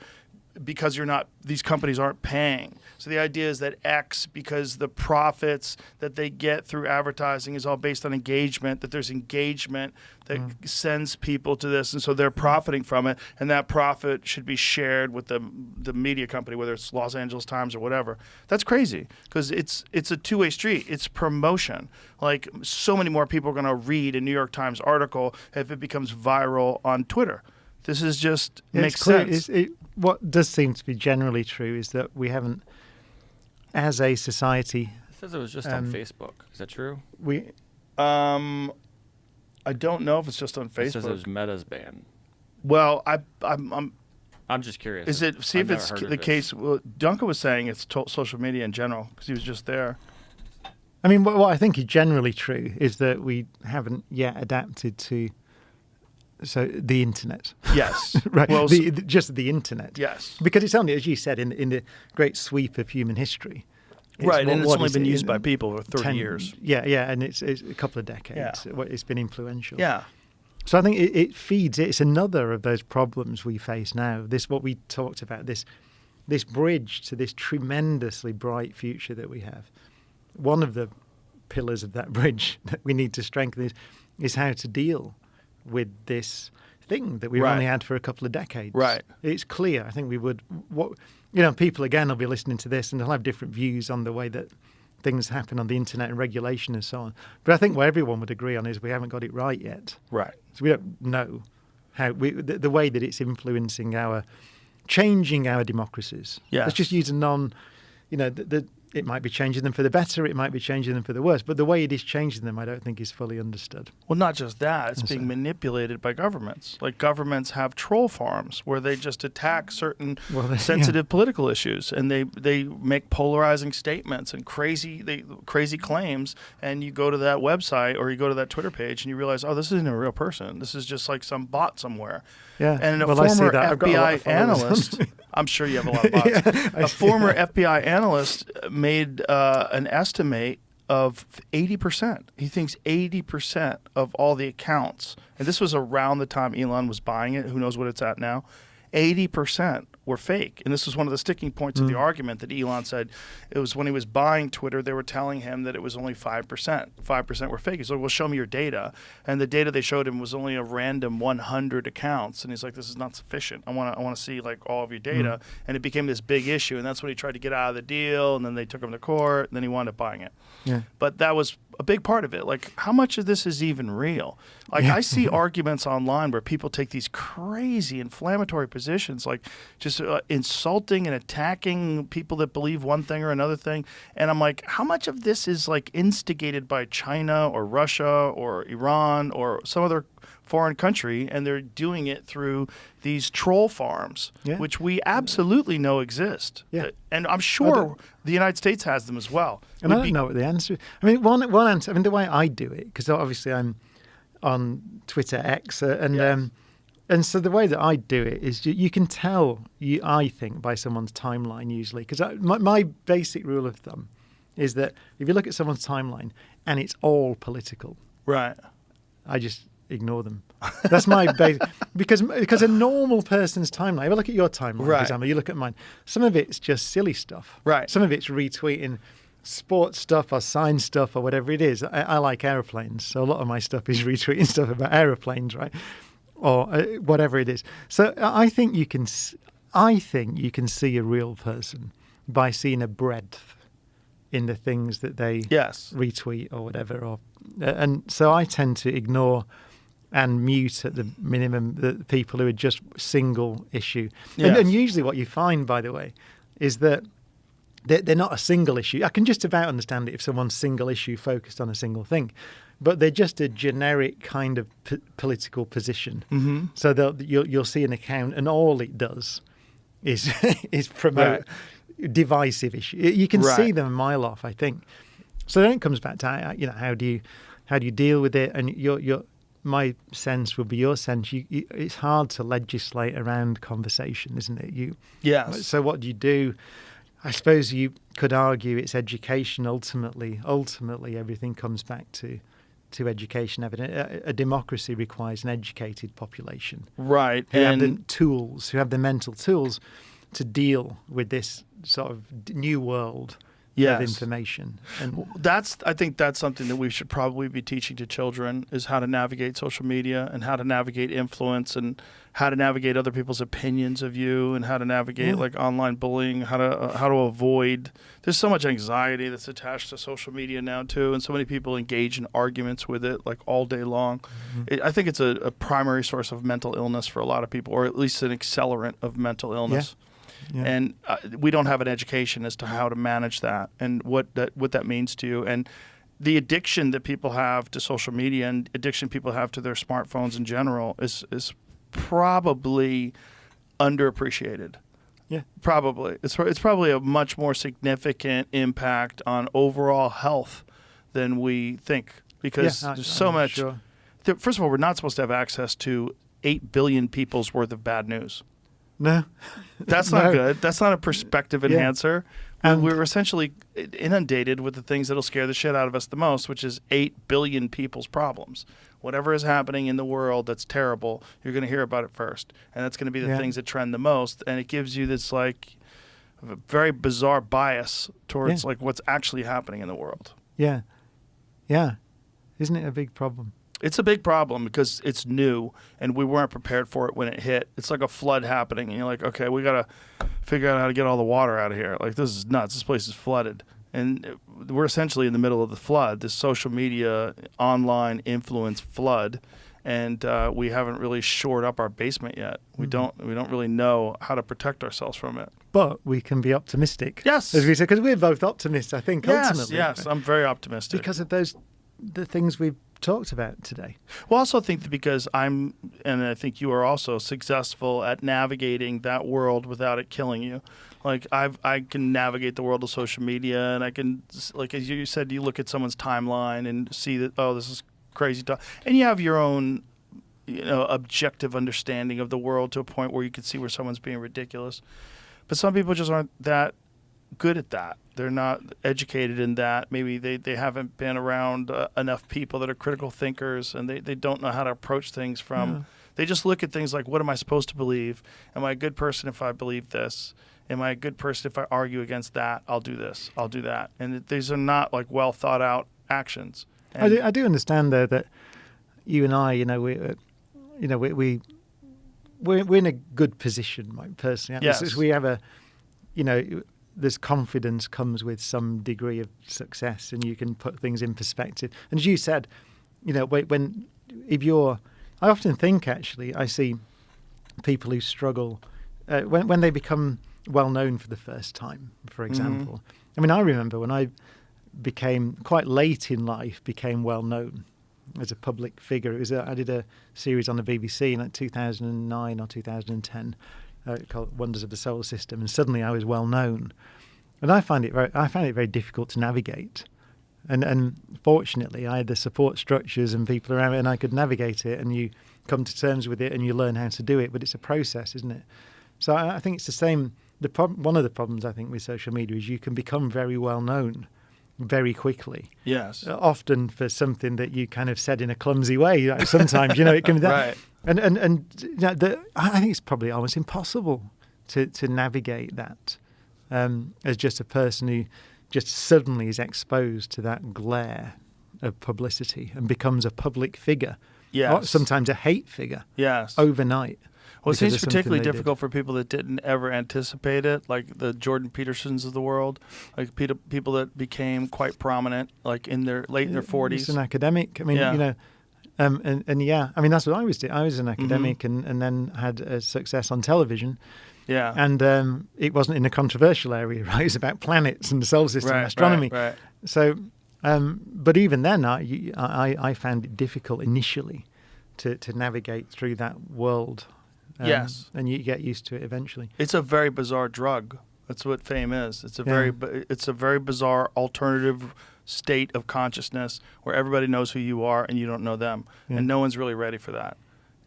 because these companies aren't paying. So the idea is that X, because the profits that they get through advertising is all based on engagement, that there's engagement that sends people to this, and so they're profiting from it, and that profit should be shared with the media company, whether it's Los Angeles Times or whatever. That's crazy, because it's a two-way street. It's promotion. Like, so many more people are going to read a New York Times article if it becomes viral on Twitter. This is just makes sense. What does seem to be generally true is that we haven't, as a society. It says it was just on Facebook. Is that true? I don't know if it's just on Facebook. It says it was Meta's ban. Well, I'm just curious. Is it? See if it's the case. Well, Duncan was saying it's social media in general because he was just there. I mean, what I think is generally true is that we haven't yet adapted to. So the internet, yes, right? Well, just the internet, yes, because it's only, as you said, in the great sweep of human history, right? And it's only been used by people for 30 years. Yeah, and it's a couple of decades. Yeah. It's been influential. Yeah. So I think it feeds. It's another of those problems we face now. This what we talked about. This bridge to this tremendously bright future that we have. One of the pillars of that bridge that we need to strengthen is how to deal with this thing that we've only had for a couple of decades. Right. It's clear. I think we would. People again will be listening to this and they'll have different views on the way that things happen on the internet and regulation and so on. But I think what everyone would agree on is we haven't got it right yet. Right. So we don't know how the way that it's influencing changing our democracies. Yeah. Let's just use it might be changing them for the better, it might be changing them for the worse, but the way it is changing them I don't think is fully understood. Well, not just that, it's being manipulated by governments. Like, governments have troll farms where they just attack certain sensitive political issues, and they make polarizing statements and crazy claims, and you go to that website or you go to that Twitter page and you realize, oh, this isn't a real person. This is just like some bot somewhere. Yeah. And a former FBI analyst, I'm sure you have a lot of bots. A former FBI analyst made an estimate of 80%. He thinks 80% of all the accounts, and this was around the time Elon was buying it, who knows what it's at now, 80% were fake. And this was one of the sticking points of the argument that Elon said. It was when he was buying Twitter, they were telling him that it was only 5%. 5% were fake. He's like, well, show me your data. And the data they showed him was only a random 100 accounts. And he's like, this is not sufficient. I want to see like all of your data. And it became this big issue. And that's when he tried to get out of the deal. And then they took him to court. And then he wound up buying it. Yeah. But that was a big part of it. Like, how much of this is even real? Like, I see arguments online where people take these crazy inflammatory positions, like just insulting and attacking people that believe one thing or another thing. And I'm like, how much of this is like instigated by China or Russia or Iran or some other foreign country, and they're doing it through these troll farms, Yeah. which we absolutely know exist. Yeah. And I'm sure the United States has them as well. And I don't know what the answer is. I mean, one answer, I mean, the way I do it, because obviously I'm on Twitter X, and so the way that I do it is you can tell, I think, by someone's timeline usually. Because my basic rule of thumb is that if you look at someone's timeline and it's all political, Right. I just ignore them. That's my base. Because a normal person's timeline, if I look at your timeline, for Right. example, you look at mine, some of it's just silly stuff. Right. Some of it's retweeting sports stuff or science stuff or whatever it is. I like aeroplanes, so a lot of my stuff is retweeting stuff about aeroplanes, right? Or whatever it is. So I think you can see a real person by seeing a breadth in the things that they retweet or whatever. And so I tend to ignore and mute at the minimum the people who are just single issue. Yes. And usually what you find, by the way, is that they're not a single issue. I can just about understand it if someone's single issue focused on a single thing. But they're just a generic kind of political position. Mm-hmm. So you'll see an account, and all it does is promote divisive issues. You can see them a mile off, I think. So then it comes back to how do you deal with it? And my sense would be your sense. It's hard to legislate around conversation, isn't it? Yes. So what do you do? I suppose you could argue it's education ultimately. Ultimately, everything comes back to education. A democracy requires an educated population. Right. Who have the tools, who have the mental tools to deal with this sort of new world of information. And I think that's something that we should probably be teaching to children, is how to navigate social media and how to navigate influence and how to navigate other people's opinions of you and how to navigate like online bullying, how to avoid. There's so much anxiety that's attached to social media now too, and so many people engage in arguments with it like all day long. Mm-hmm. I think it's a primary source of mental illness for a lot of people, or at least an accelerant of mental illness. Yeah. And we don't have an education as to how to manage that and what that means to you. And the addiction that people have to social media and addiction people have to their smartphones in general is probably underappreciated. Yeah. Probably. It's probably a much more significant impact on overall health than we think, because there's so much. Sure. First of all, we're not supposed to have access to 8 billion people's worth of bad news. No. That's not good. That's not a perspective enhancer. And we're essentially inundated with the things that'll scare the shit out of us the most, which is 8 billion people's problems. Whatever is happening in the world that's terrible, you're going to hear about it first. And that's going to be the things that trend the most. And it gives you this like very bizarre bias towards like what's actually happening in the world. Yeah. Yeah. Isn't it a big problem? It's a big problem because it's new and we weren't prepared for it when it hit. It's like a flood happening and you're like, okay, we got to figure out how to get all the water out of here. Like, this is nuts. This place is flooded. And we're essentially in the middle of the flood, this social media, online influence flood. And we haven't really shored up our basement yet. We don't really know how to protect ourselves from it. But we can be optimistic. Yes. As we said, because we're both optimists, I think, ultimately. Yes, I'm very optimistic. Because of the things we've talked about today. Well, I also think that because and I think you are also successful at navigating that world without it killing you. Like I can navigate the world of social media, and I can, like as you said, you look at someone's timeline and see that, oh, this is crazy stuff, and you have your own, objective understanding of the world to a point where you can see where someone's being ridiculous. But some people just aren't that good at that. They're not educated in that. Maybe they haven't been around enough people that are critical thinkers, and they don't know how to approach things from. They just look at things like, what am I supposed to believe? Am I a good person if I believe this? Am I a good person if I argue against that? I'll do this. I'll do that. And these are not like well thought out actions. And I do understand though that you and I, we're in a good position, like, personally. Yes. We have this confidence comes with some degree of success, and you can put things in perspective. And as you said, I often think, actually, I see people who struggle when they become well known for the first time, for example. I mean, I remember when I became, quite late in life, became well known. as a public figure. I did a series on the BBC in like 2009 or 2010 called Wonders of the Solar System, and suddenly I was well known. And I found it very difficult to navigate. And fortunately, I had the support structures and people around me, and I could navigate it, and you come to terms with it and you learn how to do it. But it's a process, isn't it? So I think it's the same. One of the problems, I think, with social media is you can become very well known very quickly. Yes. Often for something that you kind of said in a clumsy way. Like sometimes, it can be that. Right. And I think it's probably almost impossible to navigate that as just a person who just suddenly is exposed to that glare of publicity and becomes a public figure. Yes. Or sometimes a hate figure. Yes. Overnight. Well, it because seems of something particularly they did. difficult for people that didn't ever anticipate it, like the Jordan Petersons of the world, like people that became quite prominent, like in their 40s. He's an academic. I mean, Yeah. and yeah, I mean, that's what I was doing. I was an academic and then had a success on television. Yeah. And it wasn't in a controversial area, right? It was about planets and the solar system and astronomy. Right. So, but even then, I found it difficult initially to navigate through that world. Yes. And you get used to it eventually. It's a very bizarre drug. That's what fame is. It's a very bizarre alternative state of consciousness where everybody knows who you are and you don't know them. Yeah. And no one's really ready for that.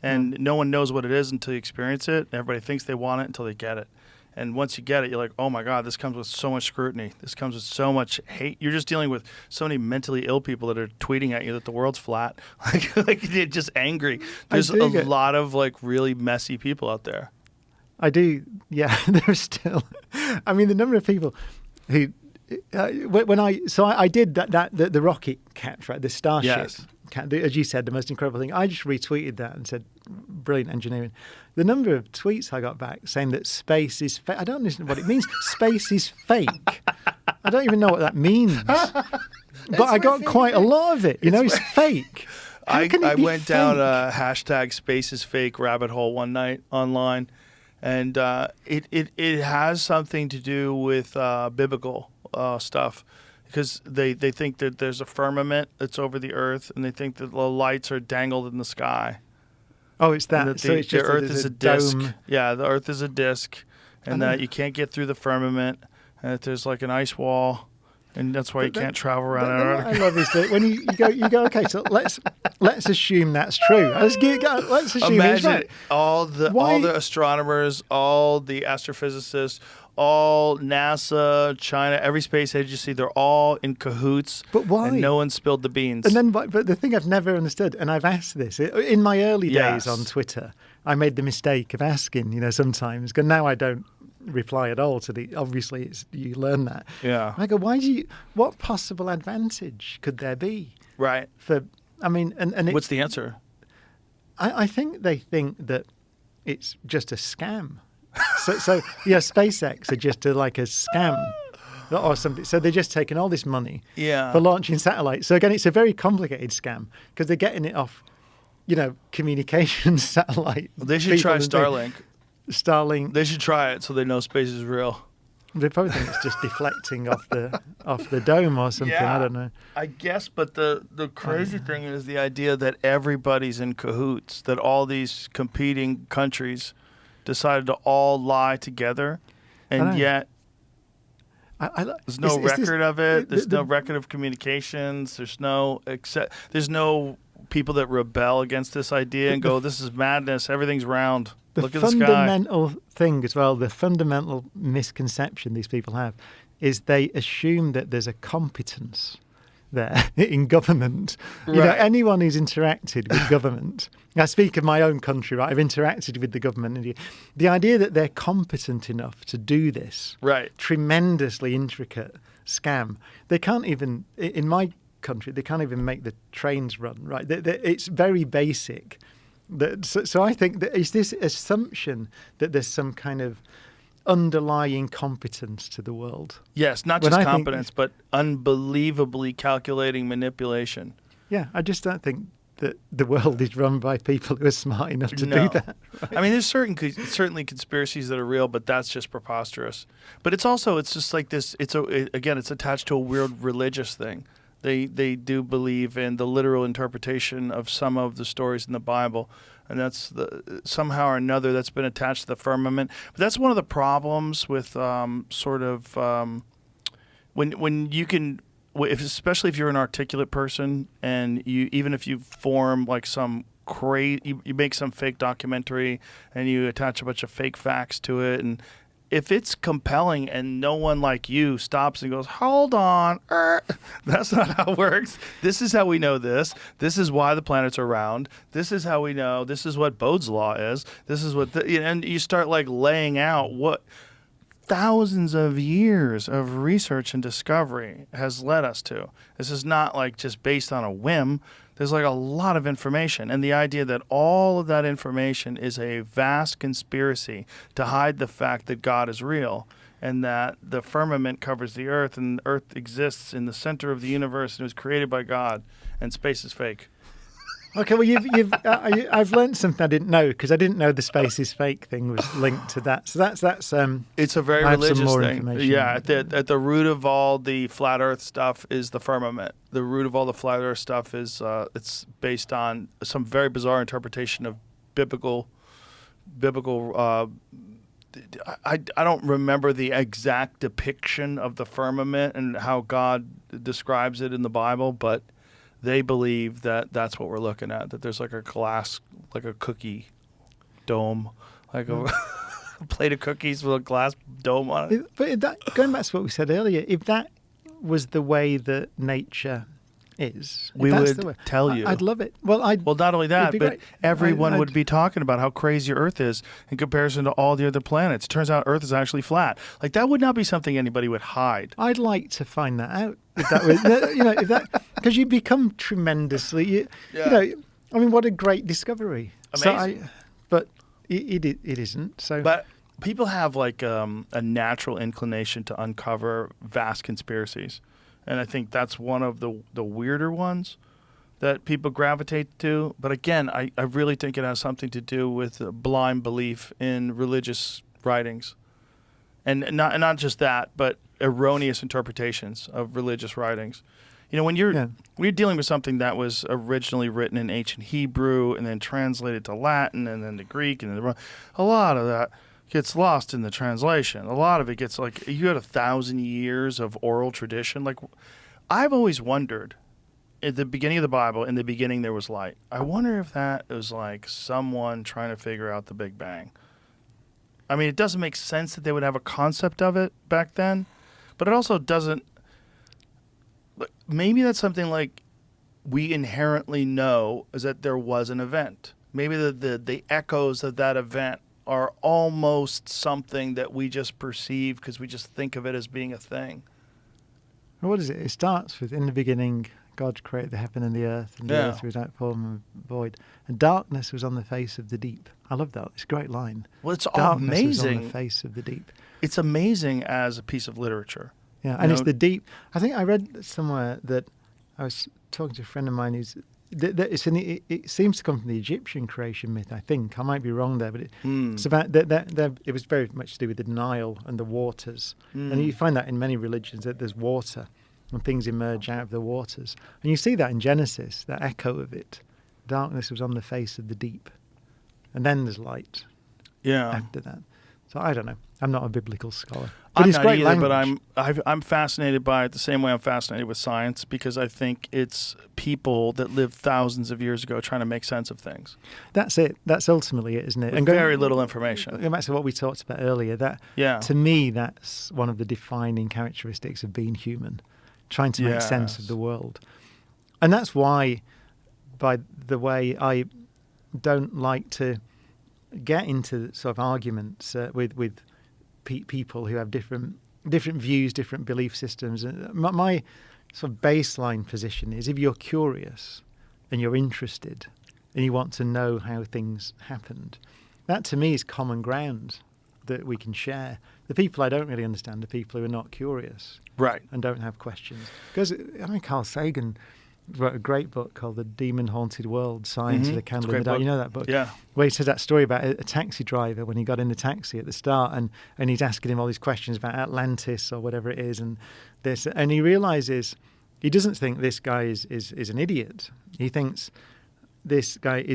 And no one knows what it is until you experience it. Everybody thinks they want it until they get it. And once you get it, you're like, oh my God, this comes with so much scrutiny. This comes with so much hate. You're just dealing with so many mentally ill people that are tweeting at you that the world's flat. like they're just angry. There's a lot of like really messy people out there. I do, yeah. There's still, I mean, the number of people who, I did the rocket catch, right, the Starship. Yes. As you said, the most incredible thing. I just retweeted that and said, brilliant engineering. The number of tweets I got back saying that space is fake. I don't understand what it means. Space is fake. I don't even know what that means. But I got quite a lot of it. It's fake. How can it I be went down fake? a hashtag space is fake rabbit hole one night online, and it has something to do with biblical stuff. Because they think that there's a firmament that's over the Earth, and they think that the lights are dangled in the sky. Oh, it's that. And that So it's just the Earth is a disc. dome. Yeah, the Earth is a disc, and that you can't get through the firmament, and that there's like an ice wall, and that's why you can't travel around What I Antarctica. love is that when you go. Okay, so let's assume that's true. Let's assume it's Imagine right. all the astronomers, all the astrophysicists, all NASA, China, every space agency, they're all in cahoots. But why? And no one spilled the beans. And then, but the thing I've never understood, and I've asked this in my early Yes. days on Twitter, I made the mistake of asking, sometimes, because now I don't reply at all to the. Obviously, you learn that. Yeah. I go, what possible advantage could there be? Right. And What's the answer? I think they think that it's just a scam. So SpaceX are just like a scam or something. So they're just taking all this money for launching satellites. So again, it's a very complicated scam because they're getting it off, communications satellite. They should try Starlink. Starlink. They should try it so they know space is real. They probably think it's just deflecting off the dome or something. Yeah, I don't know. I guess, but the crazy thing is the idea that everybody's in cahoots, that all these competing countries decided to all lie together, and yet there's no record of it. There's no record of communications. There's no people that rebel against this idea and go, "This is madness. Everything's round. Look at the sky." The fundamental thing as well, the fundamental misconception these people have, is they assume that there's a competence there in government. Anyone who's interacted with government, I speak of my own country, right? I've interacted with the government. The idea that they're competent enough to do this tremendously intricate scam, they can't even, in my country, they can't even make the trains run, right? It's very basic. So I think that it's this assumption that there's some kind of underlying competence to the world. Yes, not just competence, but unbelievably calculating manipulation. Yeah, I just don't think that the world is run by people who are smart enough to do that. Right? I mean, there's certainly conspiracies that are real, but that's just preposterous. But it's just like this. It's attached to a weird religious thing. They do believe in the literal interpretation of some of the stories in the Bible, and that's somehow or another that's been attached to the firmament. But that's one of the problems with when you can, especially if you're an articulate person, and even if you form like some you make some fake documentary and you attach a bunch of fake facts to it, and if it's compelling and no one like you stops and goes, hold on, that's not how it works. This is how we know this. This is why the planets are round. This is how we know. This is what Bode's law is. This is what, and you start like laying out what thousands of years of research and discovery has led us to. This is not like just based on a whim. There's like a lot of information, and the idea that all of that information is a vast conspiracy to hide the fact that God is real and that the firmament covers the earth and the earth exists in the center of the universe and was created by God and space is fake. Okay, well, I've learned something I didn't know, because I didn't know the space is fake thing was linked to that. So that's it's a very I have some religious more thing. information. Yeah, at the root of all the flat Earth stuff is the firmament. The root of all the flat Earth stuff is it's based on some very bizarre interpretation of biblical. I don't remember the exact depiction of the firmament and how God describes it in the Bible, but they believe that that's what we're looking at, that there's like a glass, like a cookie dome, like a plate of cookies with a glass dome on it. But going back to what we said earlier, if that was the way that nature is, we would tell you. I'd love it. Well, not only that, but great. everyone would be talking about how crazy Earth is in comparison to all the other planets. It turns out Earth is actually flat. Like, that would not be something anybody would hide. I'd like to find that out. If that was, because you become tremendously, I mean, what a great discovery. Amazing. But it isn't. So, but people have like a natural inclination to uncover vast conspiracies. And I think that's one of the weirder ones that people gravitate to. But again, I really think it has something to do with blind belief in religious writings. And not just that, but erroneous interpretations of religious writings. You know, when you're dealing with something that was originally written in ancient Hebrew and then translated to Latin and then to Greek, and then a lot of that gets lost in the translation. A lot of it gets like, you had 1,000 years of oral tradition. Like, I've always wondered, at the beginning of the Bible, in the beginning there was light. I wonder if that was like someone trying to figure out the Big Bang. I mean, it doesn't make sense that they would have a concept of it back then, but it also doesn't. Maybe that's something like we inherently know is that there was an event. Maybe the echoes of that event are almost something that we just perceive because we just think of it as being a thing. Well, what is it? It starts with, in the beginning, God created the heaven and the earth, and the earth was without form and void, and darkness was on the face of the deep. I love that. It's a great line. Well, it's darkness amazing. Was on the face of the deep. It's amazing as a piece of literature. Yeah, and it's the deep. I think I read somewhere that I was talking to a friend of mine who's. It seems to come from the Egyptian creation myth, I think. I might be wrong there, but it's about it was very much to do with the Nile and the waters. And you find that in many religions, that there's water and things emerge out of the waters. And you see that in Genesis, that echo of it. Darkness was on the face of the deep. And then there's light after that. So I don't know. I'm not a biblical scholar. But I'm it's not great either, language. but I'm fascinated by it the same way I'm fascinated with science, because I think it's people that lived thousands of years ago trying to make sense of things. That's it. That's ultimately it, isn't it? With very little information. Going back to what we talked about earlier, to me, that's one of the defining characteristics of being human, trying to make sense of the world. And that's why, by the way, I don't like to get into sort of arguments with people who have different views, different belief systems. My sort of baseline position is, if you're curious and you're interested and you want to know how things happened, that to me is common ground that we can share. The people I don't really understand are people who are not curious, right, and don't have questions. Because I mean, Carl Sagan wrote a great book called The Demon-Haunted World, Science of the Candle in the Dark. You know that book? Yeah. Where he says that story about a taxi driver when he got in the taxi at the start, and he's asking him all these questions about Atlantis or whatever it is, and this, and he realizes He doesn't think this guy is an idiot. He thinks this guy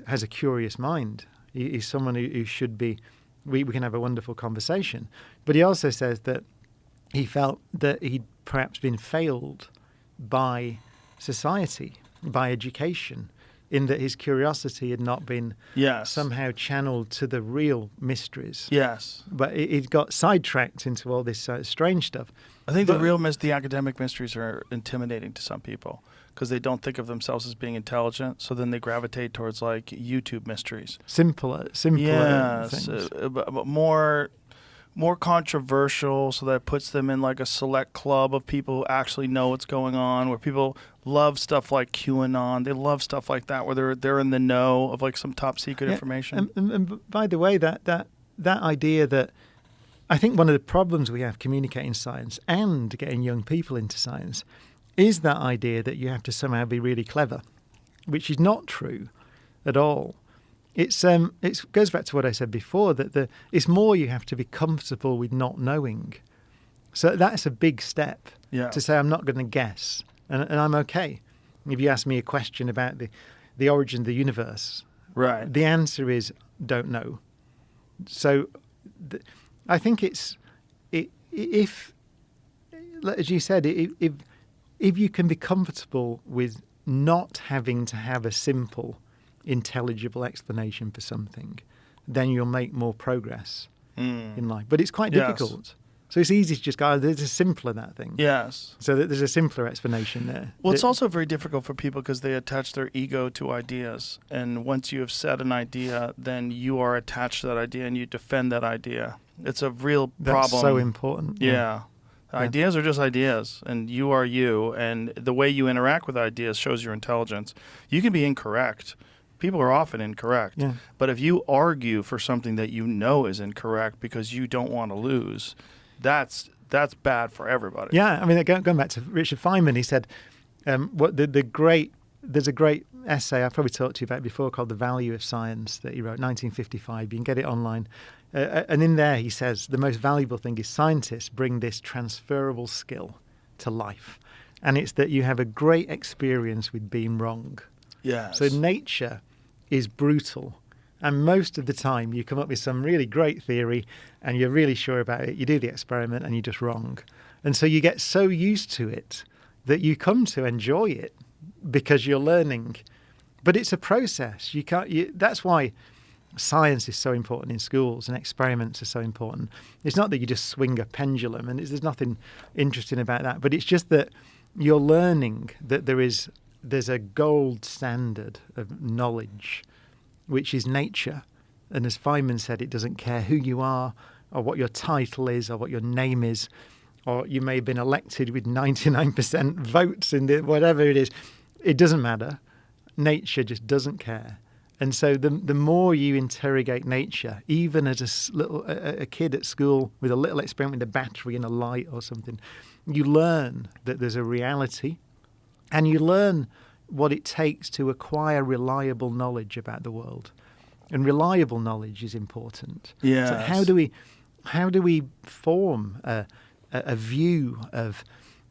has a curious mind. He's someone who should be, we can have a wonderful conversation. But he also says that he felt that he'd perhaps been failed by society, by education, in that his curiosity had not been somehow channeled to the real mysteries. Yes. But it got sidetracked into all this strange stuff. I think the academic mysteries are intimidating to some people because they don't think of themselves as being intelligent. So then they gravitate towards like YouTube mysteries. Simpler yes, things. But more controversial, so that puts them in like a select club of people who actually know what's going on, where people love stuff like QAnon. They love stuff like that, where they're in the know of like some top secret information. And by the way, that idea that I think one of the problems we have communicating science and getting young people into science is that idea that you have to somehow be really clever, which is not true at all. It goes back to what I said before, that it's more you have to be comfortable with not knowing. So that's a big step to say I'm not going to guess, and I'm okay. If you ask me a question about the origin of the universe, right, the answer is don't know. So I think if, as you said, if you can be comfortable with not having to have a simple, intelligible explanation for something, then you'll make more progress in life. But it's quite difficult. So it's easy to just go, there's a simpler that thing. Yes. So that there's a simpler explanation there. Well, it's also very difficult for people because they attach their ego to ideas. And once you have said an idea, then you are attached to that idea and you defend that idea. It's a real problem. That's so important. Yeah. Ideas are just ideas, and you are you. And the way you interact with ideas shows your intelligence. You can be incorrect. People are often incorrect. Yeah. But if you argue for something that you know is incorrect because you don't want to lose, that's bad for everybody. Yeah, I mean, going back to Richard Feynman, he said, there's a great essay I've probably talked to you about before called The Value of Science that he wrote, 1955. You can get it online. And in there he says the most valuable thing is scientists bring this transferable skill to life. And it's that you have a great experience with being wrong. Yes. So nature is brutal. And most of the time you come up with some really great theory and you're really sure about it. You do the experiment and you're just wrong. And so you get so used to it that you come to enjoy it because you're learning. But it's a process. That's why science is so important in schools and experiments are so important. It's not that you just swing a pendulum, and there's nothing interesting about that, but it's just that you're learning that there's a gold standard of knowledge, which is nature. And as Feynman said, it doesn't care who you are or what your title is or what your name is, or you may have been elected with 99% votes in whatever it is. It doesn't matter. Nature just doesn't care. And so the more you interrogate nature, even as a kid at school with a little experiment with a battery and a light or something, you learn that there's a reality, and you learn what it takes to acquire reliable knowledge about the world. And reliable knowledge is important. Yes. So how do we form a view of,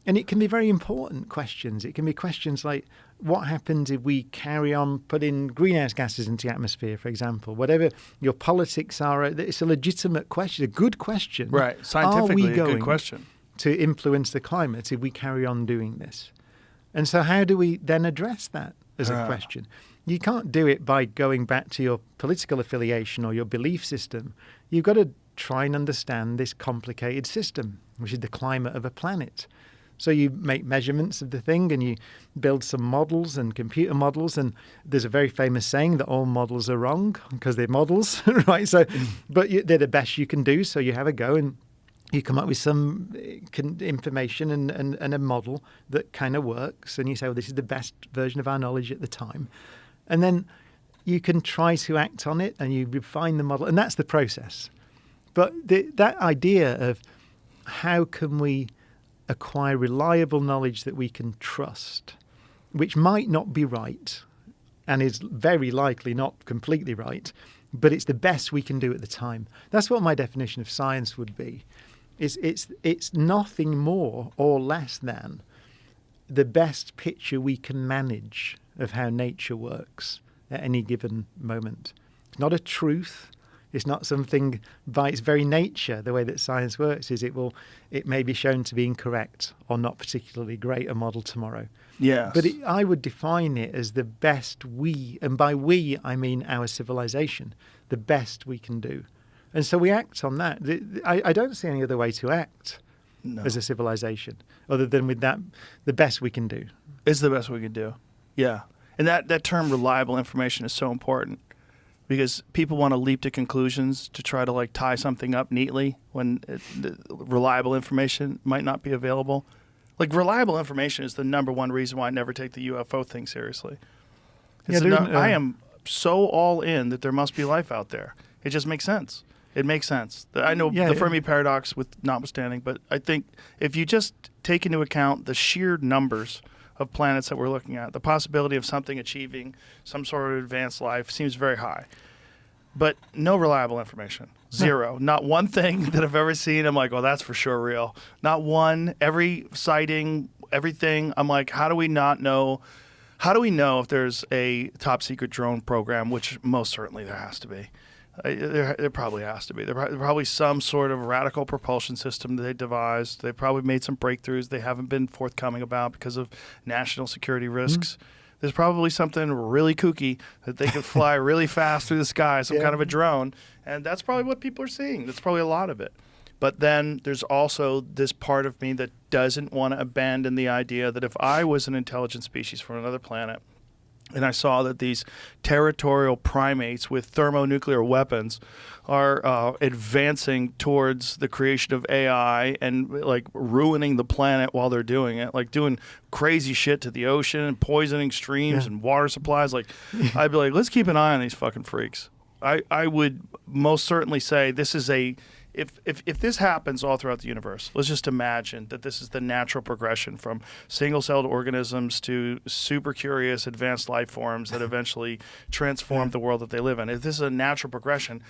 and it can be very important questions. It can be questions like, what happens if we carry on putting greenhouse gases into the atmosphere, for example? Whatever your politics are, it's a legitimate question, a good question. Right, scientifically, are we going a good question to influence the climate if we carry on doing this? And so how do we then address that as a question? You can't do it by going back to your political affiliation or your belief system. You've got to try and understand this complicated system, which is the climate of a planet. So you make measurements of the thing and you build some models and computer models. And there's a very famous saying that all models are wrong because they're models, right? So, but they're the best you can do. So you have a go and you come up with some information and a model that kind of works. And you say, well, this is the best version of our knowledge at the time. And then you can try to act on it and you refine the model. And that's the process. But that idea of how can we acquire reliable knowledge that we can trust, which might not be right and is very likely not completely right, but it's the best we can do at the time. That's what my definition of science would be. It's nothing more or less than the best picture we can manage of how nature works at any given moment. It's not a truth. It's not something by its very nature. The way that science works is it may be shown to be incorrect or not particularly great a model tomorrow. Yes. But I would define it as the best we, and by we I mean our civilization, the best we can do. And so we act on that. I don't see any other way to act as a civilization other than with that, the best we can do. Is the best we can do. Yeah. And that term reliable information is so important because people want to leap to conclusions to try to like tie something up neatly when the reliable information might not be available. Like reliable information is the number one reason why I never take the UFO thing seriously. I am so all in that there must be life out there. It just makes sense. It makes sense. I know the Fermi paradox with notwithstanding, but I think if you just take into account the sheer numbers of planets that we're looking at, the possibility of something achieving some sort of advanced life seems very high. But no reliable information. Zero. Not one thing that I've ever seen. I'm like, oh, that's for sure real. Not one. Every sighting, everything. I'm like, how do we not know? How do we know if there's a top secret drone program, which most certainly there has to be? There probably has to be. There's probably some sort of radical propulsion system that they devised. They probably made some breakthroughs they haven't been forthcoming about because of national security risks. There's probably something really kooky that they could fly really fast through the sky, some kind of a drone. And that's probably what people are seeing. That's probably a lot of it. But then there's also this part of me that doesn't want to abandon the idea that if I was an intelligent species from another planet, and I saw that these territorial primates with thermonuclear weapons are advancing towards the creation of AI and like ruining the planet while they're doing it, like doing crazy shit to the ocean and poisoning streams and water supplies. Like, I'd be like, let's keep an eye on these fucking freaks. I would most certainly say this is if this happens all throughout the universe, let's just imagine that this is the natural progression from single-celled organisms to super curious advanced life forms that eventually transform the world that they live in. If this is a natural progression,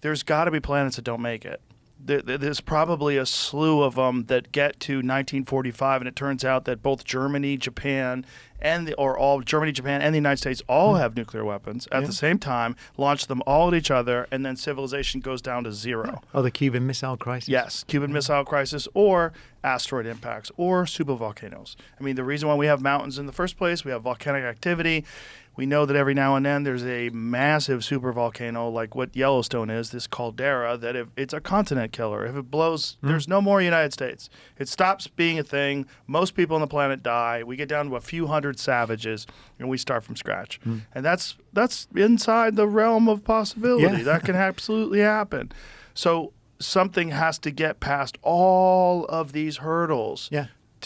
there's got to be planets that don't make it. There's probably a slew of them that get to 1945, and it turns out that both Germany, Japan, and the United States all have nuclear weapons at the same time, launch them all at each other, and then civilization goes down to zero. Oh, the Cuban Missile Crisis. Yes, Cuban Missile Crisis, or asteroid impacts, or supervolcanoes. I mean, the reason why we have mountains in the first place, we have volcanic activity. We know that every now and then there's a massive supervolcano like what Yellowstone is, this caldera, that if it's a continent killer. If it blows, there's no more United States. It stops being a thing. Most people on the planet die. We get down to a few hundred savages, and we start from scratch. And that's inside the realm of possibility. That can absolutely happen. So something has to get past all of these hurdles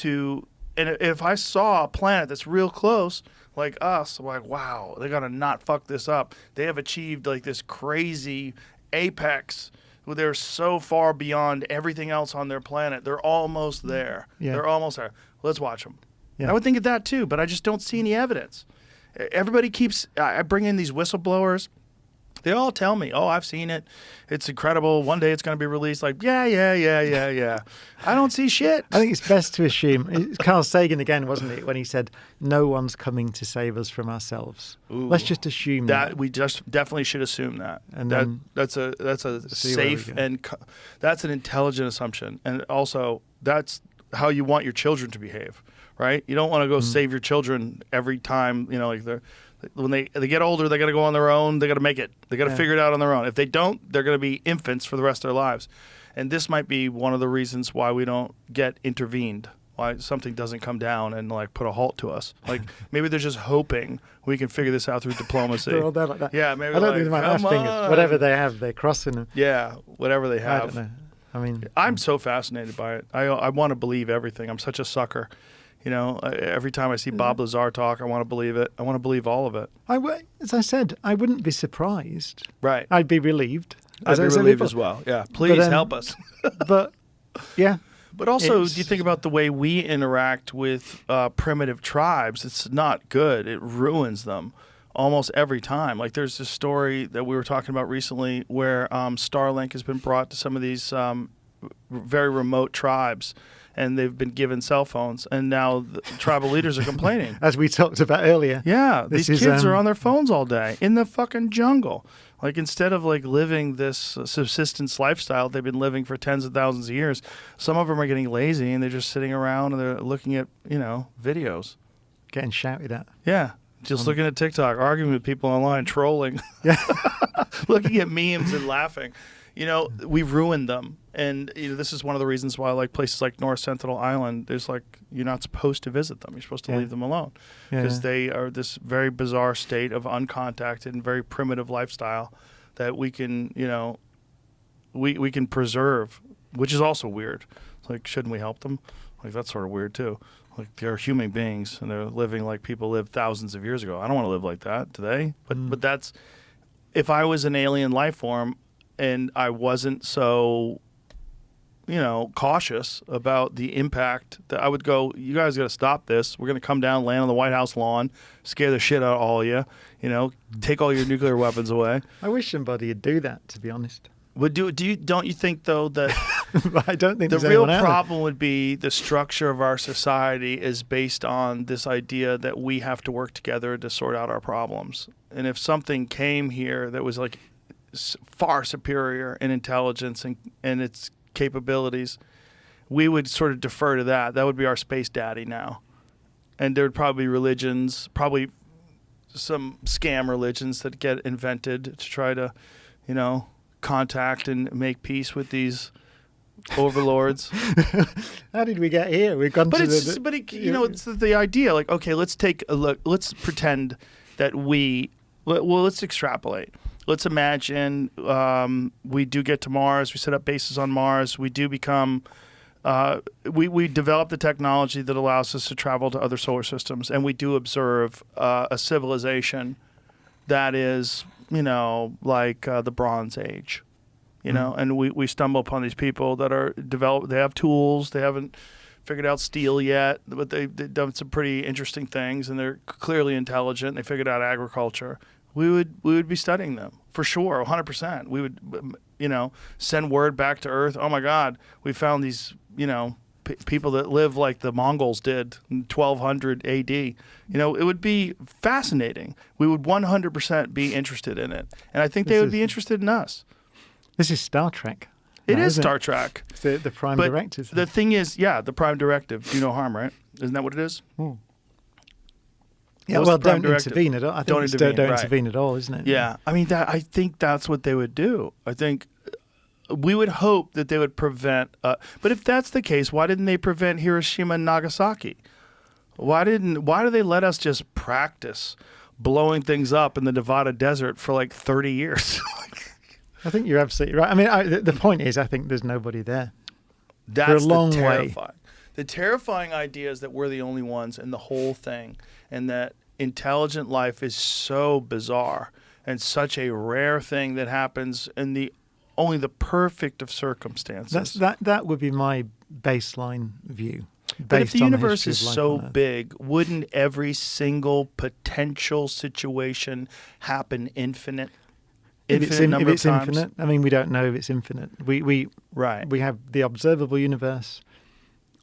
and if I saw a planet that's real close, like us, I'm like, wow, they're going to not fuck this up. They have achieved like this crazy apex where they're so far beyond everything else on their planet. They're almost there. They're almost there. Let's watch them. I would think of that too, but I just don't see any evidence. Everybody I bring in these whistleblowers. They all tell me, oh, I've seen it. It's incredible. One day it's going to be released. Like, yeah. I don't see shit. I think it's best to assume. It's Carl Sagan again, wasn't it, when he said, no one's coming to save us from ourselves. Ooh, let's just assume that. We just definitely should assume that. And that's a safe and that's an intelligent assumption. And also, that's how you want your children to behave, right? You don't want to go save your children every time, like when they get older, they got to go on their own. They got to make it. They got to figure it out on their own. If they don't, they're going to be infants for the rest of their lives. And this might be one of the reasons why we don't get intervened, why something doesn't come down and like put a halt to us. Like maybe they're just hoping we can figure this out through diplomacy. They're all there like that. Yeah, maybe. I don't think they might have fingers. Whatever they have, they're crossing them. Yeah, whatever they have. I don't know. I mean, I'm so fascinated by it. I want to believe everything. I'm such a sucker. Every time I see Bob Lazar talk, I want to believe it. I want to believe all of it. As I said, I wouldn't be surprised. Right. I'd be relieved. I'd be relieved as well. Yeah. Please help us. But also, do you think about the way we interact with primitive tribes? It's not good. It ruins them almost every time. Like there's this story that we were talking about recently where Starlink has been brought to some of these very remote tribes. and they've been given cell phones, and now the tribal leaders are complaining. As we talked about earlier. Yeah, This these is, kids are on their phones all day in the fucking jungle. Like, instead of like living this subsistence lifestyle they've been living for tens of thousands of years, some of them are getting lazy and they're just sitting around and they're looking at, videos. Getting shouted at. Yeah. Just looking at TikTok, arguing with people online, trolling, Yeah. looking at memes and laughing. We've ruined them. And this is one of the reasons why, like, places like North Sentinel Island, there's like, you're not supposed to visit them. You're supposed to leave them alone because they are this very bizarre state of uncontacted and very primitive lifestyle that we can, we can preserve, which is also weird. It's like, shouldn't we help them? Like, that's sort of weird too. Like, they're human beings and they're living like people lived thousands of years ago. I don't want to live like that today. But that's, if I was an alien life form and I wasn't so, cautious about the impact, that I would go, you guys got to stop this. We're going to come down, land on the White House lawn, scare the shit out of all of you, take all your nuclear weapons away. I wish somebody would do that, to be honest. Don't you think, though, that I don't think the there's real anyone out there. problem would be the structure of our society is based on this idea that we have to work together to sort out our problems. And if something came here that was like far superior in intelligence and its capabilities, we would sort of defer to that. That would be our space daddy now. And there would probably be religions, probably some scam religions that get invented to try to, contact and make peace with these overlords. How did we get here? We've gone But to it's it's the idea. Like, okay, let's take a look. Let's pretend that let's extrapolate. Let's imagine we do get to Mars. We set up bases on Mars. We do become. We develop the technology that allows us to travel to other solar systems, and we do observe a civilization that is, like the Bronze Age, and we stumble upon these people that are developed. They have tools. They haven't figured out steel yet, but they've done some pretty interesting things, and they're clearly intelligent. They figured out agriculture. We would be studying them for sure, 100%. We would, send word back to Earth. Oh my God, we found these, people that live like the Mongols did in 1200 AD. It would be fascinating. We would 100% be interested in it, and I think they would be interested in us. This is Star Trek. It is Star Trek. It's the prime But directive. the thing is, the prime directive, do no harm, right? Isn't that what it is? Yeah, What's well, the prime don't directive? intervene at all. I think Don't it's intervene, don't right. intervene at all, isn't it? Yeah. I mean, I think that's what they would do. I think we would hope that they would prevent. But if that's the case, why didn't they prevent Hiroshima and Nagasaki? Why do they let us just practice blowing things up in the Nevada desert for like 30 years? I think you're absolutely right. I mean, the point is, I think there's nobody there. That's For a long the way. terrifying. The terrifying idea is that we're the only ones in the whole thing, and that intelligent life is so bizarre and such a rare thing that happens in only the perfect of circumstances. That would be my baseline view. But if the based on universe history is of life so on Earth. big, wouldn't every single potential situation happen infinite number of times? Infinite, I mean, we don't know if it's infinite. We have the observable universe.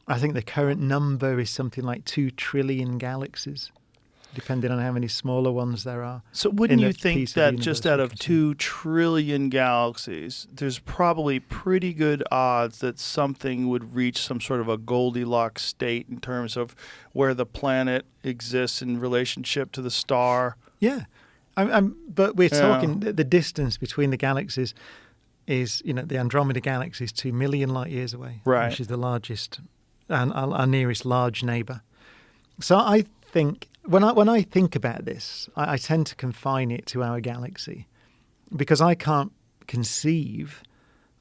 I think the current number is something like 2 trillion galaxies, depending on how many smaller ones there are. So wouldn't in you a think piece of the that universe just we out can of see? 2 trillion galaxies, there's probably pretty good odds that something would reach some sort of a Goldilocks state in terms of where the planet exists in relationship to the star? Yeah. But we're talking the distance between the galaxies is, the Andromeda Galaxy is 2 million light years away, Right. which is the largest and our nearest large neighbor. So I think when I think about this, I tend to confine it to our galaxy because I can't conceive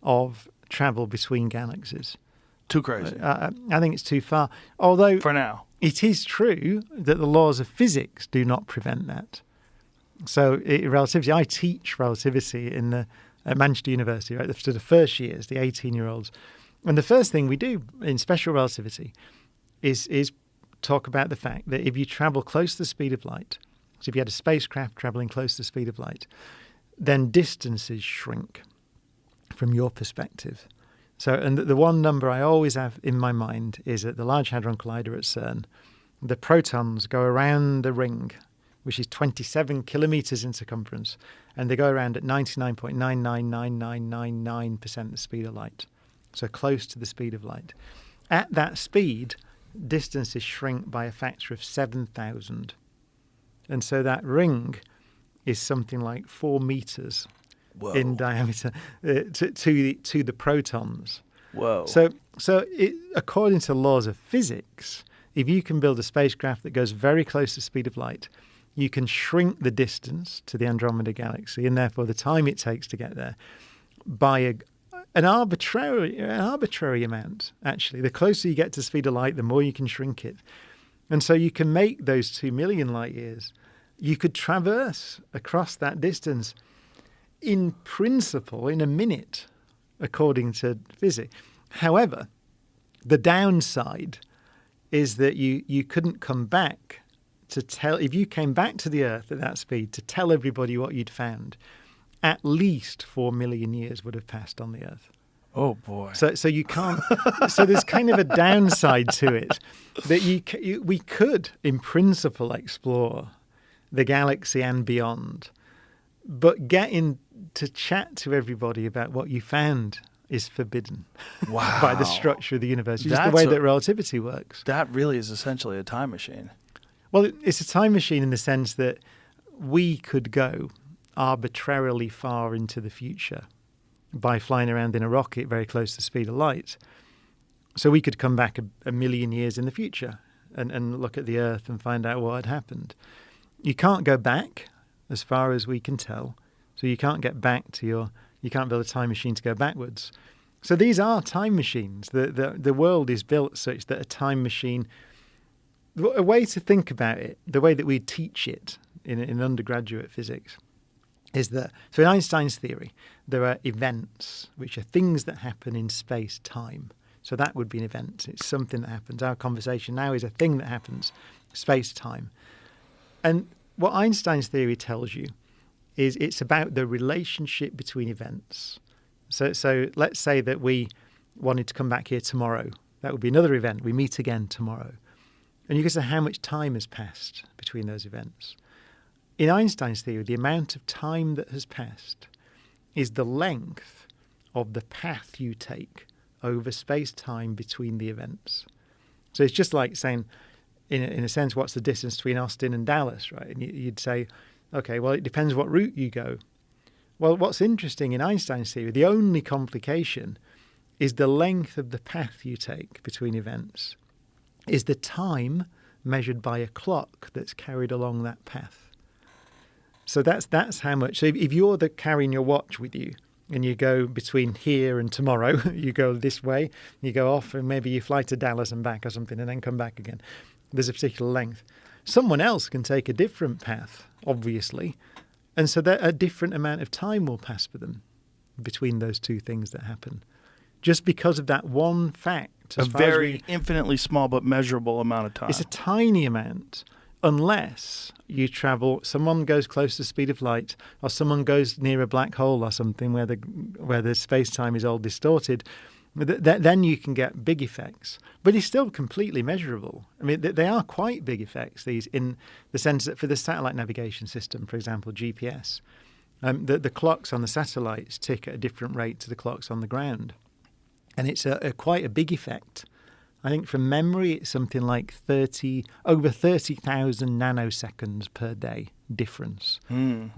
of travel between galaxies. Too crazy. I think it's too far. Although For now. it is true that the laws of physics do not prevent that. So relativity, I teach relativity at Manchester University, right? To the first years, the 18-year-olds. And the first thing we do in special relativity is talk about the fact that if you travel close to the speed of light, so if you had a spacecraft traveling close to the speed of light, then distances shrink from your perspective. So, and the one number I always have in my mind is at the Large Hadron Collider at CERN, the protons go around a ring, which is 27 kilometers in circumference, and they go around at 99.999999% the speed of light, so close to the speed of light. At that speed, distances shrink by a factor of 7,000. And so that ring is something like 4 meters in diameter to the protons. Whoa. So according to laws of physics, if you can build a spacecraft that goes very close to the speed of light, you can shrink the distance to the Andromeda Galaxy, and therefore the time it takes to get there, by an arbitrary amount, actually. The closer you get to the speed of light, the more you can shrink it. And so you can make those 2 million light years. You could traverse across that distance in principle in a minute, according to physics. However, the downside is that you couldn't come back to tell, if you came back to the Earth at that speed to tell everybody what you'd found, at least 4 million years would have passed on the Earth. Oh boy. So you can't. So there's kind of a downside to it that we could, in principle, explore the galaxy and beyond, but getting to chat to everybody about what you found is forbidden. Wow. By the structure of the universe. It's just That's the way that relativity works. That really is essentially a time machine. Well, it's a time machine in the sense that we could go arbitrarily far into the future by flying around in a rocket very close to the speed of light. So we could come back a million years in the future and look at the Earth and find out what had happened. You can't go back as far as we can tell. So you can't get back to you can't build a time machine to go backwards. So these are time machines. The world is built such that a time machine, a way to think about it, the way that we teach it in undergraduate physics, is that, so in Einstein's theory, there are events, which are things that happen in space-time. So that would be an event. It's something that happens. Our conversation now is a thing that happens, space-time. And what Einstein's theory tells you is it's about the relationship between events. So let's say that we wanted to come back here tomorrow. That would be another event. We meet again tomorrow. And you can say how much time has passed between those events. In Einstein's theory, the amount of time that has passed is the length of the path you take over space-time between the events. So it's just like saying, in a sense, what's the distance between Austin and Dallas, right? And you'd say, okay, well, it depends what route you go. Well, what's interesting in Einstein's theory, the only complication is the length of the path you take between events, is the time measured by a clock that's carried along that path. So that's how much. So if you're carrying your watch with you and you go between here and tomorrow, you go this way, you go off and maybe you fly to Dallas and back or something and then come back again. There's a particular length. Someone else can take a different path, obviously, and so that a different amount of time will pass for them between those two things that happen, just because of that one fact. A very infinitely small but measurable amount of time. It's a tiny amount, unless you travel, someone goes close to the speed of light, or someone goes near a black hole or something where the space-time is all distorted. Then you can get big effects. But it's still completely measurable. I mean, they are quite big effects, these, in the sense that for the satellite navigation system, for example, GPS, the clocks on the satellites tick at a different rate to the clocks on the ground. And it's quite a big effect. I think from memory, it's something like over 30,000 nanoseconds per day difference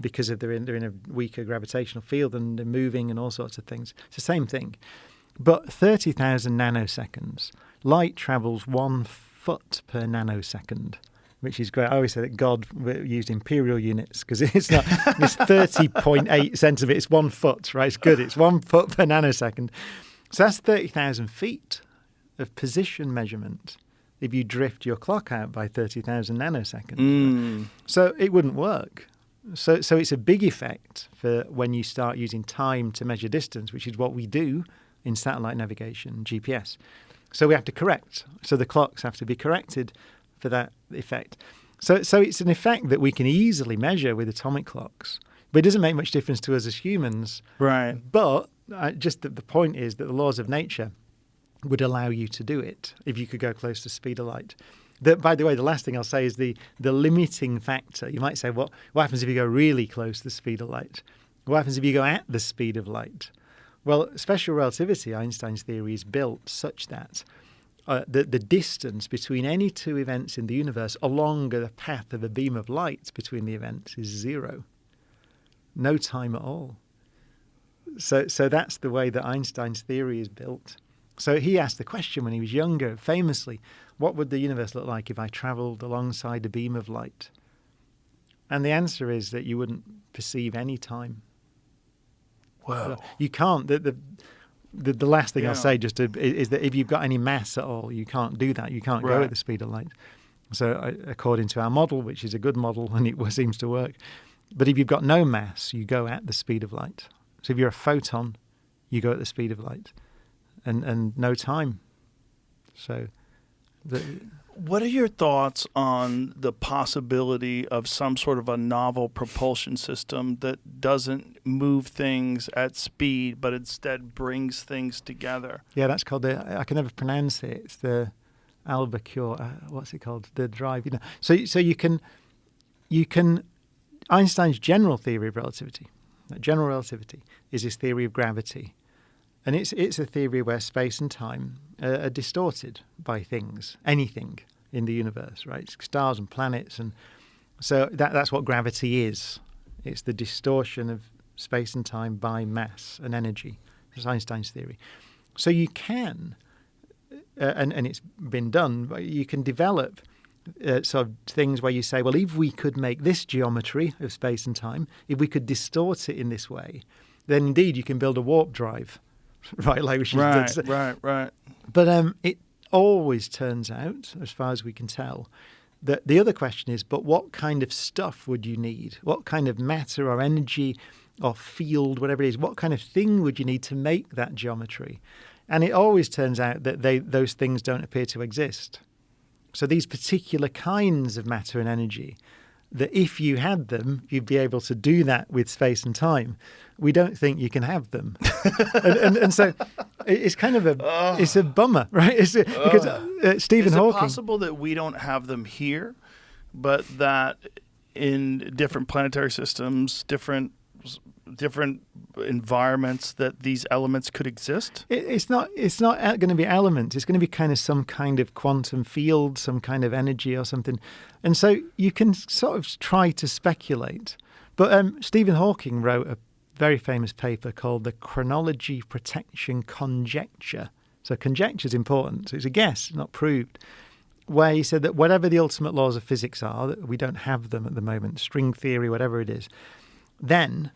because they're in a weaker gravitational field and they're moving and all sorts of things. It's the same thing. But 30,000 nanoseconds, light travels 1 foot per nanosecond, which is great. I always say that God used imperial units because it's not. It's 30.8 centimeters. It's 1 foot, right? It's good. It's 1 foot per nanosecond. So that's 30,000 feet of position measurement if you drift your clock out by 30,000 nanoseconds. So it wouldn't work. So it's a big effect for when you start using time to measure distance, which is what we do in satellite navigation, GPS. So we have to correct. So the clocks have to be corrected for that effect. So it's an effect that we can easily measure with atomic clocks. But it doesn't make much difference to us as humans. Right. But just the point is that the laws of nature would allow you to do it if you could go close to the speed of light. By the way, the last thing I'll say is the limiting factor. You might say, what happens if you go really close to the speed of light? What happens if you go at the speed of light? Well, special relativity, Einstein's theory, is built such that the distance between any two events in the universe along the path of a beam of light between the events is zero. No time at all. So that's the way that Einstein's theory is built. So he asked the question when he was younger, famously, what would the universe look like if I travelled alongside a beam of light? And the answer is that you wouldn't perceive any time. Whoa. You can't. The last thing Yeah. I'll say is that if you've got any mass at all, you can't do that. You can't go Right. at the speed of light. So according to our model, which is a good model and it seems to work, but if you've got no mass, you go at the speed of light. So if you're a photon, you go at the speed of light. And no time. So, What are your thoughts on the possibility of some sort of a novel propulsion system that doesn't move things at speed, but instead brings things together? yeah, that's called I can never pronounce it. It's the albacore. What's it called? The drive. So you can. Einstein's general theory of relativity. General relativity is his theory of gravity. And it's a theory where space and time are distorted by things, anything in the universe, right? Stars and planets. And so that's what gravity is. It's the distortion of space and time by mass and energy. That's Einstein's theory. So you can, and it's been done, but you can develop sort of things where you say, well, if we could make this geometry of space and time, if we could distort it in this way, then indeed you can build a warp drive. Right, like we should Right. But it always turns out, as far as we can tell, that the other question is, but what kind of stuff would you need? What kind of matter or energy or field, whatever it is, what kind of thing would you need to make that geometry? And it always turns out that those things don't appear to exist. So these particular kinds of matter and energy, that if you had them, you'd be able to do that with space and time. We don't think you can have them. and so it's kind of it's a bummer, right? Because Stephen Hawking... Is it possible that we don't have them here, but that in different planetary systems, different environments, that these elements could exist? It's not going to be elements. It's going to be kind of some kind of quantum field, some kind of energy or something. And so you can sort of try to speculate. But Stephen Hawking wrote a very famous paper called the Chronology Protection Conjecture. So conjecture is important. So it's a guess, not proved, where he said that whatever the ultimate laws of physics are, that we don't have them at the moment, string theory, whatever it is, then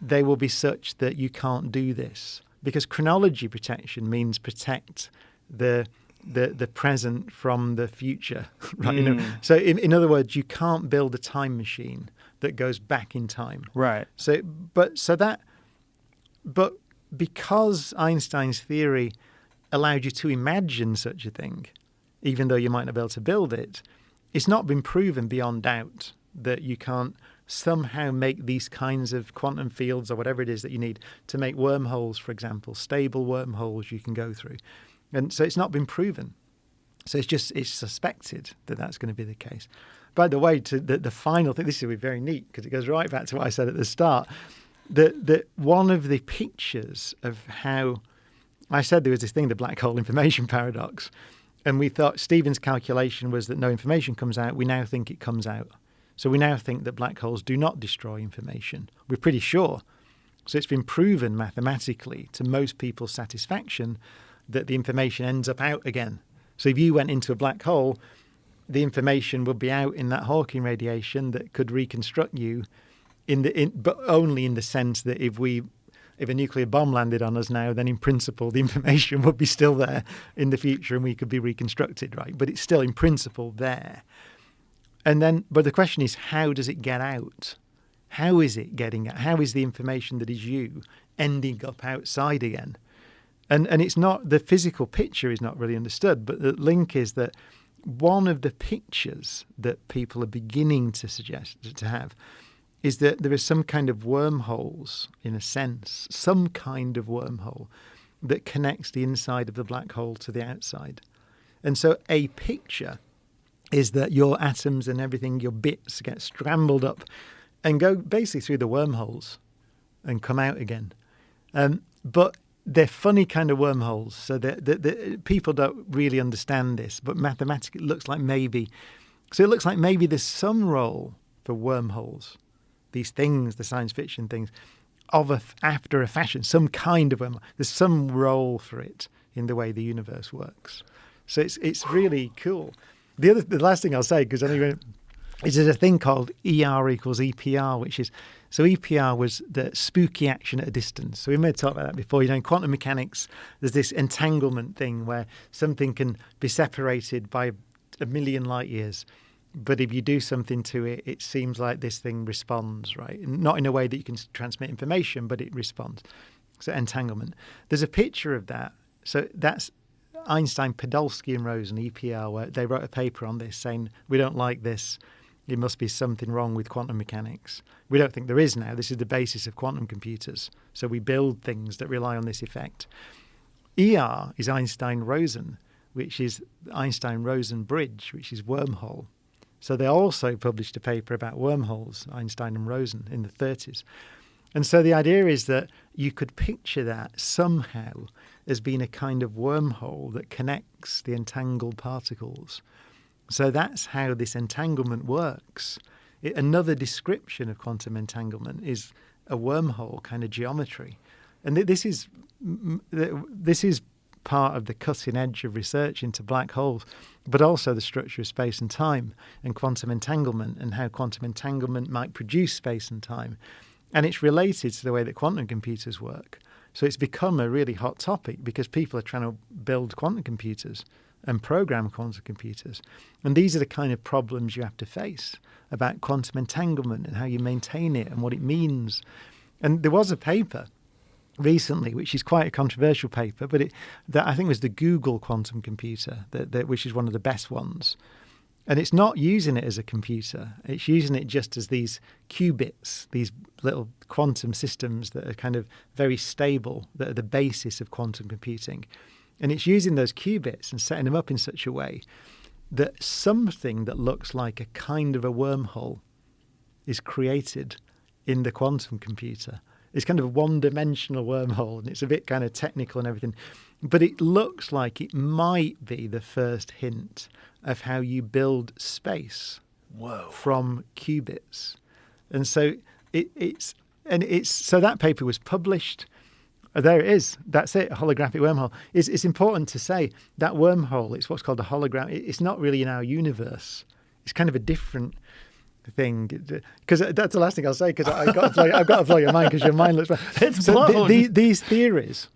they will be such that you can't do this, because chronology protection means protect the present from the future, right? So in other words, you can't build a time machine that goes back in time, Right. But because Einstein's theory allowed you to imagine such a thing, even though you might not be able to build it, it's not been proven beyond doubt that you can't somehow make these kinds of quantum fields or whatever it is that you need to make wormholes, for example, stable wormholes you can go through. And so it's not been proven. So it's suspected that that's going to be the case. By the way, to the final thing, this will be very neat because it goes right back to what I said at the start, that one of the pictures of how I said there was this thing, the black hole information paradox, and we thought Stephen's calculation was that no information comes out. We now think it comes out. So we now think that black holes do not destroy information. We're pretty sure. So it's been proven mathematically to most people's satisfaction that the information ends up out again. So if you went into a black hole, the information would be out in that Hawking radiation that could reconstruct you, but only in the sense that if a nuclear bomb landed on us now, then in principle the information would be still there in the future and we could be reconstructed, right? But it's still in principle there. But the question is, how does it get out? How is it getting out? How is the information that is you ending up outside again? And it's not, the physical picture is not really understood, but the link is that one of the pictures that people are beginning to suggest to have is that there is some kind of wormholes, in a sense, some kind of wormhole that connects the inside of the black hole to the outside. And so a picture is that your atoms and everything, your bits get scrambled up and go basically through the wormholes and come out again. But they're funny kind of wormholes, so that people don't really understand this, but mathematically it looks like maybe there's some role for wormholes, these things, the science fiction things, after a fashion, some kind of wormhole. There's some role for it in the way the universe works. So it's really cool. The last thing I'll say, because is there's a thing called ER equals EPR, which is, so EPR was the spooky action at a distance. So we may have talked about that before. In quantum mechanics, there's this entanglement thing where something can be separated by a million light years. But if you do something to it, it seems like this thing responds, right? Not in a way that you can transmit information, but it responds. So entanglement. There's a picture of that. So that's Einstein, Podolsky and Rosen, EPR, where they wrote a paper on this saying, we don't like this. It must be something wrong with quantum mechanics. We don't think there is now. This is the basis of quantum computers. So we build things that rely on this effect. ER is Einstein-Rosen, which is Einstein-Rosen bridge, which is wormhole. So they also published a paper about wormholes, Einstein and Rosen, in the 30s. And so the idea is that you could picture that somehow as being a kind of wormhole that connects the entangled particles. So that's how this entanglement works. Another description of quantum entanglement is a wormhole kind of geometry. And this is part of the cutting edge of research into black holes, but also the structure of space and time and quantum entanglement and how quantum entanglement might produce space and time. And it's related to the way that quantum computers work. So it's become a really hot topic because people are trying to build quantum computers and program quantum computers. And these are the kind of problems you have to face about quantum entanglement and how you maintain it and what it means. And there was a paper recently, which is quite a controversial paper, but that I think was the Google quantum computer, which is one of the best ones. And it's not using it as a computer. It's using it just as these qubits, these little quantum systems that are kind of very stable, that are the basis of quantum computing. And it's using those qubits and setting them up in such a way that something that looks like a kind of a wormhole is created in the quantum computer. It's kind of a one-dimensional wormhole, and it's a bit kind of technical and everything. But it looks like it might be the first hint of how you build space from qubits. And so so that paper was published. There it is. That's it, a holographic wormhole. It's important to say that wormhole, it's what's called a hologram. It's not really in our universe. It's kind of a different thing, because that's the last thing I'll say, because I've got to blow your mind, because your mind looks it's so these theories,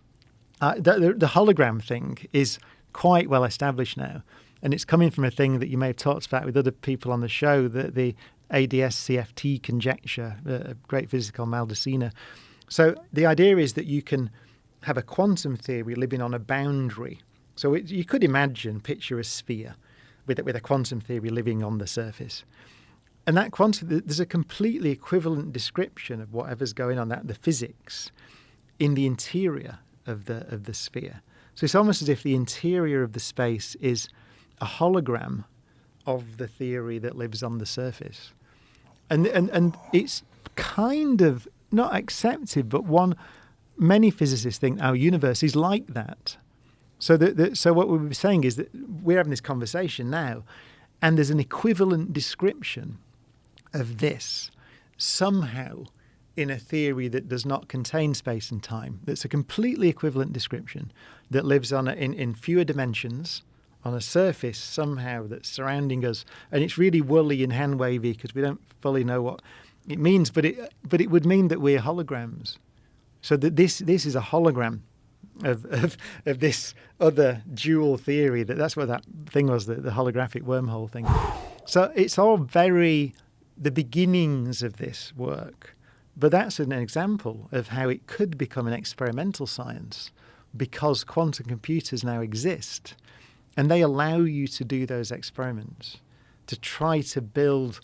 the hologram thing is quite well established now, and it's coming from a thing that you may have talked about with other people on the show, the ADS-CFT conjecture, a great physicist called Maldacena. So the idea is that you can have a quantum theory living on a boundary. So you could picture a sphere with a quantum theory living on the surface. And that there's a completely equivalent description of whatever's going on, the physics, in the interior of the sphere. So it's almost as if the interior of the space is a hologram of the theory that lives on the surface. And it's kind of not accepted, but many physicists think our universe is like that. So what we were saying is that we're having this conversation now, and there's an equivalent description of this somehow in a theory that does not contain space and time. That's a completely equivalent description that lives in fewer dimensions on a surface somehow that's surrounding us, and it's really woolly and hand wavy because we don't fully know what it means, but it would mean that we're holograms. So that this is a hologram of this other dual theory. That's what that thing was, the holographic wormhole thing. So it's all the beginnings of this work, but that's an example of how it could become an experimental science, because quantum computers now exist, and they allow you to do those experiments, to try to build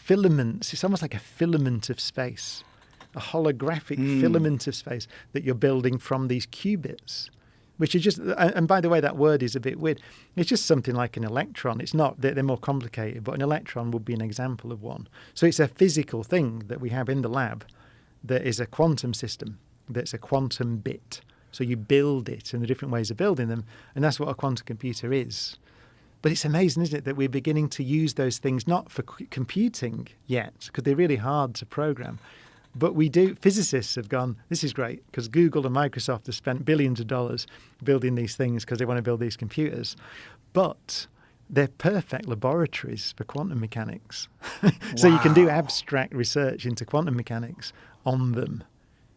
filaments. It's almost like a filament of space, a holographic filament of space that you're building from these qubits, which are just, and by the way, that word is a bit weird. It's just something like an electron. It's not, they're more complicated, but an electron would be an example of one. So it's a physical thing that we have in the lab that is a quantum system, that's a quantum bit. So you build it, and the different ways of building them, and that's what a quantum computer is. But it's amazing, isn't it, that we're beginning to use those things not for computing yet, because they're really hard to program. But we do. Physicists have gone, this is great, because Google and Microsoft have spent billions of dollars building these things because they want to build these computers. But they're perfect laboratories for quantum mechanics. So you can do abstract research into quantum mechanics on them,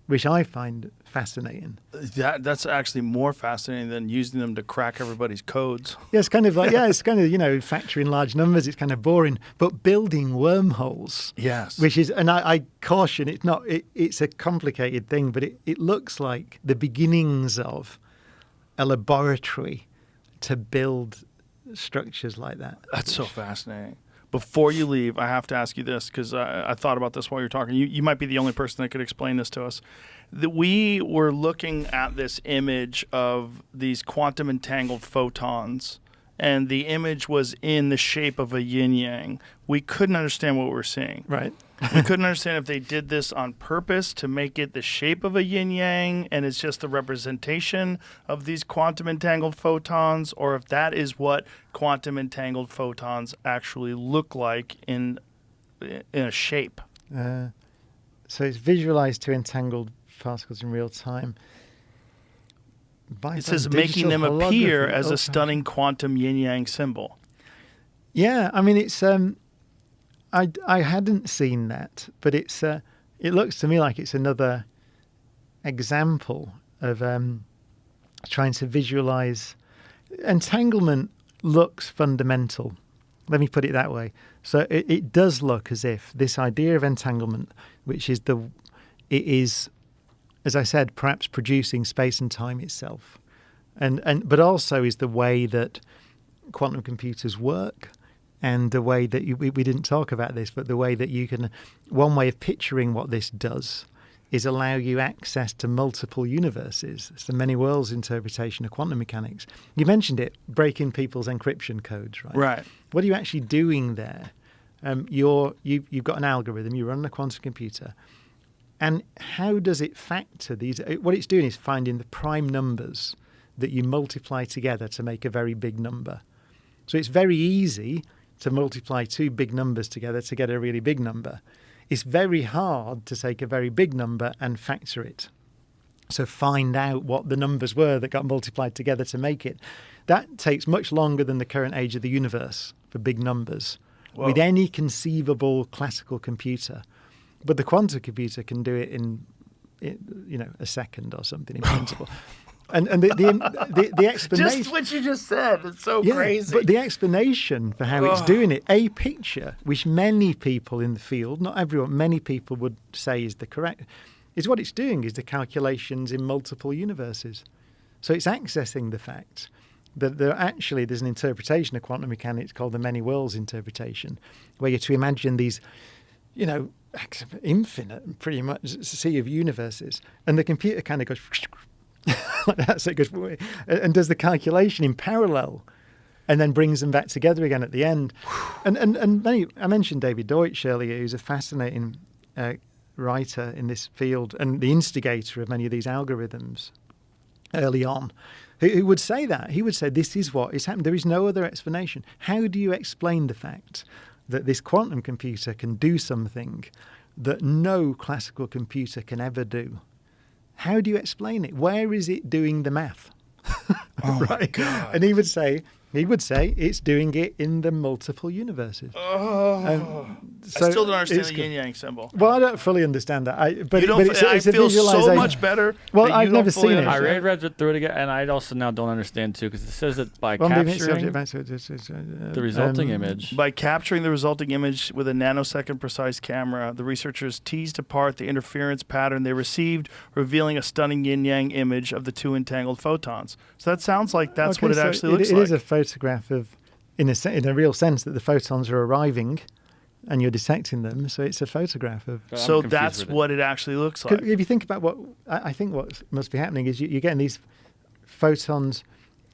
which I find fascinating. That's actually more fascinating than using them to crack everybody's codes. Yeah, it's kind of like, it's kind of, factoring large numbers, it's kind of boring. But building wormholes, yes, which is, and I caution, it's a complicated thing, but it looks like the beginnings of a laboratory to build structures like that. That's so fascinating. Before you leave, I have to ask you this, because I thought about this while you're talking. You might be the only person that could explain this to us. That we were looking at this image of these quantum entangled photons, and the image was in the shape of a yin-yang. We couldn't understand what we were seeing. Right. We couldn't understand if they did this on purpose to make it the shape of a yin-yang, and it's just the representation of these quantum entangled photons, or if that is what quantum entangled photons actually look like in a shape. So it's visualized two entangled particles in real time. It says making them appear as a stunning quantum yin-yang symbol. Yeah, I mean, it's... I hadn't seen that, but it looks to me like it's another example of trying to visualize. Entanglement looks fundamental. Let me put it that way. So it does look as if this idea of entanglement, which is it is, as I said, perhaps producing space and time itself, but also is the way that quantum computers work. And the way that we didn't talk about this, but the way that you can, one way of picturing what this does is allow you access to multiple universes. It's the many worlds interpretation of quantum mechanics. You mentioned it, breaking people's encryption codes, right? Right. What are you actually doing there? You've got an algorithm, you run a quantum computer, and how does it factor these? What it's doing is finding the prime numbers that you multiply together to make a very big number. So it's very easy to multiply two big numbers together to get a really big number. It's very hard to take a very big number and factor it. So find out what the numbers were that got multiplied together to make it. That takes much longer than the current age of the universe for big numbers. Whoa. With any conceivable classical computer. But the quantum computer can do it in a second or something in principle. And the explanation... Just what you just said. It's so crazy. But the explanation for how it's doing it, a picture, which many people in the field, not everyone, many people would say is the correct, is what it's doing is the calculations in multiple universes. So it's accessing the fact that there's an interpretation of quantum mechanics called the many worlds interpretation, where you're to imagine these, infinite, pretty much, sea of universes. And the computer kind of goes... like that, so it goes and does the calculation in parallel, and then brings them back together again at the end. And I mentioned David Deutsch earlier, who's a fascinating writer in this field and the instigator of many of these algorithms early on, who would say that. He would say, this is what is happening. There is no other explanation. How do you explain the fact that this quantum computer can do something that no classical computer can ever do? How do you explain it? Where is it doing the math? Oh right? my God. And he would say it's doing it in the multiple universes. I still don't understand the yin-yang symbol. Well, I don't fully understand that. I it's a feel visualization. so much better. Well, I've never seen it. I read through it again, and I also now don't understand too, because it says that by capturing the resulting image. By capturing the resulting image with a nanosecond precise camera, the researchers teased apart the interference pattern they received, revealing a stunning yin-yang image of the two entangled photons. So that sounds like that's what it actually looks like. It is a photograph of, in a real sense, that the photons are arriving and you're detecting them. So it's a photograph of. So that's what it actually looks like. If you think about what I think what must be happening is you're getting these photons.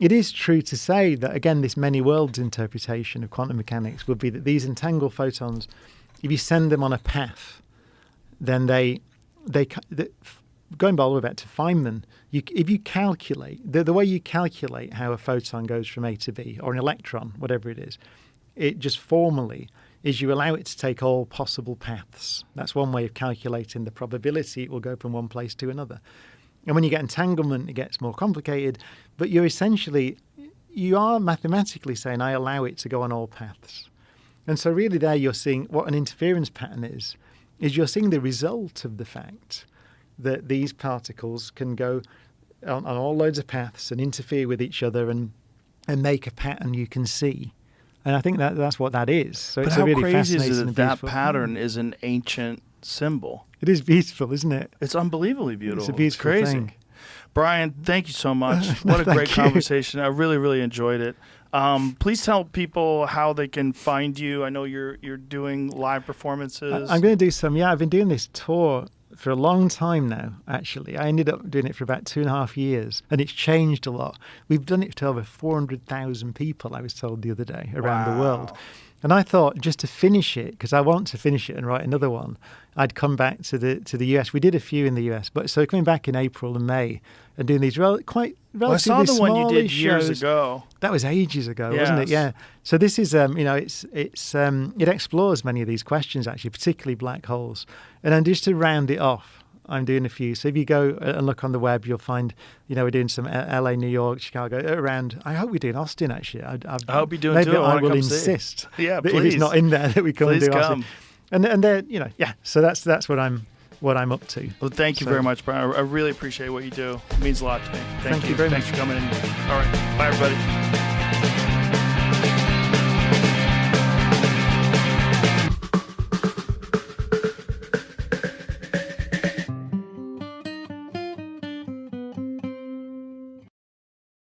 It is true to say that, again, this many worlds interpretation of quantum mechanics would be that these entangled photons, if you send them on a path, then they going all the way back to Feynman, if you calculate, the way you calculate how a photon goes from A to B, or an electron, whatever it is, it just formally is you allow it to take all possible paths. That's one way of calculating the probability it will go from one place to another. And when you get entanglement, it gets more complicated, but you are mathematically saying, I allow it to go on all paths. And so really there you're seeing what an interference pattern is you're seeing the result of the fact that these particles can go on all loads of paths and interfere with each other and make a pattern you can see. And I think that's what that is. So but it's how a really crazy is fascinating it that pattern is an ancient symbol? It is beautiful, isn't it? It's unbelievably beautiful. It's a beautiful crazy thing. Brian, thank you so much. What a great conversation. I really, really enjoyed it. Please tell people how they can find you. I know you're doing live performances. I'm going to do some. Yeah, I've been doing this tour for a long time now, actually. I ended up doing it for about 2.5 years, and it's changed a lot. We've done it to over 400,000 people, I was told the other day, around the world. And I thought, just to finish it, because I want to finish it and write another one, I'd come back to the US. We did a few in the US, but so coming back in April and May and doing these quite relatively small I saw the one you did shows. years ago. That was ages ago, Yes. wasn't it? Yeah. So this is, it explores many of these questions actually, particularly black holes. And then just to round it off, I'm doing a few. So if you go and look on the web, you'll find, we're doing some LA, New York, Chicago, around. I hope we're doing Austin, actually. I hope you're doing maybe too. I will come insist. Yeah, that please. if it's not in there, that we come Please and do come. Austin. And then, so that's what I'm up to. Well, thank you very much, Brian. I really appreciate what you do. It means a lot to me. Thank you very Thanks much. for coming in. All right. Bye, everybody.